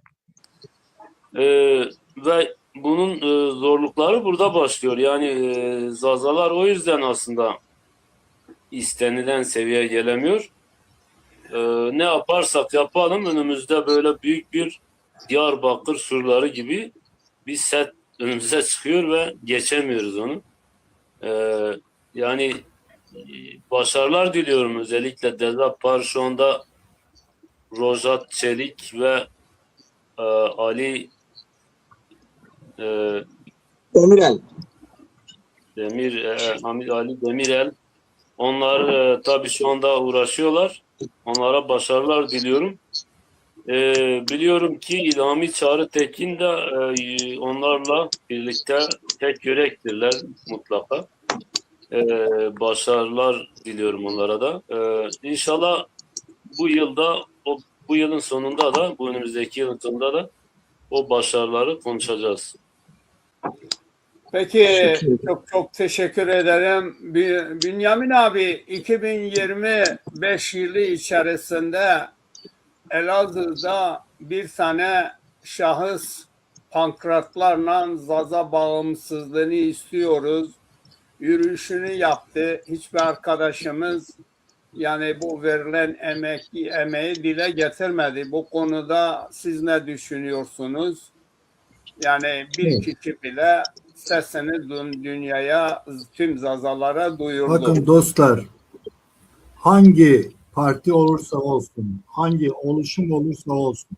Ve bunun zorlukları burada başlıyor. Yani Zazalar o yüzden aslında istenilen seviyeye gelemiyor. Ne yaparsak yapalım önümüzde böyle büyük bir Diyarbakır surları gibi bir set önümüze çıkıyor ve geçemiyoruz onu. Yani başarılar diliyorum özellikle Dezapar şu anda Rojat Çelik ve Ali Demirel. Hamid Ali Demirel. Onlar tabii şu anda uğraşıyorlar. Onlara başarılar diliyorum. Biliyorum ki İlhami Çağrı Tekin de onlarla birlikte tek yürektirler mutlaka. Başarılar diliyorum onlara da. İnşallah bu yılın sonunda da, bu önümüzdeki yılın sonunda da o başarıları konuşacağız. Peki çok teşekkür ederim. Bünyamin abi 2025 yılı içerisinde Elazığ'da bir tane şahıs pankratlarla Zaza bağımsızlığını istiyoruz yürüyüşünü yaptı. Hiçbir arkadaşımız yani bu verilen emeği dile getirmedi. Bu konuda siz ne düşünüyorsunuz? Yani bir Evet. kişi bile sesini dünyaya, tüm Zazalara duyurdu. Bakın dostlar, hangi parti olursa olsun, hangi oluşum olursa olsun,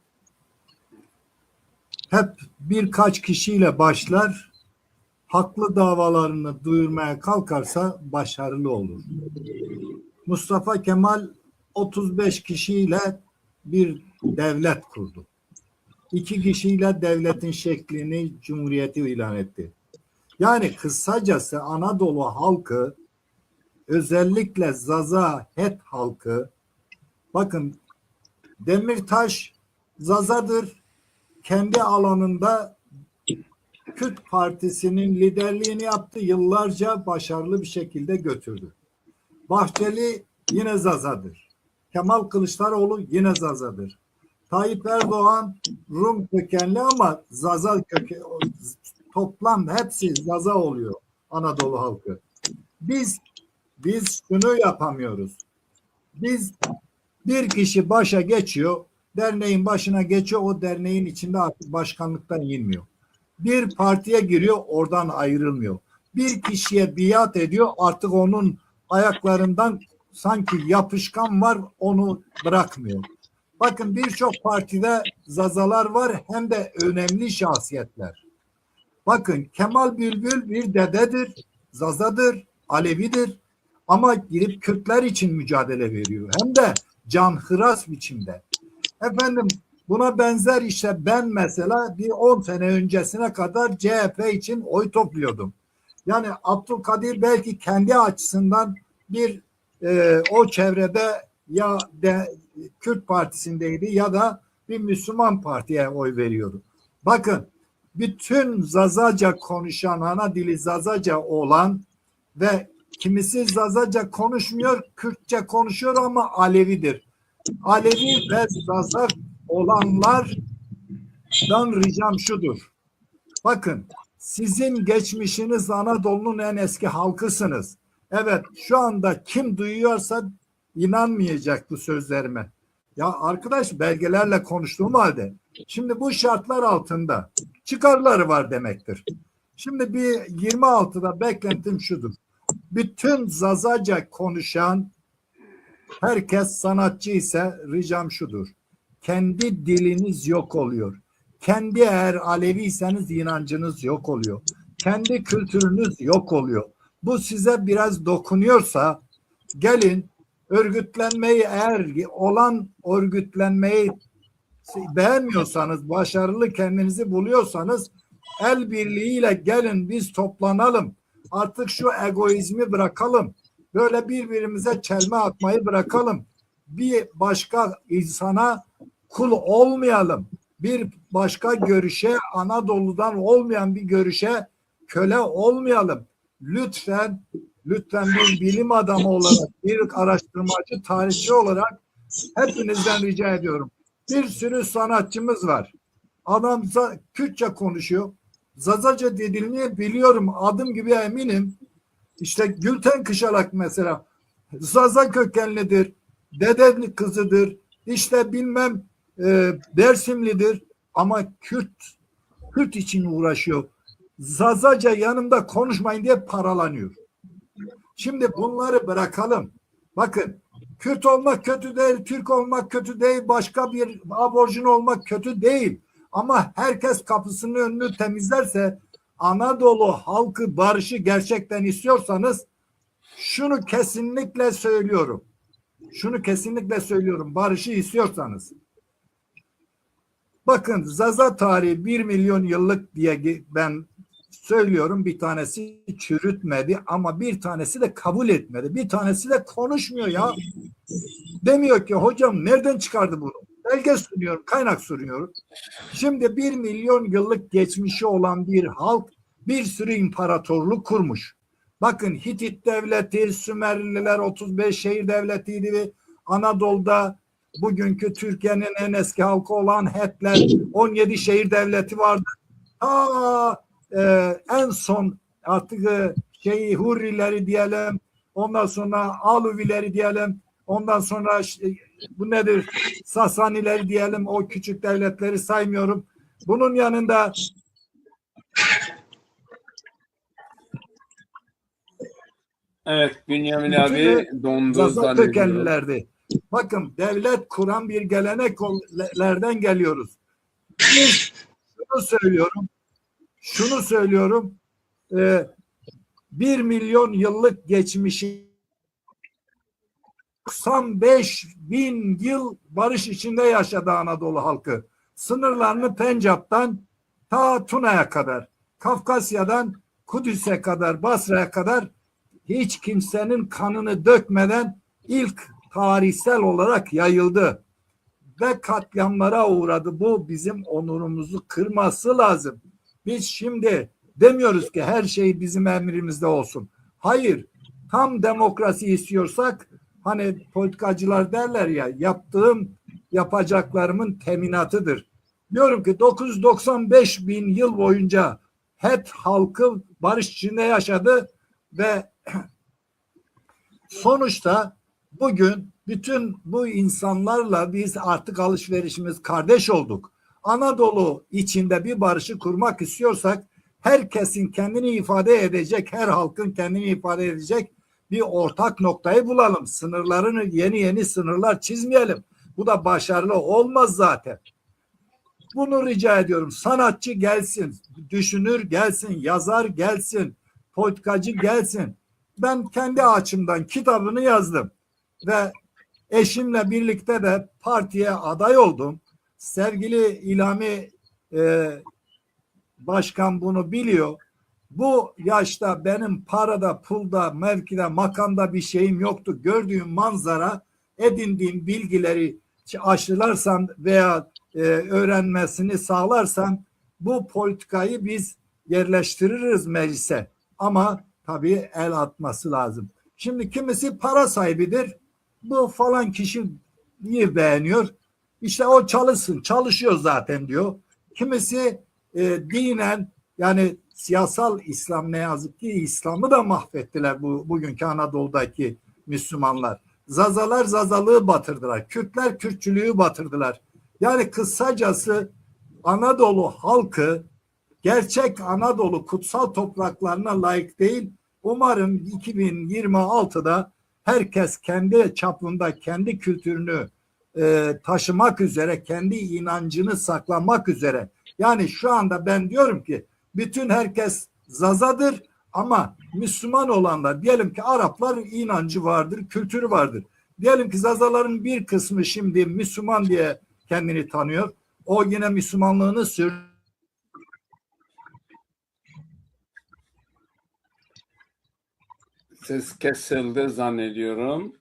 hep birkaç kişiyle başlar, haklı davalarını duyurmaya kalkarsa başarılı olur. Mustafa Kemal 35 kişiyle bir devlet kurdu. 2 kişiyle devletin şeklini, cumhuriyeti ilan etti. Yani kısacası Anadolu halkı, özellikle Zaza Het halkı, bakın Demirtaş Zazadır, kendi alanında Kürt Partisi'nin liderliğini yaptı, yıllarca başarılı bir şekilde götürdü. Bahçeli yine Zazadır. Kemal Kılıçdaroğlu yine Zazadır. Tayyip Erdoğan Rum kökenli ama Zaza kökenli, toplam hepsi Zaza oluyor Anadolu halkı. Biz şunu yapamıyoruz. Biz bir kişi başa geçiyor, derneğin başına geçiyor, o derneğin içinde artık başkanlıktan inmiyor. Bir partiye giriyor, oradan ayrılmıyor. Bir kişiye biat ediyor, artık onun ayaklarından sanki yapışkan var, onu bırakmıyor. Bakın birçok partide Zazalar var, hem de önemli şahsiyetler. Bakın Kemal Bülbül bir dededir, Zazadır, Alevidir ama girip Kürtler için mücadele veriyor. Hem de canhıras biçimde. Efendim buna benzer işte ben mesela bir 10 sene öncesine kadar CHP için oy topluyordum. Yani Abdülkadir belki kendi açısından bir o çevrede ya Kürt Partisi'ndeydi ya da bir Müslüman partiye oy veriyordu. Bakın bütün Zazaca konuşan, ana dili Zazaca olan ve kimisi Zazaca konuşmuyor, Kürtçe konuşuyor ama Alevidir. Alevi ve Zaza olanlardan ricam şudur. Bakın sizin geçmişiniz Anadolu'nun en eski halkısınız. Evet şu anda kim duyuyorsa inanmayacak bu sözlerime. Ya arkadaş belgelerle konuştuğum halde şimdi bu şartlar altında çıkarları var demektir. Şimdi bir 26'da beklentim şudur. Bütün Zazaca konuşan herkes sanatçı ise ricam şudur. Kendi diliniz yok oluyor. Kendi eğer Aleviyseniz inancınız yok oluyor. Kendi kültürünüz yok oluyor. Bu size biraz dokunuyorsa gelin örgütlenmeyi eğer olan örgütlenmeyi beğenmiyorsanız, başarılı kendinizi buluyorsanız el birliğiyle gelin biz toplanalım. Artık şu egoizmi bırakalım. Böyle birbirimize çelme atmayı bırakalım. Bir başka insana kul olmayalım. Bir başka görüşe, Anadolu'dan olmayan bir görüşe köle olmayalım. Lütfen bir bilim adamı olarak, bir araştırmacı, tarihçi olarak hepinizden rica ediyorum. Bir sürü sanatçımız var. Adam Kürtçe konuşuyor. Zazaca dediğini biliyorum. Adım gibi eminim. İşte Gülten Kışalak mesela Zaza kökenlidir. Dedenin kızıdır. İşte bilmem Dersimlidir. Ama Kürt için uğraşıyor. Zazaca yanımda konuşmayın diye paralanıyor. Şimdi bunları bırakalım. Bakın Kürt olmak kötü değil, Türk olmak kötü değil, başka bir aborjin olmak kötü değil. Ama herkes kapısının önünü temizlerse Anadolu halkı barışı gerçekten istiyorsanız şunu kesinlikle söylüyorum. Barışı istiyorsanız. Bakın Zaza tarihi 1 milyon yıllık diye ben söylüyorum. Bir tanesi çürütmedi ama bir tanesi de kabul etmedi. Bir tanesi de konuşmuyor ya. Demiyor ki hocam nereden çıkardı bunu? Belge sunuyorum, kaynak sunuyorum. Şimdi 1 milyon yıllık geçmişi olan bir halk bir sürü imparatorluk kurmuş. Bakın Hitit devleti, Sümerliler 35 şehir devletiydi ve Anadolu'da bugünkü Türkiye'nin en eski halkı olan Hetler 17 şehir devleti vardı. En son artık Hurrileri diyelim, ondan sonra Aluvileri diyelim, ondan sonra bu nedir? Sasanileri diyelim, o küçük devletleri saymıyorum. Bunun yanında Evet, Bünyamin abi dondu Zaza zannediyorum. kökenlilerdi. Bakın devlet kuran bir geleneklerden geliyoruz. Biz şunu söylüyorum, 1 milyon yıllık geçmişi 95 bin yıl barış içinde yaşadı Anadolu halkı. Sınırlarını Pencap'tan ta Tuna'ya kadar, Kafkasya'dan Kudüs'e kadar, Basra'ya kadar hiç kimsenin kanını dökmeden ilk tarihsel olarak yayıldı ve katliamlara uğradı. Bu bizim onurumuzu kırması lazım. Biz şimdi demiyoruz ki her şey bizim emrimizde olsun. Hayır, tam demokrasi istiyorsak hani politikacılar derler ya, yapacaklarımın teminatıdır. Diyorum ki 995 bin yıl boyunca Het halkı barış içinde yaşadı ve sonuçta bugün bütün bu insanlarla biz artık alışverişimiz kardeş olduk. Anadolu içinde bir barışı kurmak istiyorsak herkesin kendini ifade edecek, her halkın kendini ifade edecek bir ortak noktayı bulalım. Sınırlarını yeni sınırlar çizmeyelim. Bu da başarılı olmaz zaten. Bunu rica ediyorum. Sanatçı gelsin, düşünür gelsin, yazar gelsin, politikacı gelsin. Ben kendi açımdan kitabını yazdım ve eşimle birlikte de partiye aday oldum. Sevgili İlhami Başkan bunu biliyor. Bu yaşta benim parada, pulda, mevkide, makamda bir şeyim yoktu. Gördüğüm manzara, edindiğim bilgileri aşılarsam veya öğrenmesini sağlarsam bu politikayı biz yerleştiririz meclise. Ama tabii el atması lazım. Şimdi kimisi para sahibidir. Bu falan kişiyi beğeniyor. İşte o çalışsın, çalışıyor zaten diyor. Kimisi dinen yani siyasal İslam, ne yazık ki İslam'ı da mahvettiler bugünkü Anadolu'daki Müslümanlar. Zazalar zazalığı batırdılar. Kürtler Kürtçülüğü batırdılar. Yani kısacası Anadolu halkı gerçek Anadolu kutsal topraklarına layık değil. Umarım 2026'da herkes kendi çapında kendi kültürünü taşımak üzere, kendi inancını saklamak üzere. Yani şu anda ben diyorum ki bütün herkes Zazadır ama Müslüman olanlar, diyelim ki Araplar inancı vardır, kültürü vardır. Diyelim ki Zazaların bir kısmı şimdi Müslüman diye kendini tanıyor. O yine Müslümanlığını sürdürüyor. Ses kesildi zannediyorum.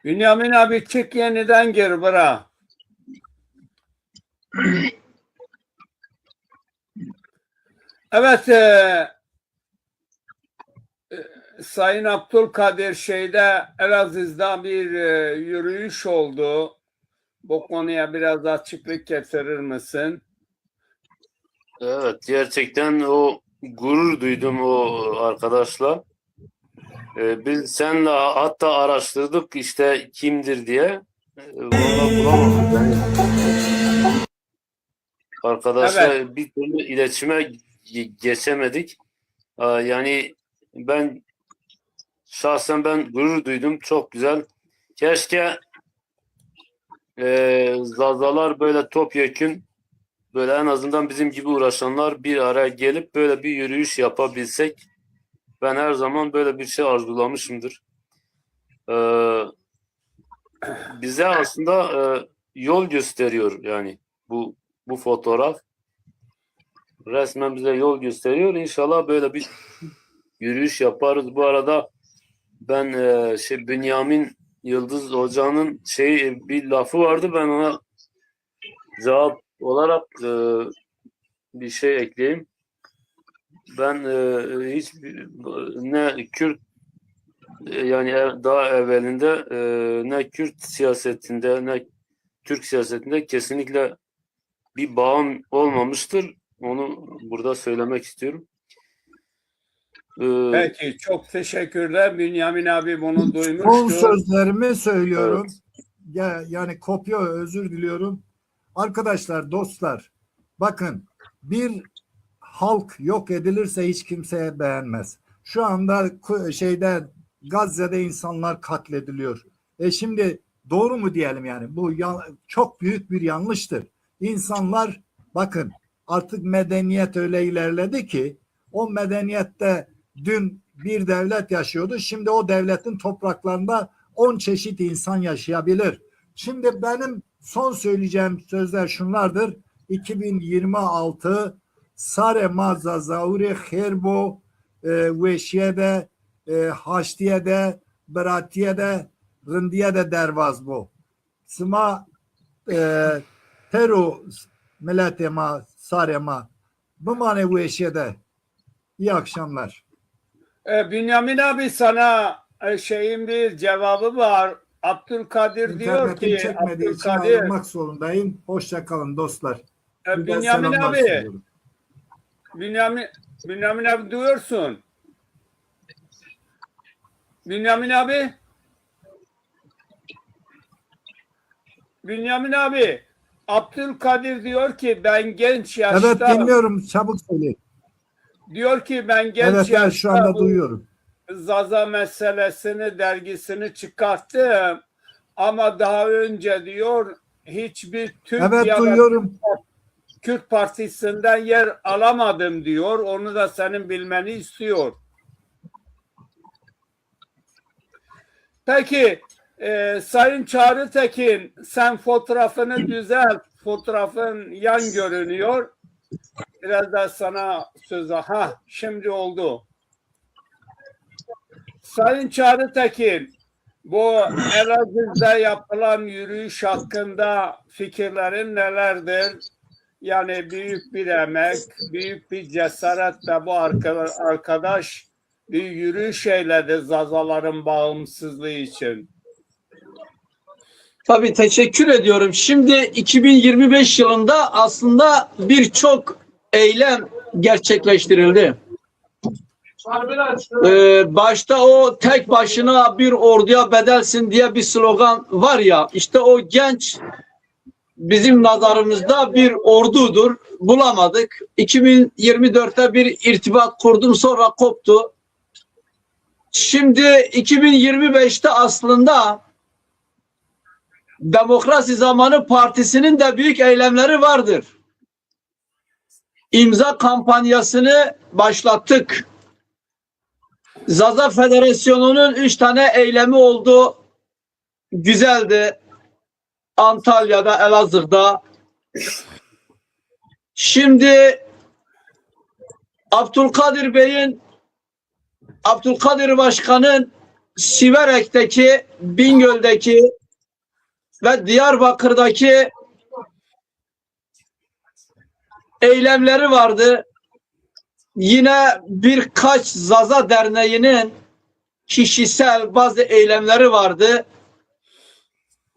Bünyamin abi çık yeniden gir bırak. Evet, Sayın Abdülkadir Elazığ'da bir yürüyüş oldu. Bu konuya biraz açıklık getirir misin? Evet, gerçekten o gurur duydum o arkadaşla. Biz seninle hatta araştırdık işte kimdir diye. Vallahi bulamadık yani. Arkadaşla bir türlü iletişime geçemedik. Yani şahsen ben gurur duydum. Çok güzel. Keşke Zazalar böyle topyekün böyle en azından bizim gibi uğraşanlar bir araya gelip böyle bir yürüyüş yapabilsek. Ben her zaman böyle bir şey arzulamışımdır. Bize aslında yol gösteriyor yani bu fotoğraf resmen bize yol gösteriyor. İnşallah böyle bir yürüyüş yaparız. Bu arada ben Bünyamin Yıldız Hoca'nın bir lafı vardı. Ben ona cevap olarak bir şey ekleyeyim. Ben hiç ne Kürt Yani daha evvelinde ne Kürt siyasetinde ne Türk siyasetinde kesinlikle bir bağım olmamıştır. Onu burada söylemek istiyorum. Peki çok teşekkürler. Bünyamin abi bunu Son duymuştur. sözlerimi söylüyorum. Evet. Yani kopya, özür diliyorum. Arkadaşlar, dostlar, bakın, bir halk yok edilirse hiç kimseye beğenmez. Şu anda Gazze'de insanlar katlediliyor. Şimdi doğru mu diyelim yani? Bu çok büyük bir yanlıştır. İnsanlar, bakın, artık medeniyet öyle ilerledi ki o medeniyette dün bir devlet yaşıyordu. Şimdi o devletin topraklarında 10 çeşit insan yaşayabilir. Şimdi benim son söyleyeceğim sözler şunlardır. 2026 Sare Maza Zauri Herbo Veşiyede Haştiyede Beratiyede Rındiyede Dervaz bu. Sıma Teru Milletema Sarema bu mane Veşiyede. İyi akşamlar. Bünyamin abi sana şeyin bir cevabı var. Abdülkadir diyor İnternetim ki çekmediği için Abdülkadir ayrılmak zorundayım. Hoşça kalın dostlar. Bir de Bünyamin selamlar abi sunuyorum. Bünyamin abi duyuyorsun. Bünyamin abi Abdülkadir diyor ki ben genç yaşta Evet, dinliyorum. Çabuk söyleyin. diyor ki ben genç Evet, yaşta şu anda bu duyuyorum. Zaza meselesini dergisini çıkarttım ama daha önce diyor hiçbir Türk Evet, ya da duyuyorum. Kürt partisinden yer alamadım diyor. Onu da senin bilmeni istiyor. Peki Sayın Çağrı Tekin sen fotoğrafını düzelt. Fotoğrafın yan görünüyor. Biraz da sana söz. Şimdi oldu. Sayın Çağrı Tekin, bu Elazığ'da yapılan yürüyüş hakkında fikirlerin nelerdir? Yani büyük bir emek, büyük bir cesaretle bu arkadaş bir yürüyüş eyledi Zazaların bağımsızlığı için. Tabii teşekkür ediyorum. Şimdi 2025 yılında aslında birçok eylem gerçekleştirildi. Başta o tek başına bir orduya bedelsin diye bir slogan var ya, işte o genç bizim nazarımızda bir ordudur. Bulamadık. 2024'te bir irtibat kurdum, sonra koptu. Şimdi 2025'te aslında Demokrasi Zamanı Partisi'nin de büyük eylemleri vardır. İmza kampanyasını başlattık. Zaza Federasyonu'nun 3 tane eylemi oldu. Güzeldi. Antalya'da, Elazığ'da. Şimdi Abdülkadir Başkan'ın Siverek'teki, Bingöl'deki ve Diyarbakır'daki eylemleri vardı. Yine birkaç Zaza Derneği'nin kişisel bazı eylemleri vardı.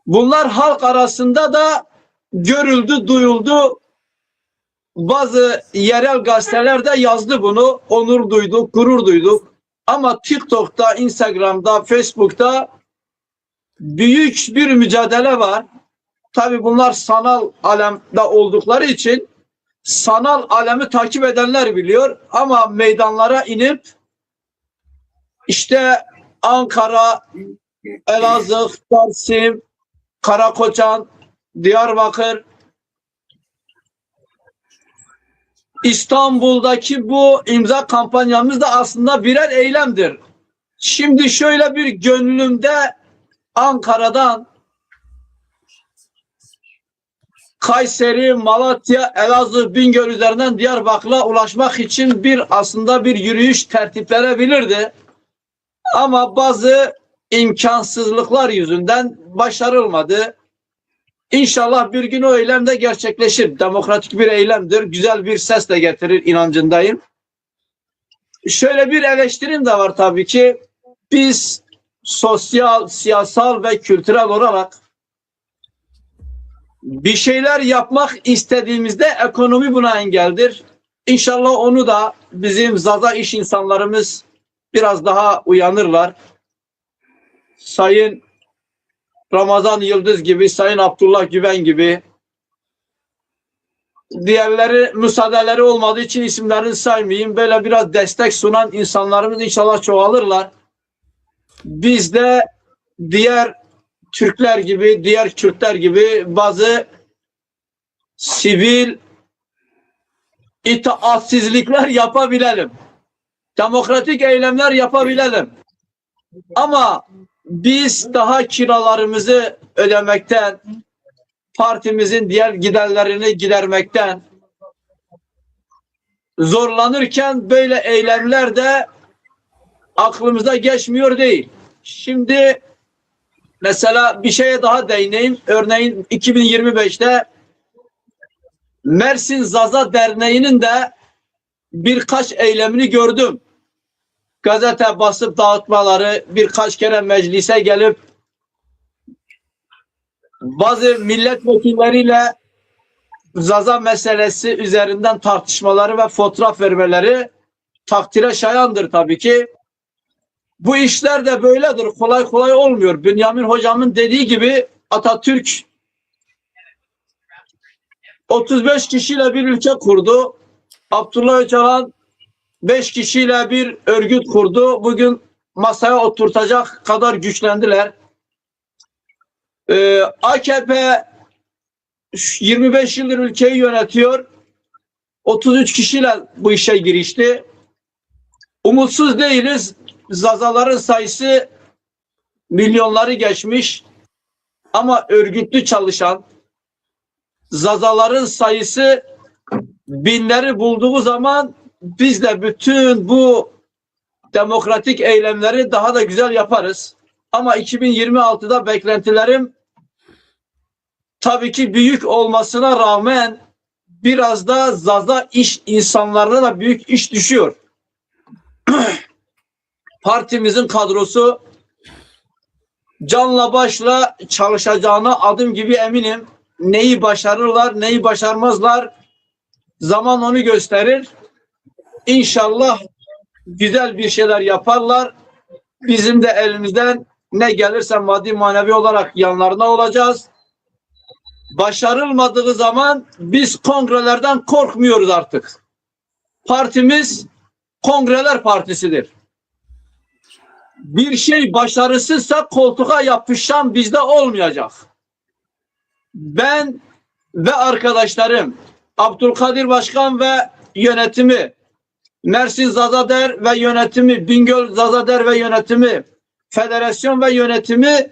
Bunlar halk arasında da görüldü, duyuldu. Bazı yerel gazeteler de yazdı bunu. Onur duyduk, gurur duyduk. Ama TikTok'ta, Instagram'da, Facebook'ta büyük bir mücadele var. Tabii bunlar sanal alemde oldukları için sanal alemi takip edenler biliyor. Ama meydanlara inip işte Ankara, Elazığ, Dersim, Karakoçan, Diyarbakır, İstanbul'daki bu imza kampanyamız da aslında birer eylemdir. Şimdi şöyle bir gönlümde Ankara'dan Kayseri, Malatya, Elazığ, Bingöl üzerinden Diyarbakır'a ulaşmak için aslında bir yürüyüş tertiplenebilirdi. Ama bazı imkansızlıklar yüzünden başarılmadı. İnşallah bir gün o eylem de gerçekleşir. Demokratik bir eylemdir. Güzel bir ses de getirir inancındayım. Şöyle bir eleştirim de var tabii ki. Biz sosyal, siyasal ve kültürel olarak bir şeyler yapmak istediğimizde ekonomi buna engeldir. İnşallah onu da bizim Zaza iş insanlarımız biraz daha uyanırlar. Sayın Ramazan Yıldız gibi, Sayın Abdullah Güven gibi, diğerleri müsaadeleri olmadığı için isimlerini saymayayım. Böyle biraz destek sunan insanlarımız inşallah çoğalırlar. Biz de diğer Türkler gibi, diğer Kürtler gibi bazı sivil itaatsizlikler yapabilelim. Demokratik eylemler yapabilelim. Ama biz daha kiralarımızı ödemekten, partimizin diğer giderlerini gidermekten zorlanırken böyle eylemler de aklımıza geçmiyor değil. Şimdi mesela bir şeye daha değineyim. Örneğin 2025'te Mersin Zaza Derneği'nin de birkaç eylemini gördüm. Gazete basıp dağıtmaları, birkaç kere meclise gelip bazı milletvekilleriyle Zaza meselesi üzerinden tartışmaları ve fotoğraf vermeleri takdire şayandır tabii ki. Bu işler de böyledir. Kolay kolay olmuyor. Bünyamin hocamın dediği gibi Atatürk 35 kişiyle bir ülke kurdu. Abdullah Öcalan 5 kişiyle bir örgüt kurdu. Bugün masaya oturtacak kadar güçlendiler. AKP 25 yıldır ülkeyi yönetiyor. 33 kişiyle bu işe girişti. Umutsuz değiliz. Zazaların sayısı milyonları geçmiş. Ama örgütlü çalışan Zazaların sayısı binleri bulduğu zaman biz de bütün bu demokratik eylemleri daha da güzel yaparız. Ama 2026'da beklentilerim tabii ki büyük olmasına rağmen biraz da Zaza iş insanlarına da büyük iş düşüyor. Partimizin kadrosu canla başla çalışacağına adım gibi eminim. Neyi başarırlar, neyi başarmazlar zaman onu gösterir. İnşallah güzel bir şeyler yaparlar. Bizim de elimizden ne gelirse maddi manevi olarak yanlarına olacağız. Başarılmadığı zaman biz kongrelerden korkmuyoruz artık. Partimiz kongreler partisidir. Bir şey başarısızsa koltuğa yapışan bizde olmayacak. Ben ve arkadaşlarım, Abdülkadir Başkan ve yönetimi, Mersin Zazader ve yönetimi, Bingöl Zazader ve yönetimi, federasyon ve yönetimi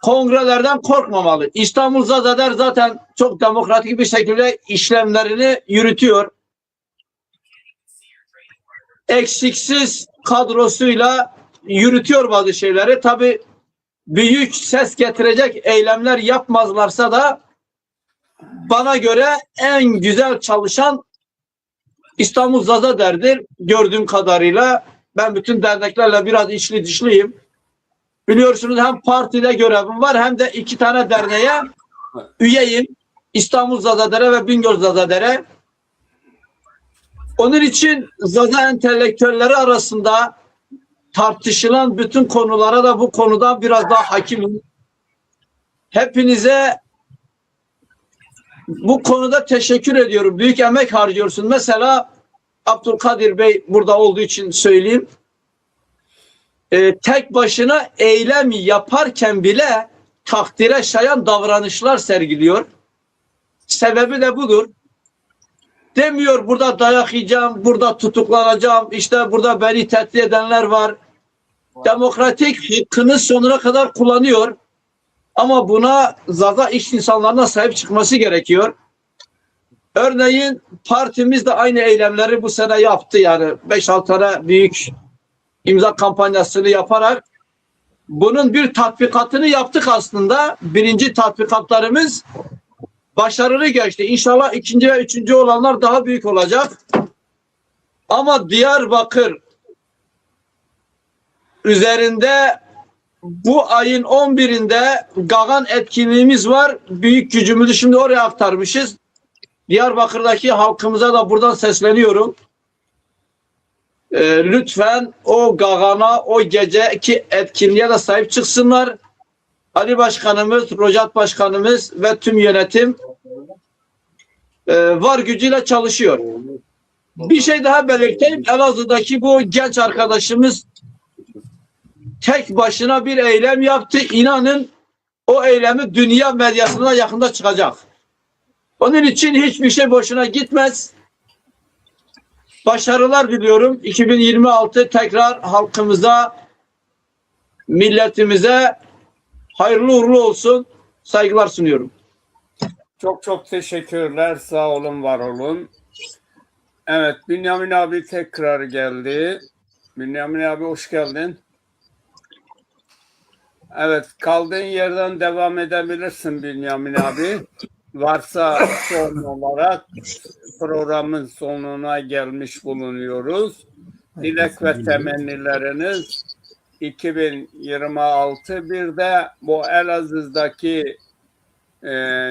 kongrelerden korkmamalı. İstanbul Zazader zaten çok demokratik bir şekilde işlemlerini yürütüyor. Eksiksiz kadrosuyla yürütüyor bazı şeyleri. Tabii büyük ses getirecek eylemler yapmazlarsa da bana göre en güzel çalışan İstanbul Zazader'dir gördüğüm kadarıyla. Ben bütün derneklerle biraz içli dışlıyım. Biliyorsunuz hem partide görevim var hem de 2 tane derneğe üyeyim. İstanbul Zazader'e ve Bingöl Zazader'e. Onun için Zaza entelektüelleri arasında tartışılan bütün konulara da bu konuda biraz daha hakimim. Hepinize bu konuda teşekkür ediyorum. Büyük emek harcıyorsun. Mesela Abdülkadir Bey burada olduğu için söyleyeyim. Tek başına eylem yaparken bile takdire şayan davranışlar sergiliyor. Sebebi de budur. Demiyor burada dayak yiyeceğim, burada tutuklanacağım, işte burada beni tehdit edenler var. Demokratik hakkını sonuna kadar kullanıyor. Ama buna Zaza iş insanlarına sahip çıkması gerekiyor. Örneğin partimiz de aynı eylemleri bu sene yaptı. Yani 5-6 tane büyük imza kampanyasını yaparak bunun bir tatbikatını yaptık aslında. Birinci tatbikatlarımız başarılı geçti. İnşallah ikinci ve üçüncü olanlar daha büyük olacak. Ama Diyarbakır üzerinde Bu ayın 11'inde Gagan etkinliğimiz var. Büyük gücümüzü şimdi oraya aktarmışız. Diyarbakır'daki halkımıza da buradan sesleniyorum. Lütfen o Gagan'a, o geceki etkinliğe de sahip çıksınlar. Ali Başkanımız, Rojat Başkanımız ve tüm yönetim var gücüyle çalışıyor. Bir şey daha belirteyim. Elazığ'daki bu genç arkadaşımız tek başına bir eylem yaptı. İnanın o eylemi dünya medyasına yakında çıkacak. Onun için hiçbir şey boşuna gitmez. Başarılar diliyorum. 2026 tekrar halkımıza, milletimize hayırlı uğurlu olsun. Saygılar sunuyorum. Çok çok teşekkürler. Sağ olun, var olun. Evet, Bünyamin abi tekrar geldi. Bünyamin abi hoş geldin. Evet, kaldığın yerden devam edebilirsin Bünyamin abi. Varsa son olarak programın sonuna gelmiş bulunuyoruz. Dilek ve temennileriniz 2026, bir de bu Elazığ'daki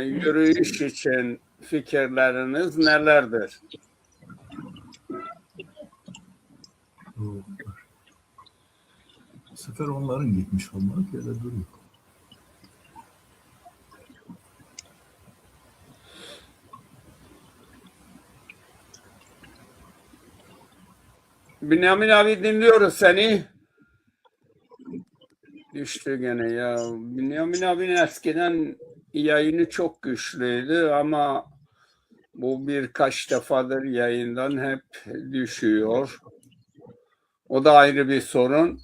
yürüyüş için fikirleriniz nelerdir? Bu sefer onların gitmiş olmak öyle duruyor. Bünyamin abi dinliyoruz seni. Düştü gene ya. Bünyamin abinin eskiden yayını çok güçlüydü ama bu birkaç defadır yayından hep düşüyor. O da ayrı bir sorun.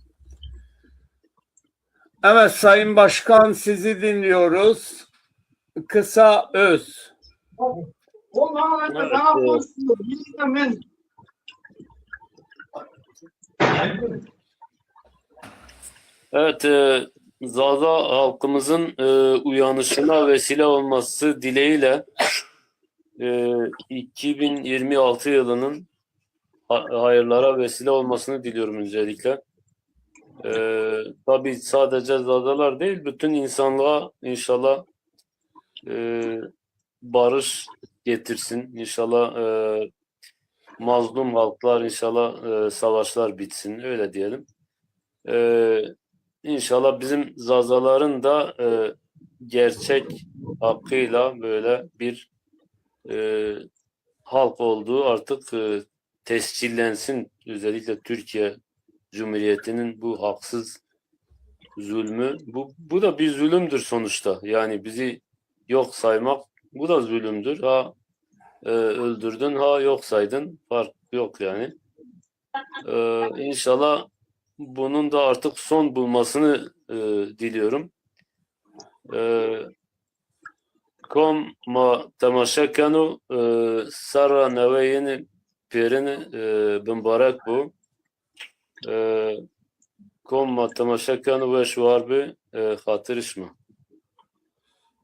Evet Sayın Başkan, sizi dinliyoruz. Kısa öz. Evet, Zaza halkımızın uyanışına vesile olması dileğiyle 2026 yılının hayırlara vesile olmasını diliyorum öncelikle. Tabii sadece Zazalar değil, bütün insanlığa inşallah barış getirsin. İnşallah mazlum halklar, inşallah savaşlar bitsin, öyle diyelim. İnşallah bizim Zazaların da gerçek hakkıyla böyle bir halk olduğu artık tescillensin. Özellikle Türkiye Cumhuriyeti'nin bu haksız zulmü, bu da bir zulümdür sonuçta. Yani bizi yok saymak, bu da zulümdür. Ha öldürdün, ha yok saydın, fark yok yani. İnşallah bunun da artık son bulmasını diliyorum. Kom ma temaşakanu sarra neveyini pirini bimbarek bu. Kom ma temaşakanu ve şu harbi hatırışma.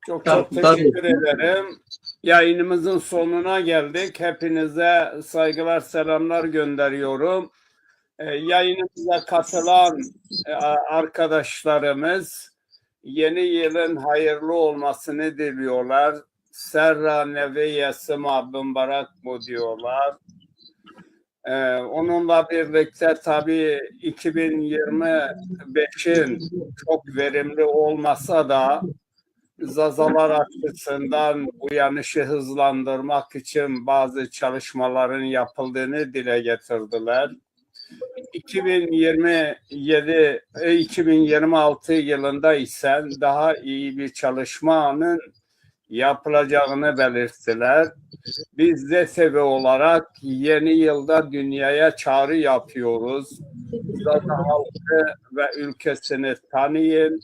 Çok çok teşekkür ederim. Yayınımızın sonuna geldik. Hepinize saygılar, selamlar gönderiyorum. Yayınımıza katılan arkadaşlarımız yeni yılın hayırlı olmasını diliyorlar. Serra neviye sıma bimbarak bu diyorlar. Onunla birlikte tabii 2025'in çok verimli olmasa da Zazalar açısından uyanışı hızlandırmak için bazı çalışmaların yapıldığını dile getirdiler. 2026 yılında ise daha iyi bir çalışmanın yapılacağını belirttiler. Biz de SEVE olarak yeni yılda dünyaya çağrı yapıyoruz. Zaza halkı ve ülkesini tanıyın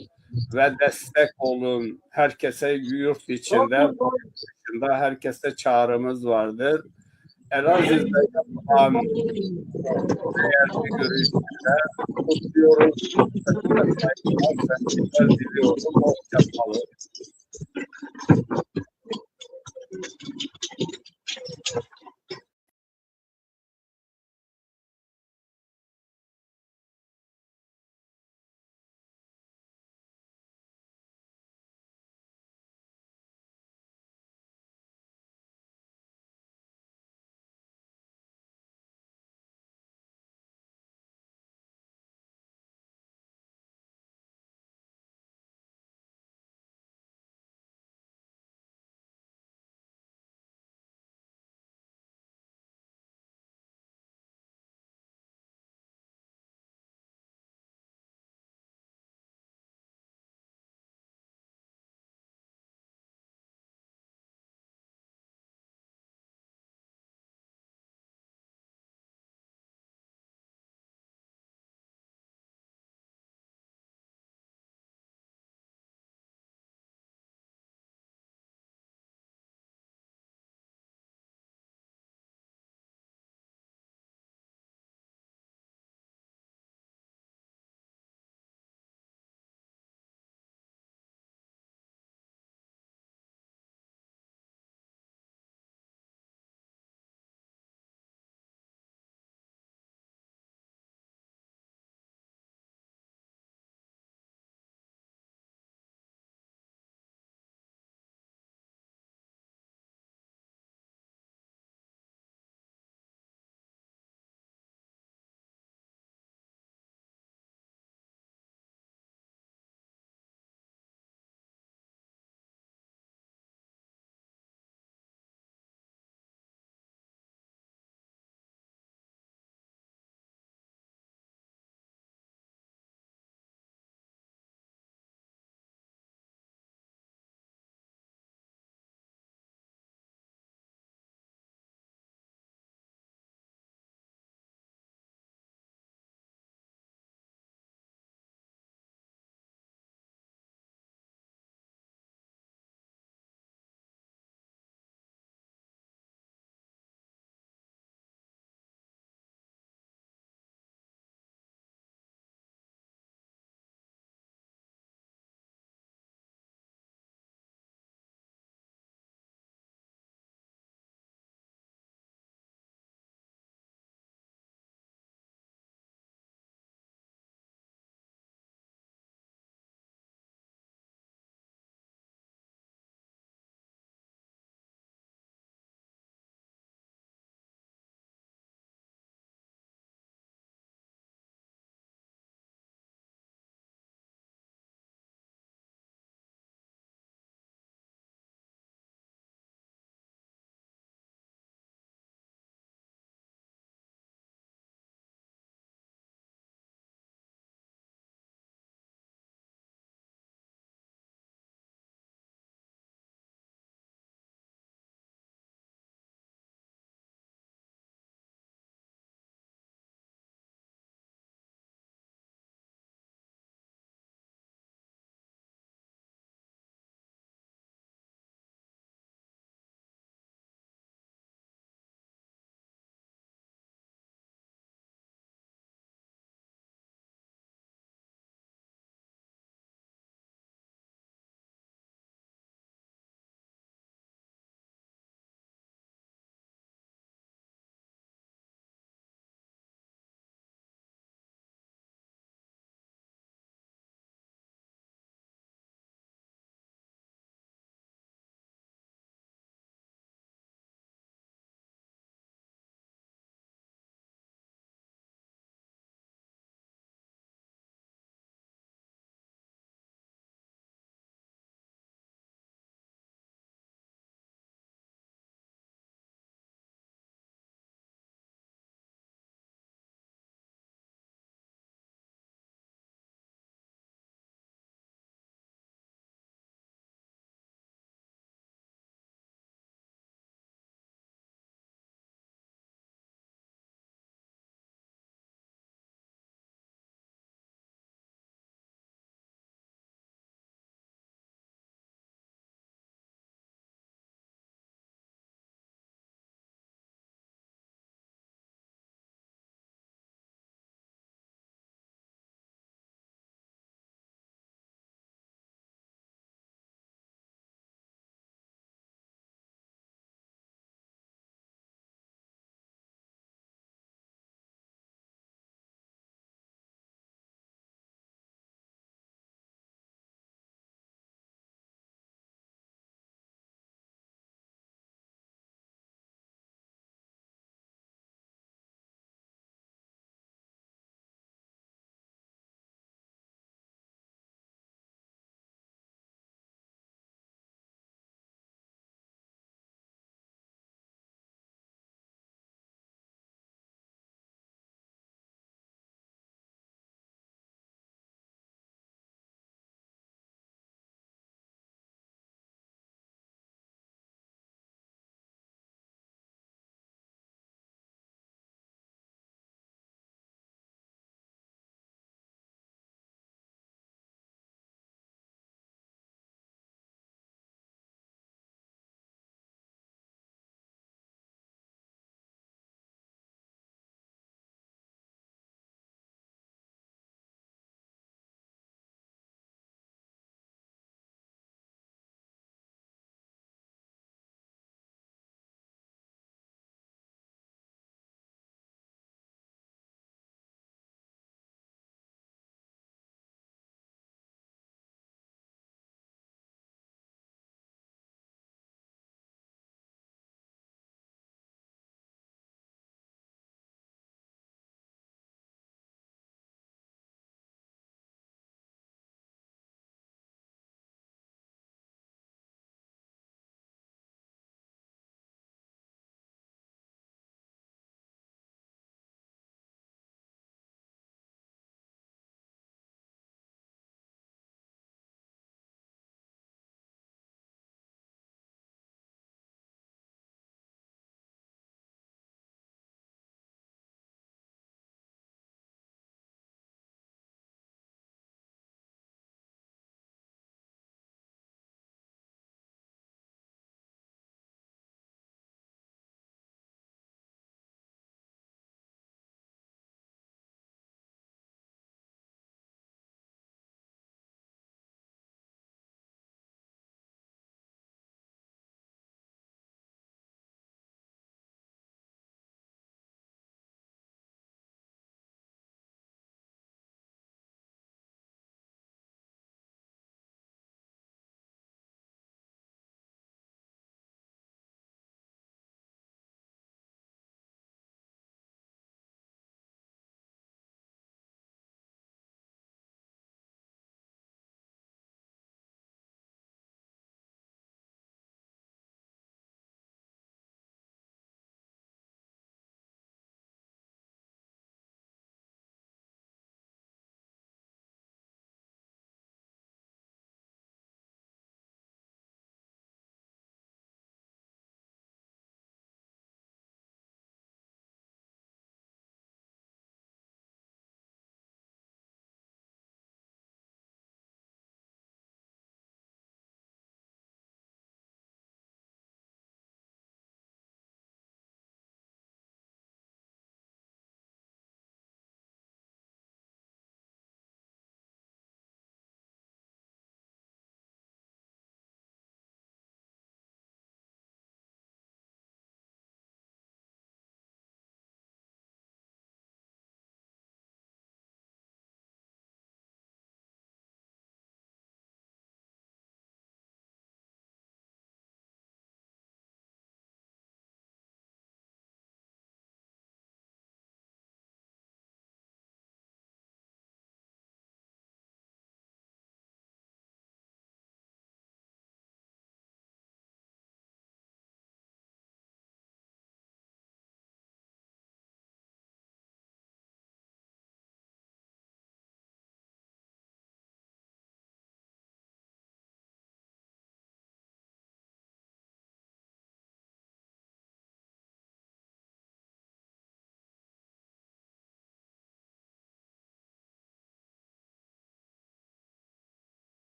ve destek olun. Herkese yurt içinde, dışında herkese çağrımız vardır. Elazığ'da yapılan değerli görüşmeler kutluyoruz. Diliyorum. Hoşçakalın.